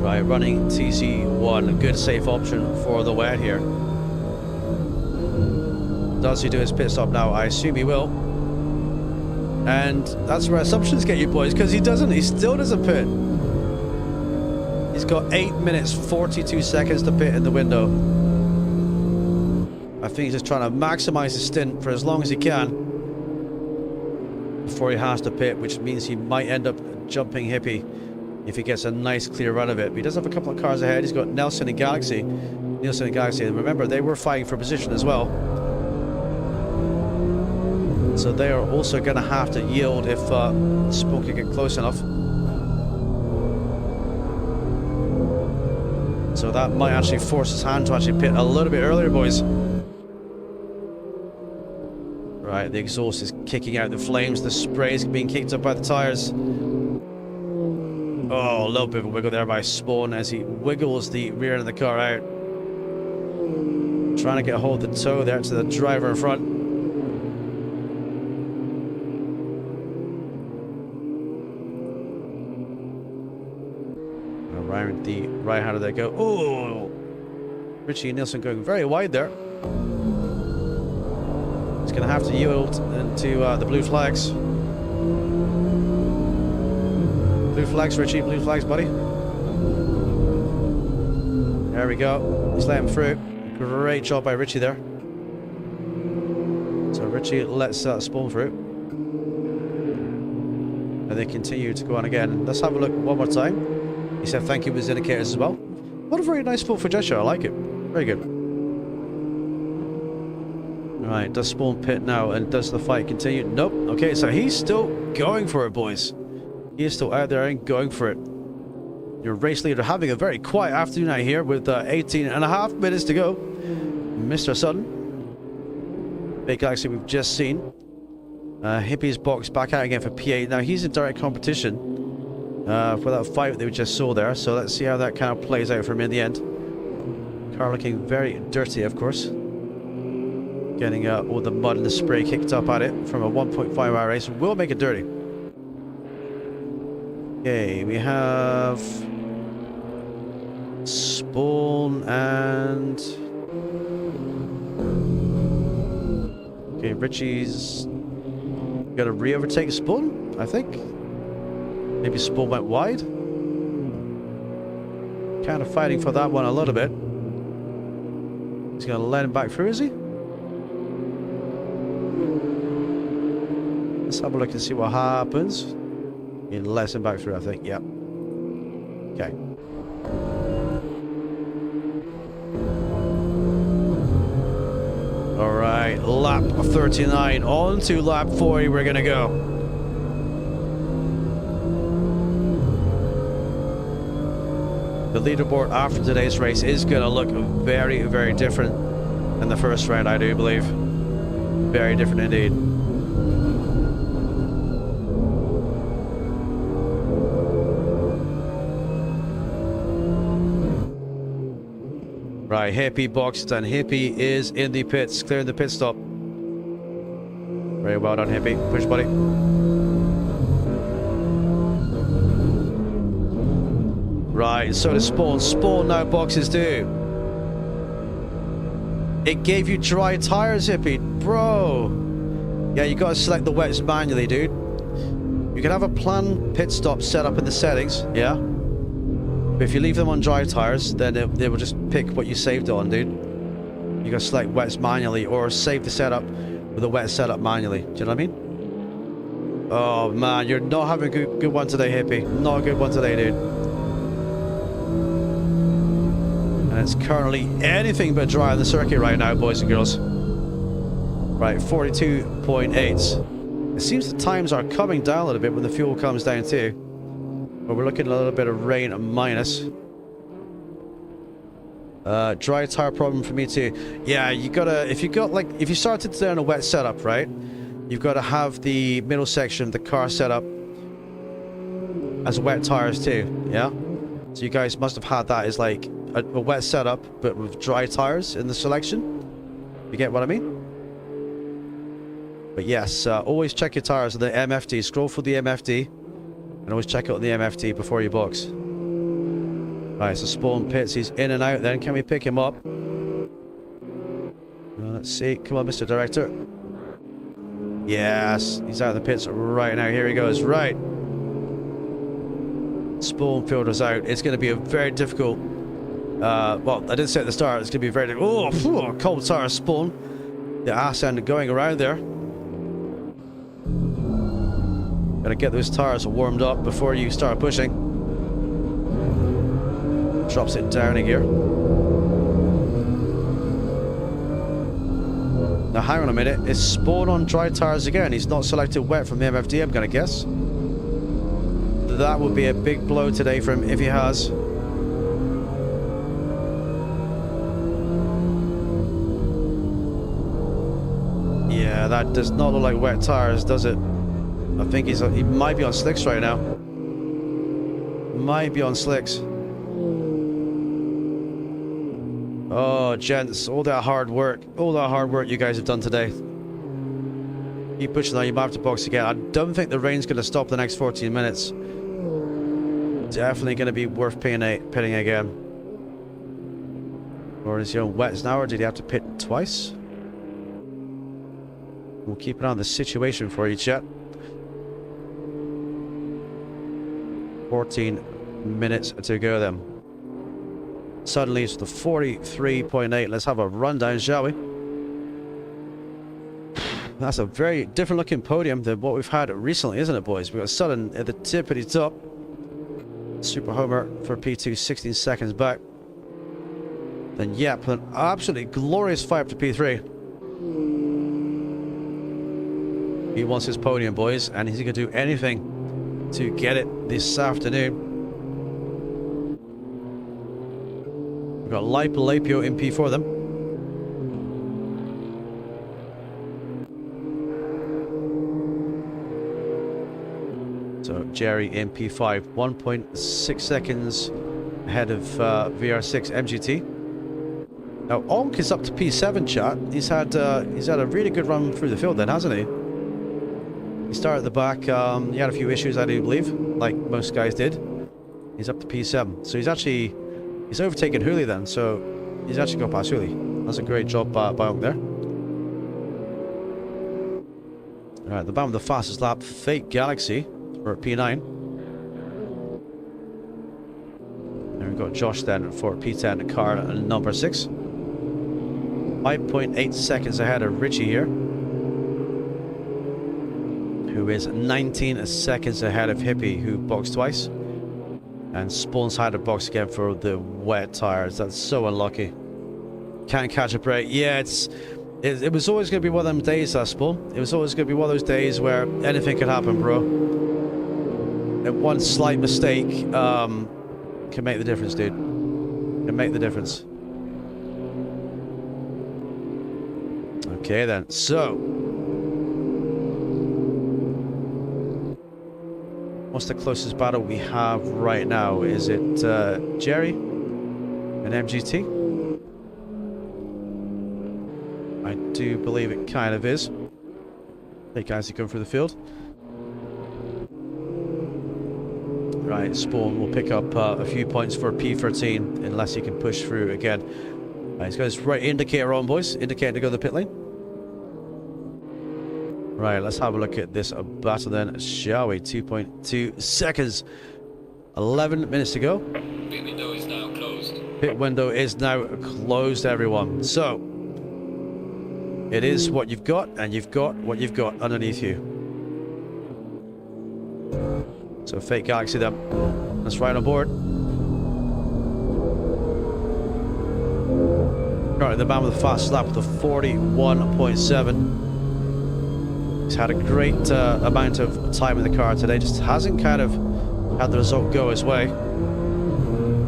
Right, running TC1, a good safe option for the wet here. Does he do his pit stop now? I assume he will. And that's where assumptions get you, boys, because he doesn't. He still doesn't pit. He's got 8 minutes, 42 seconds to pit in the window. I think he's just trying to maximize his stint for as long as he can before he has to pit, which means he might end up jumping Hippie if he gets a nice clear run of it. But he does have a couple of cars ahead. He's got Nielsen and Galaxy. And remember, they were fighting for position as well. So they are also going to have to yield if Spoon can get close enough. So that might actually force his hand to actually pit a little bit earlier, boys. Right, the exhaust is kicking out the flames. The spray is being kicked up by the tires. Oh, a little bit of a wiggle there by Spawn as he wiggles the rear end of the car out. Trying to get a hold of the toe there to the driver in front. Around the right, how did they go? Oh! Richie Nielsen going very wide there. He's going to have to yield into the blue flags. Blue flags, Richie. Blue flags, buddy. There we go. He's letting him through. Great job by Richie there. So Richie lets spawn through. And they continue to go on again. Let's have a look one more time. He said thank you with his indicators as well. What a very nice sport for gesture. I like it. Very good. Alright, does spawn pit now, and does the fight continue? Nope. Okay, so he's still going for it, boys. He is still out there and going for it. Your race leader having a very quiet afternoon out here with 18.5 minutes to go. Mr. Sutton. Big galaxy we've just seen. Hippie's box back out again for P8. Now he's in direct competition for that fight that we just saw there. So let's see how that kind of plays out for him in the end. Car looking very dirty, of course. Getting all the mud and the spray kicked up at it from a 1.5 hour race. Will make it dirty. Okay, we have Spawn and... Okay, Richie's gonna re-overtake Spawn, I think. Maybe Spawn went wide. Kind of fighting for that one a little bit. He's gonna let him back through, is he? Let's have a look and see what happens. He lets him back through, I think. Yep. Okay. Alright, lap 39. On to lap 40 we're gonna go. The leaderboard after today's race is gonna look very, very different than the first round, I do believe. Very different indeed. Right, Hippie boxed and Hippie is in the pits, clearing the pit stop. Very well done, Hippie. Push, buddy. Right, so does Spawn. Spawn now boxes too. It gave you dry tires, Hippie. Bro. Yeah, you gotta select the wets manually, dude. You can have a planned pit stop set up in the settings, yeah? But if you leave them on dry tires, then they will just pick what you saved on, dude. You gotta select wets manually or save the setup with a wet setup manually. Do you know what I mean? Oh man, you're not having a good one today, Hippie. Not a good one today, dude. And it's currently anything but dry on the circuit right now, boys and girls. Right, 42.8. It seems the times are coming down a little bit when the fuel comes down too. But we're looking at a little bit of rain and minus. Dry tire problem for me too. Yeah, you gotta, if you started down a wet setup, right? You've got to have the middle section of the car set up as wet tires too, yeah? So you guys must have had that as like a wet setup, but with dry tires in the selection. You get what I mean? But yes, always check your tires on the MFD. Scroll for the MFD. And always check out the MFD before you box. Right, so Spawn pits. He's in and out then. Can we pick him up? Let's see. Come on, Mr. Director. Yes, he's out of the pits right now. Here he goes. Right. Spawn filters out. It's going to be a very difficult... well, I did say at the start, it's going to be very difficult. Oh, cold tire Spawn. The ass end going around there. Gotta get those tires warmed up before you start pushing. Drops it down a gear. Now hang on a minute, is Spawn on dry tires again? He's not selected wet from the MFD, I'm gonna guess. That would be a big blow today for him if he has. Yeah, that does not look like wet tires, does it? I think he might be on slicks right now. Might be on slicks. Oh, gents, all that hard work you guys have done today. Keep pushing on, you might have to box again. I don't think the rain's going to stop the next 14 minutes. Definitely going to be worth pitting again. Or is he on wets now, or did he have to pit twice? We'll keep an eye on the situation for you, chat. 14 minutes to go then. Suddenly it's the 43.8. Let's have a rundown, shall we? That's a very different looking podium than what we've had recently, isn't it, boys? We've got Sutton at the tippity top. Super Homer for P2, 16 seconds back. Then Yep, an absolutely glorious fight to P3. He wants his podium, boys, and he's going to do anything to get it this afternoon. We've got Lapio in P4 them. So Jerry in P5, 1.6 seconds ahead of VR6 MGT. Now Onk is up to P7, chat. He's had a really good run through the field then, hasn't he? He started at the back. He had a few issues, I do believe, like most guys did. He's up to P7, so he's overtaken Hooley then. So he's actually got past Hooley. That's a great job by Onk there. All right, the bottom of the fastest lap, Fake Galaxy. For P9. And we've got Josh then for P10, car number 6. 5.8 seconds ahead of Richie here, who is 19 seconds ahead of Hippie, who boxed twice. And Spawn's had a box again for the wet tires. That's so unlucky. Can't catch a break. Yeah, it was always going to be one of them days, Spawn. It was always going to be one of those days where anything could happen, bro. And one slight mistake can make the difference, dude. Can make the difference. Okay, then. So, what's the closest battle we have right now? Is it Jerry and MGT? I do believe it kind of is. Hey guys, you come through the field. Right, Spawn will pick up a few points for P13 unless he can push through again. Right, he's got his right indicator on, boys. Indicator to go to the pit lane. Right, let's have a look at this battle then, shall we? 2.2 seconds. 11 minutes to go. Pit window is now closed. Pit window is now closed, everyone. So, it is what you've got, and you've got what you've got underneath you. So Fake Galaxy then. Let's ride on board. Right, the man with the fastest lap with a 41.7. He's had a great amount of time in the car today. Just hasn't kind of had the result go his way.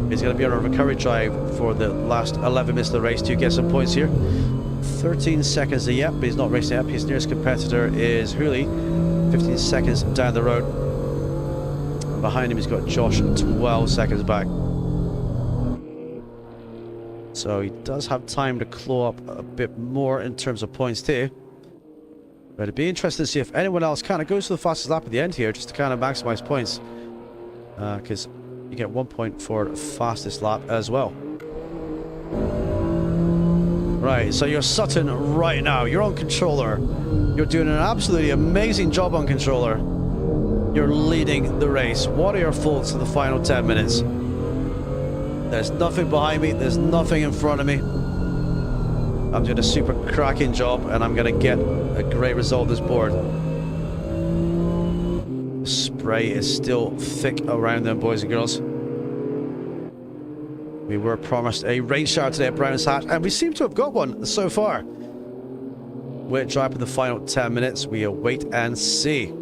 He's going to be on a recovery drive for the last 11 minutes of the race to get some points here. 13 seconds to Yep, but he's not racing up. His nearest competitor is Hooley, 15 seconds down the road. Behind him, he's got Josh 12 seconds back. So he does have time to claw up a bit more in terms of points too. But it'd be interesting to see if anyone else kind of goes to the fastest lap at the end here, just to kind of maximize points. Because you get 1 point for the fastest lap as well. Right, so you're Sutton right now. You're on controller. You're doing an absolutely amazing job on controller. You're leading the race. What are your thoughts in the final 10 minutes? There's nothing behind me. There's nothing in front of me. I'm doing a super cracking job, and I'm going to get a great result this board. The spray is still thick around them, boys and girls. We were promised a rain shower today at Brown's Hatch, and we seem to have got one so far. Wet drive in the final 10 minutes. We await and see.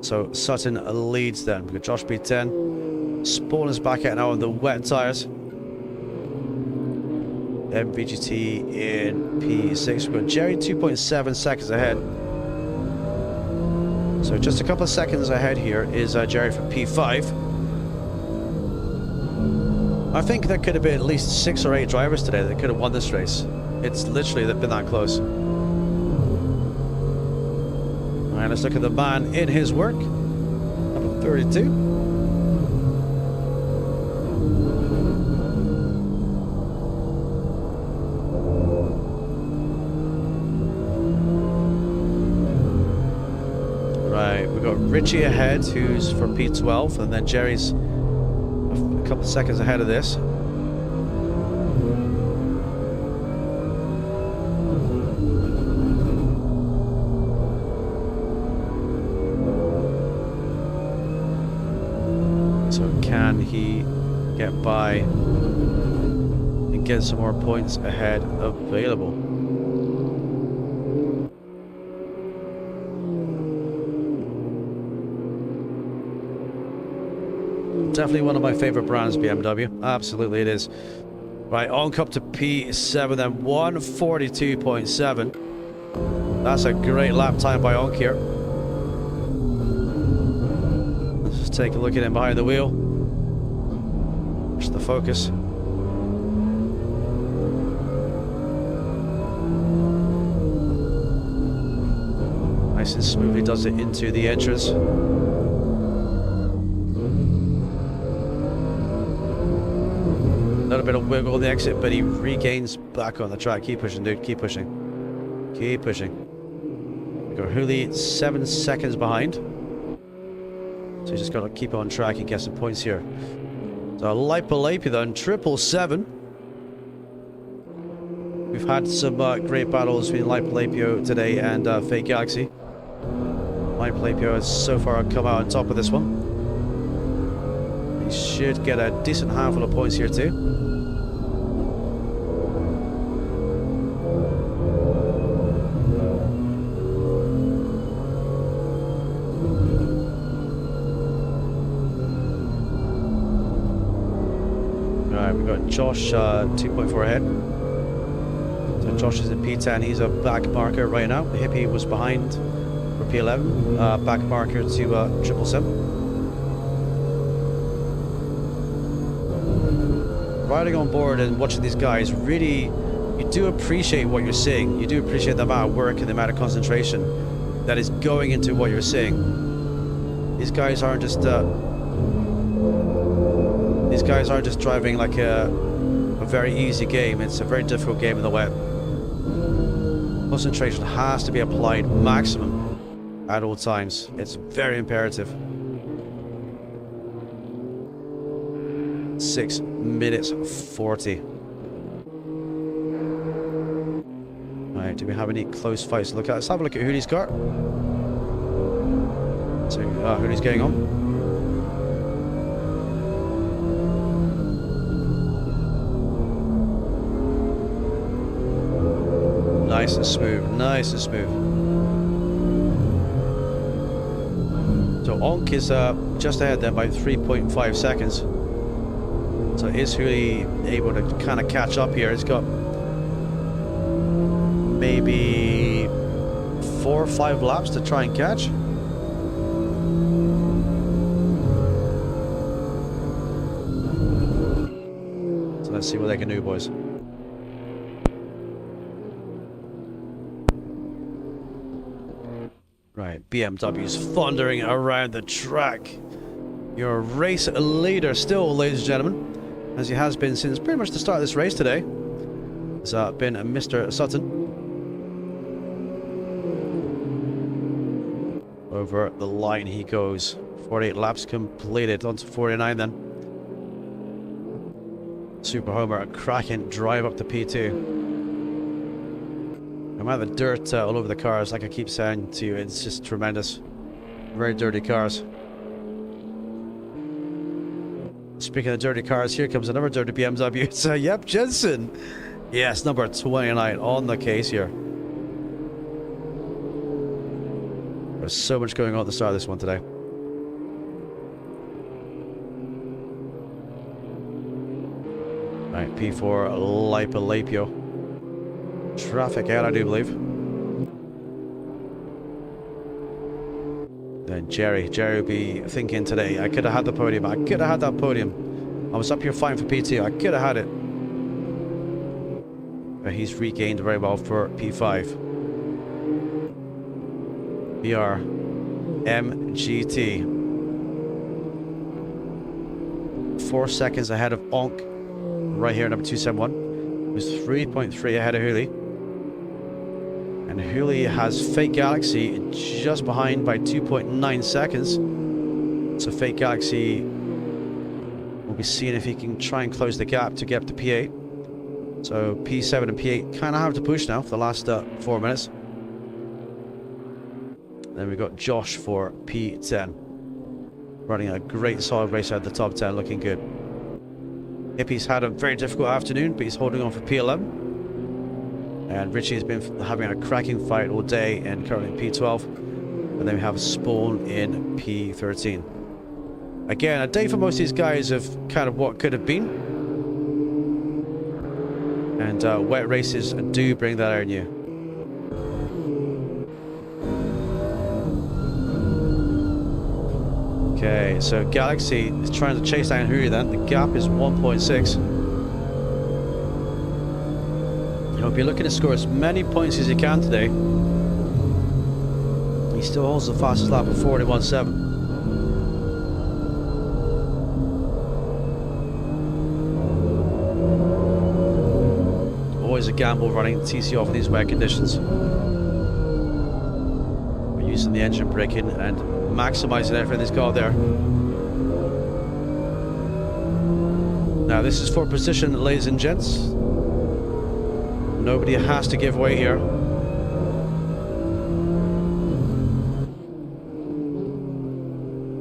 So Sutton leads then. We've got Josh P10. Spawn is back out now on the wet tires. MVGT in P6. We've got Jerry 2.7 seconds ahead. So just a couple of seconds ahead here is Jerry for P5. I think there could have been at least 6 or 8 drivers today that could have won this race. It's literally been that close. Alright, let's look at the man in his work. Number 32. We've got Richie ahead, who's for P12, and then Jerry's a couple seconds ahead of this. So can he get by and get some more points ahead available? Definitely one of my favorite brands, BMW. Absolutely it is. Right, on up to P7 then, 142.7. That's a great lap time by Onk here. Let's just take a look at him behind the wheel. Just the focus. Nice and smoothly does it into the entrance. A little bit of wiggle on the exit, but he regains back on the track. Keep pushing, dude. Keep pushing. Keep pushing. We got Hooley 7 seconds behind. So you just got to keep on track and get some points here. So Lipa then, 777. We've had some great battles between Lipa today and Fake Galaxy. Lipa has so far come out on top of this one. He should get a decent handful of points here too. Alright, we've got Josh 2.4 ahead. So Josh is in P10, he's a back marker right now. The Hippie was behind for P11, back marker to 777. Riding on board and watching these guys, really, you do appreciate what you're seeing. You do appreciate the amount of work and the amount of concentration that is going into what you're seeing. These guys aren't just driving like a very easy game. It's a very difficult game in the wet. Concentration has to be applied maximum at all times. It's very imperative. 6 minutes 40. Alright, do we have any close fights to look at? Let's have a look at Hooley's car. So, Hooley's getting on. Nice and smooth, nice and smooth. So Onk is just ahead then by 3.5 seconds. So is Hooley able to kind of catch up here? He's got maybe 4 or 5 laps to try and catch. So let's see what they can do, boys. Right, BMW's thundering around the track. Your race leader still, ladies and gentlemen, as he has been since pretty much the start of this race today, has been Mr. Sutton. Over the line he goes. 48 laps completed, on to 49 then. Super Homer, a cracking drive up to P2. No matter the dirt all over the cars, like I keep saying to you, it's just tremendous. Very dirty cars. Speaking of dirty cars, here comes another dirty BMW. It's yep, Jensen. Yes, number 29 on the case here. There's so much going on at the start of this one today. Right, P4 Lipa. Traffic out, I do believe. Then Jerry will be thinking today, I could have had the podium. I could have had that podium. I was up here fighting for P2. I could have had it. But he's regained very well for P5. BR MGT. 4 seconds ahead of Onk. Right here, number 271. Who's 3.3 ahead of Hooley. And Hooley has Fake Galaxy just behind by 2.9 seconds. So Fake Galaxy will be seeing if he can try and close the gap to get up to P8. So P7 and P8 kind of have to push now for the last 4 minutes. Then we've got Josh for P10. Running a great solid race out of the top 10, looking good. Hippie's had a very difficult afternoon, but he's holding on for P11. And Richie has been having a cracking fight all day and currently in P12. And then we have Spawn in P13. Again, a day for most of these guys of kind of what could have been. And wet races do bring that out in you. Okay, so Galaxy is trying to chase down Huri then. The gap is 1.6. He'll be looking to score as many points as he can today. He still holds the fastest lap of 41.7. Always a gamble running TC off in these wet conditions. We're using the engine braking and maximizing everything he's got there. Now this is for position, ladies and gents. Nobody has to give way here.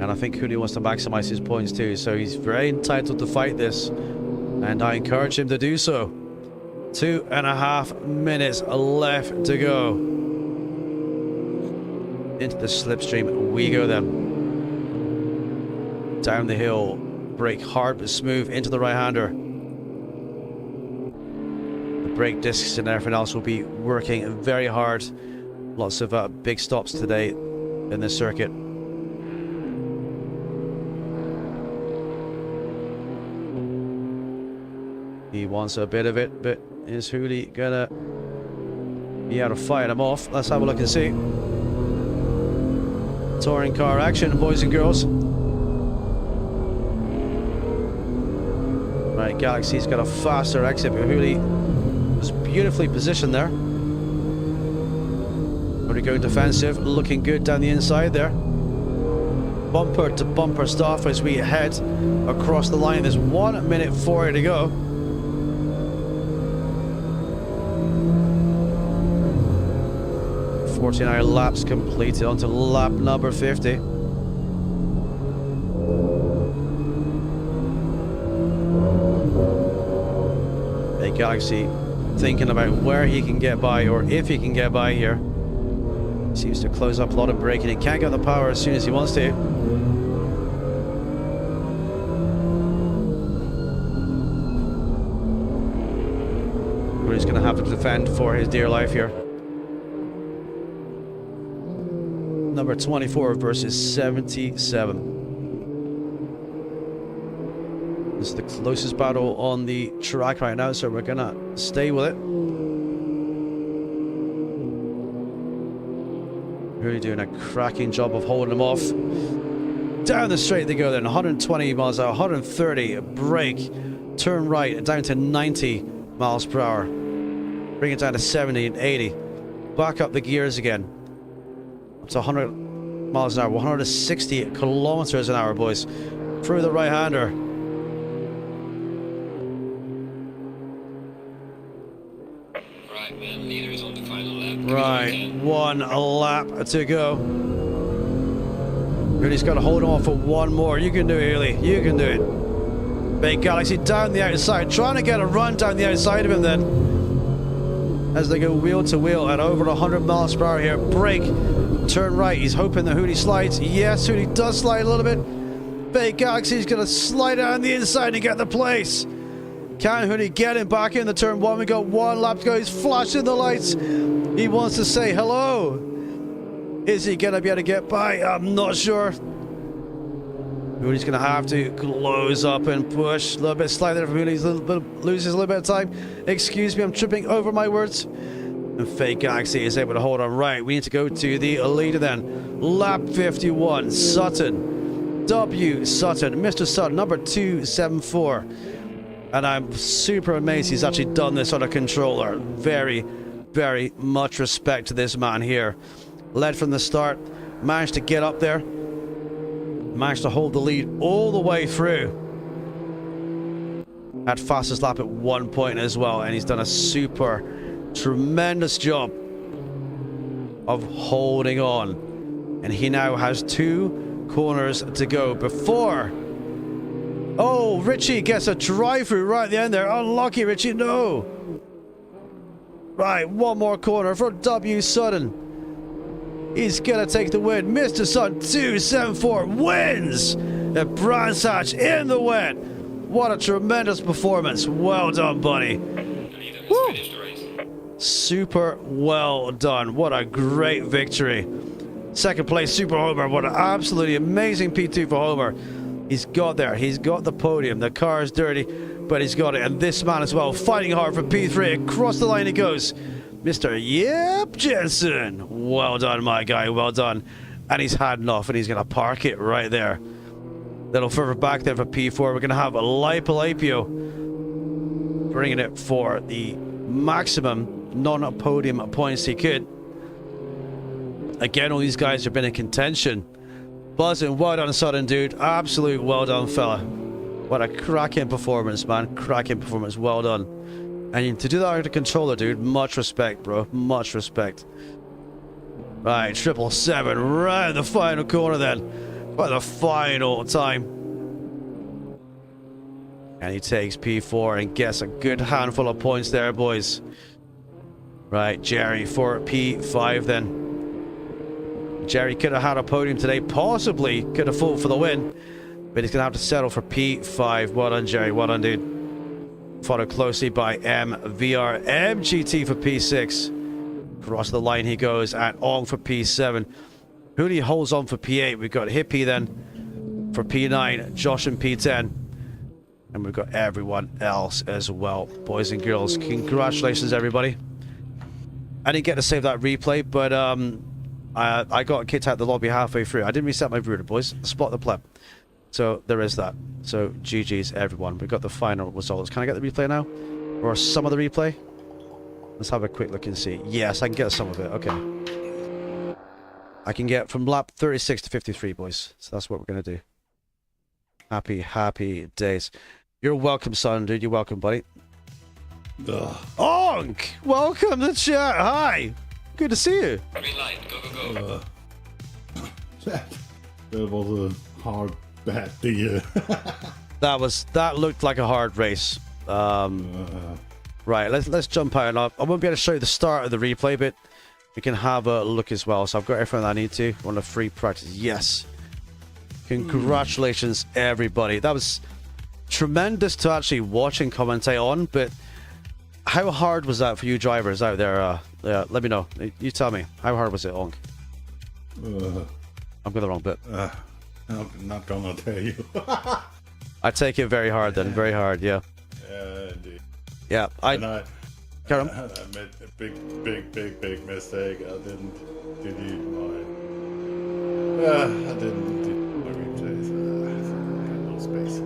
And I think Hooley wants to maximize his points too, so he's very entitled to fight this, and I encourage him to do so. 2.5 minutes left to go. Into the slipstream we go then. Down the hill, brake hard but smooth into the right-hander. The brake discs and everything else will be working very hard. Lots of big stops today in this circuit. He wants a bit of it, but is Hooley gonna be able to fight him off? Let's have a look and see. Touring car action, boys and girls. Right, Galaxy's got a faster exit, but Hooley was beautifully positioned there. Already going defensive, looking good down the inside there. Bumper to bumper stuff as we head across the line. There's 1 minute 40 to go. 49 laps completed onto lap number 50. A Galaxy thinking about where he can get by, or if he can get by here. Seems to close up a lot of braking. He can't get the power as soon as he wants to. But he's going to have to defend for his dear life here. Number 24 versus 77. This is the closest battle on the track right now, so we're gonna stay with it. Really doing a cracking job of holding them off. Down the straight they go then, 120 miles an hour, 130, brake, turn right, down to 90 miles per hour. Bring it down to 70 and 80. Back up the gears again. Up to 100 miles an hour, 160 kilometers an hour, boys. Through the right-hander. Right, man, leader is on the final lap. Right, 1 lap to go. Really's got to hold on for one more. You can do it, Ely. You can do it. Big Galaxy down the outside, trying to get a run down the outside of him then. As they go wheel to wheel at over 100 miles per hour here. Brake, turn right. He's hoping that Hooley slides. Yes, Hooley does slide a little bit. Big Galaxy's going to slide down the inside and get the place. Can Hooley get him back in the turn one? We got 1 lap to go. He's flashing the lights. He wants to say hello. Is he going to be able to get by? I'm not sure. Hooley's going to have to close up and push. A little bit slightly from Hooley. Loses a little bit of time. Excuse me, I'm tripping over my words. And Fake Galaxy is able to hold on. Right, we need to go to the leader then. Lap 51, Sutton. W. Sutton. Mr. Sutton, number 274. And I'm super amazed he's actually done this on a controller. Very, very much respect to this man here. Led from the start. Managed to get up there. Managed to hold the lead all the way through. Had fastest lap at one point as well. And he's done a super, tremendous job of holding on. And he now has 2 corners to go before... Oh, Richie gets a drive-through right at the end there. Unlucky, Richie. No. Right, one more corner for W. Sutton. He's going to take the win. Mr. Sutton, 274, wins the Brands Hatch in the wet. What a tremendous performance. Well done, buddy. Woo. Super well done. What a great victory. Second place, Super Homer. What an absolutely amazing P2 for Homer. He's got there. He's got the podium. The car is dirty, but he's got it. And this man as well, fighting hard for P3. Across the line he goes. Mr. Yep Jensen. Well done, my guy. Well done. And he's had enough, and he's going to park it right there. Little further back there for P4. We're going to have a Lipolapio bringing it for the maximum non-podium points he could. Again, all these guys have been in contention. Buzzing. Well done, Sutton, dude. Absolute well done, fella. What a cracking performance, man. Cracking performance. Well done. And to do that with a controller, dude, much respect, bro. Much respect. Right, 777 round the final corner then. For the final time. And he takes P4 and gets a good handful of points there, boys. Right, Jerry for P5 then. Jerry could have had a podium today. Possibly could have fought for the win. But he's going to have to settle for P5. Well done, Jerry. Well done, dude. Followed closely by MVR MGT for P6. Across the line he goes, and Ong for P7. Hooley holds on for P8. We've got Hippie then for P9, Josh in P10. And we've got everyone else as well. Boys and girls, congratulations, everybody. I didn't get to save that replay, but I got kicked out of the lobby halfway through. I didn't reset my router, boys. Spot the pleb. So there is that. So GG's everyone. We've got the final results. Can I get the replay now? Or some of the replay? Let's have a quick look and see. Yes, I can get some of it. Okay. I can get from lap 36 to 53, boys. So that's what we're going to do. Happy, happy days. You're welcome, son, dude. You're welcome, buddy. Onk! Welcome to the chat. Hi. Good to see you. Green light, go, go, go. That was a hard bad deal. that looked like a hard race. Right, let's jump out. And I won't be able to show you the start of the replay, but we can have a look as well. So I've got everything I need to. On a free practice. Yes. Congratulations, everybody. That was tremendous to actually watch and commentate on, but how hard was that for you drivers out there? Let me know. You tell me. How hard was it, Onk? I've got the wrong bit. I'm not gonna tell you. I take it very hard then. Very hard, yeah. Yeah, indeed. Yeah, I made a big mistake. I didn't delete my... I didn't delete my replays. I got no space.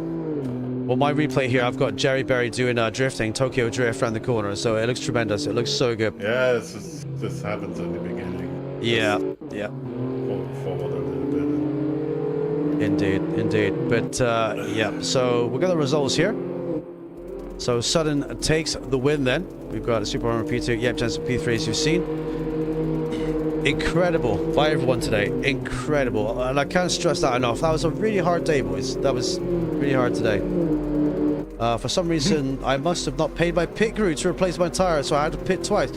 Well, my replay here, I've got Jerry Berry doing drifting, Tokyo Drift around the corner, so it looks tremendous. It looks so good. Yeah, this happens in the beginning. Yeah, yeah. Forward a little bit. Indeed. But, yeah, so we've got the results here. So Sutton takes the win then. We've got a Super Homer P2, Yep Jensen P3 as you've seen. Incredible by everyone today. Incredible. And I can't stress that enough. That was a really hard day, boys. That was really hard today. For some reason, I must have not paid my pit crew to replace my tire, so I had to pit twice.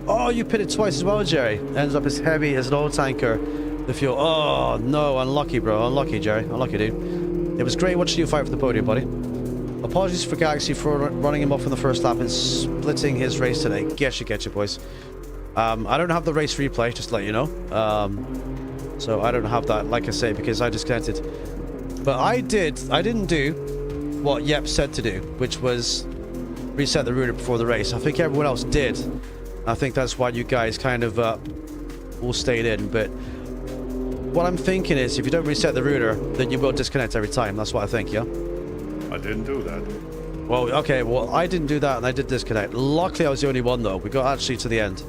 Oh, you pitted twice as well, Jerry. Ends up as heavy as an oil tanker. The fuel. Oh, no. Unlucky, bro. Unlucky, Jerry. Unlucky, dude. It was great watching you fight for the podium, buddy. Apologies for Galaxy for running him off in the first lap and splitting his race today. Getcha, boys. I don't have the race replay, just to let you know. So I don't have that, like I say, because I disconnected But I didn't do what Yep said to do, which was reset the router before the race. I think everyone else did. I think that's why you guys kind of all stayed in. But what I'm thinking is, if you don't reset the router, then you will disconnect every time. That's what I think, yeah? I didn't do that. Well, okay, well, I didn't do that, and I did disconnect. Luckily, I was the only one, though. We got actually to the end.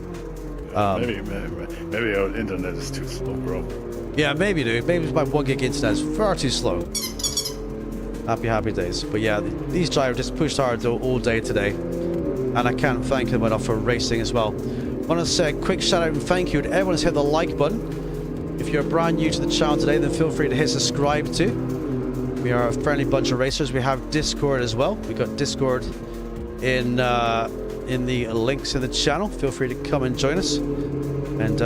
Maybe our internet is too slow, bro. Yeah, maybe, dude. Maybe my 1 gig internet is far too slow. Happy days. But yeah, these drivers just pushed hard all day today. And I can't thank them enough for racing as well. I want to say a quick shout out and thank you to everyone who's hit the like button. If you're brand new to the channel today, then feel free to hit subscribe too. We are a friendly bunch of racers. We have Discord as well. We got Discord in the links in the channel. Feel free to come and join us. And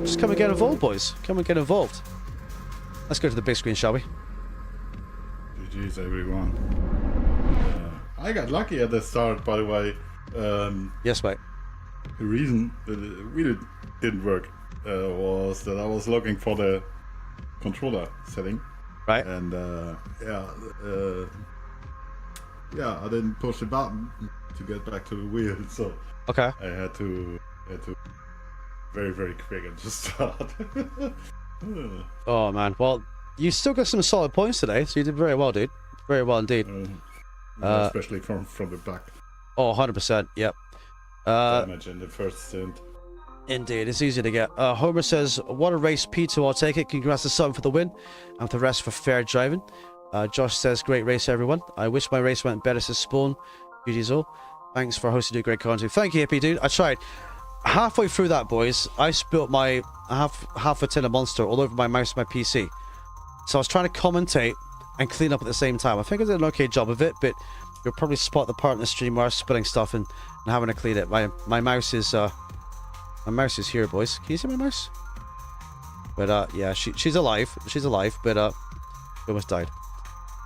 just come and get involved, boys. Come and get involved. Let's go to the big screen, shall we? GG's, everyone. I got lucky at the start, by the way. Yes, mate. The reason that it really didn't work was that I was looking for the controller setting. Right. And I didn't push the button to get back to the wheel, so Okay. I had to very, very quick and just start. Oh, man. Well, you still got some solid points today, so you did very well, dude. Very well indeed. Especially from the back. Oh, 100%. Yep. Damage in the first stint. Indeed, it's easy to get. Homer says, what a race, P2, I'll take it. Congrats to Sutton for the win, and the rest for fair driving. Josh says, great race, everyone. I wish my race went better to Spawn. GG's all. Thanks for hosting a great content. Thank you, Hippie, dude. I tried. Halfway through that, boys, I spilt my half a tin of Monster all over my mouse and my PC. So I was trying to commentate and clean up at the same time. I think I did an okay job of it, but you'll probably spot the part in the stream where I was spilling stuff and having to clean it. My mouse is here, boys. Can you see my mouse? But yeah, she's alive. She's alive, but she almost died.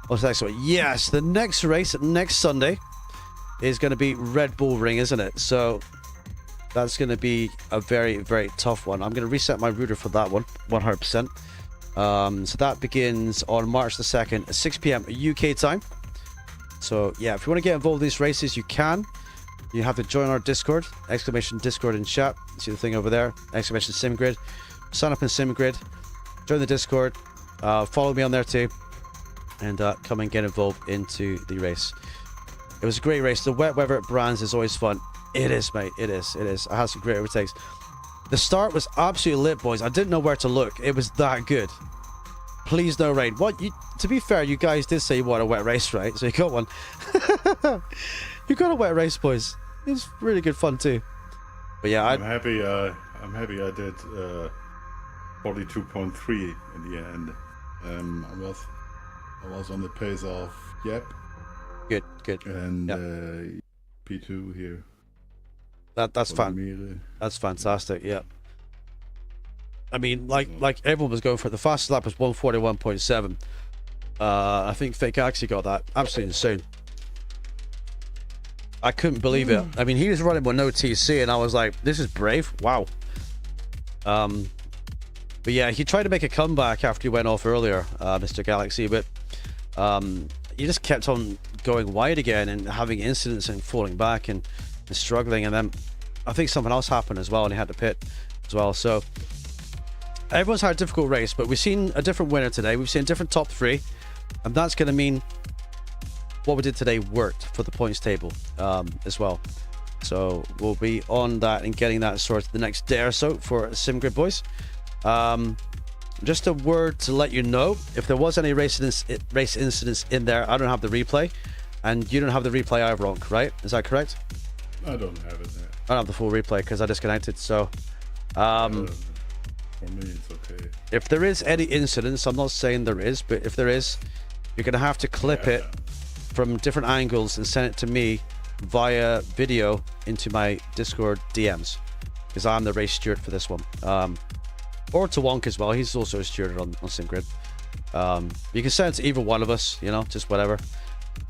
What's next one? Yes, the next race next Sunday is going to be Red Bull Ring, isn't it? So that's going to be a very, very tough one. I'm going to reset my router for that one, 100%. So that begins on March the 2nd at 6 PM UK time. So yeah, if you want to get involved in these races, you can. You have to join our Discord, exclamation Discord in chat. See the thing over there, exclamation Simgrid. Sign up in Simgrid, join the Discord, follow me on there too, and come and get involved into the race. It was a great race. The wet weather at Brands is always fun. It is, mate. It is. It is. I had some great overtakes. The start was absolutely lit, boys. I didn't know where to look. It was that good. Please no rain. What? To be fair, you guys did say you want a wet race, right? So you got one. You got a wet race, boys. It was really good fun too. But yeah, I'm happy. I'm happy. I did 42.3 in the end. I was on the pace of Yep. Good. And P2 here. That's fun. That's fantastic. Yeah. I mean, like everyone was going for it. The fastest lap was 141.7. I think Fake actually got that. Absolutely insane. I couldn't believe it. I mean, he was running with no TC, and I was like, "This is brave." Wow. But yeah, he tried to make a comeback after he went off earlier, Mr. Galaxy, but he just kept on going wide again and having incidents and falling back and struggling. And then I think something else happened as well, and he had to pit as well. So everyone's had a difficult race, but we've seen a different winner today. We've seen a different top three, and that's going to mean what we did today worked for the points table as well. So we'll be on that and getting that sorted the next day or so for Simgrid boys. Just a word to let you know, if there was any race incidents in there, I don't have the replay, and you don't have the replay either, Ronk, right? Is that correct? I don't have it there. I don't have the full replay because I disconnected. So for me, it's okay. If there is any incidents, I'm not saying there is, but if there is, you're gonna have to clip it from different angles and send it to me via video into my Discord DMs, because I'm the race steward for this one. Or to Wonk as well, he's also a steward on Simgrid. You can send it to either one of us, you know, just whatever,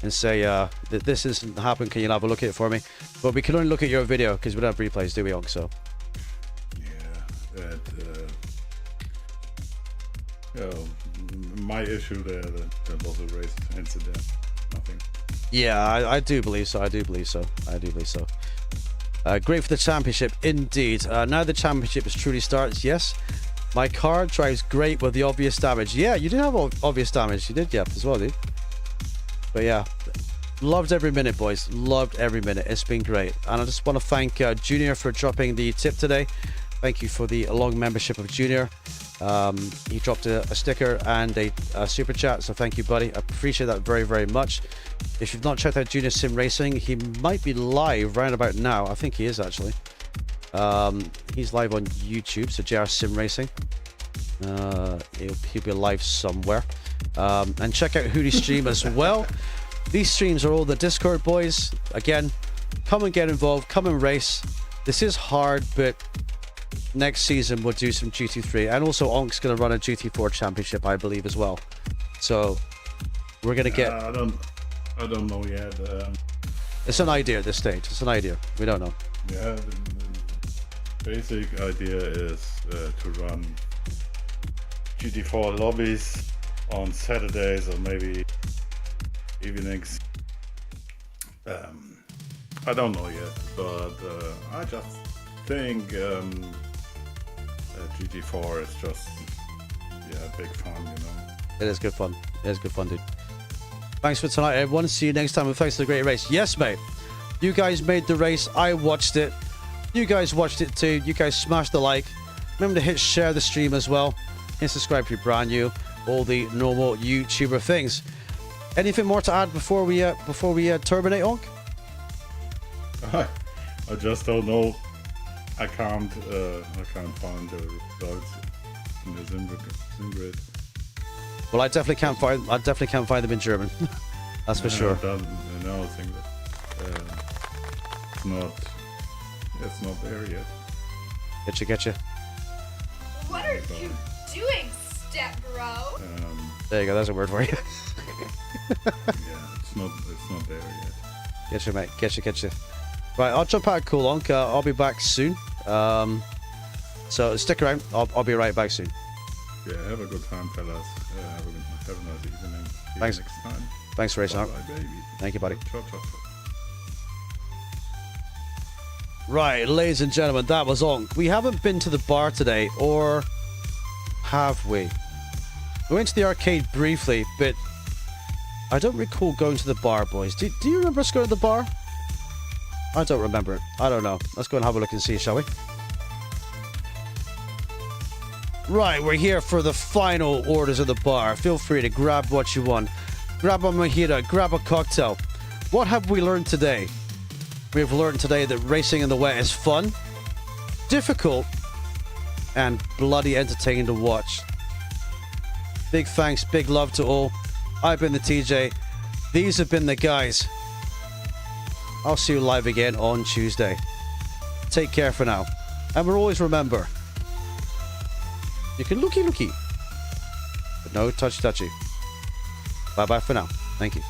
and say that this isn't happening, can you have a look at it for me? But we can only look at your video because we don't have replays, do we, Wonk? So my issue there, that was a race incident. Nothing. Yeah, I do believe so. I do believe so. Great for the championship, indeed. Now the championship is truly starts. Yes, my car drives great with the obvious damage. Yeah, you did have obvious damage. You did, yeah, as well, dude. But yeah, loved every minute, boys. Loved every minute. It's been great. And I just want to thank Junior for dropping the tip today. Thank you for the long membership of Junior. He dropped a sticker and a super chat, so thank you, buddy. I appreciate that very, very much. If you've not checked out Junior Sim Racing, he might be live round about now. I think he is, actually. He's live on YouTube, so JR Sim Racing. He'll be live somewhere. And check out Hoodie's stream as well. These streams are all the Discord, boys. Again, come and get involved, come and race. This is hard, but next season we'll do some GT3, and also Onk's going to run a GT4 championship, I believe, as well. So we're going to get. I don't know yet. It's an idea at this stage. It's an idea. We don't know. Yeah, the basic idea is to run GT4 lobbies on Saturdays or maybe evenings. I don't know yet, but I just think GT4 is just big fun, you know. It is good fun. It is good fun, dude. Thanks for tonight, everyone. See you next time, and thanks for the great race. Yes, mate. You guys made the race. I watched it. You guys watched it too. You guys smashed the like. Remember to hit share the stream as well. And subscribe if you're brand new. All the normal YouTuber things. Anything more to add before we terminate, Onk? I just don't know. I can't find the results in the Simgrid. Well, I definitely can't find them in German. That's for sure. No, it's not there yet. Getcha. What are you doing, step bro? There you go. That's a word for you. Yeah, it's not there yet. Getcha, mate. Getcha. Right, I'll jump out. Cool, Onk. I'll be back soon. So stick around. I'll be right back soon. Yeah, have a good time, fellas. Have a nice evening. See Thanks. you next time. Thanks for racing, Onk. Bye, baby. Thank you, buddy. Ciao. Right, ladies and gentlemen, that was Onk. We haven't been to the bar today, or have we? We went to the arcade briefly, but I don't recall going to the bar, boys. Do you remember us going to the bar? I don't remember it. I don't know. Let's go and have a look and see, shall we? Right, we're here for the final orders of the bar. Feel free to grab what you want. Grab a mojito, grab a cocktail. What have we learned today? We've learned today that racing in the wet is fun, difficult, and bloody entertaining to watch. Big thanks, big love to all. I've been the TJ. These have been the guys. I'll see you live again on Tuesday. Take care for now. And we'll always remember, you can looky, but no touchy. Bye-bye for now. Thank you.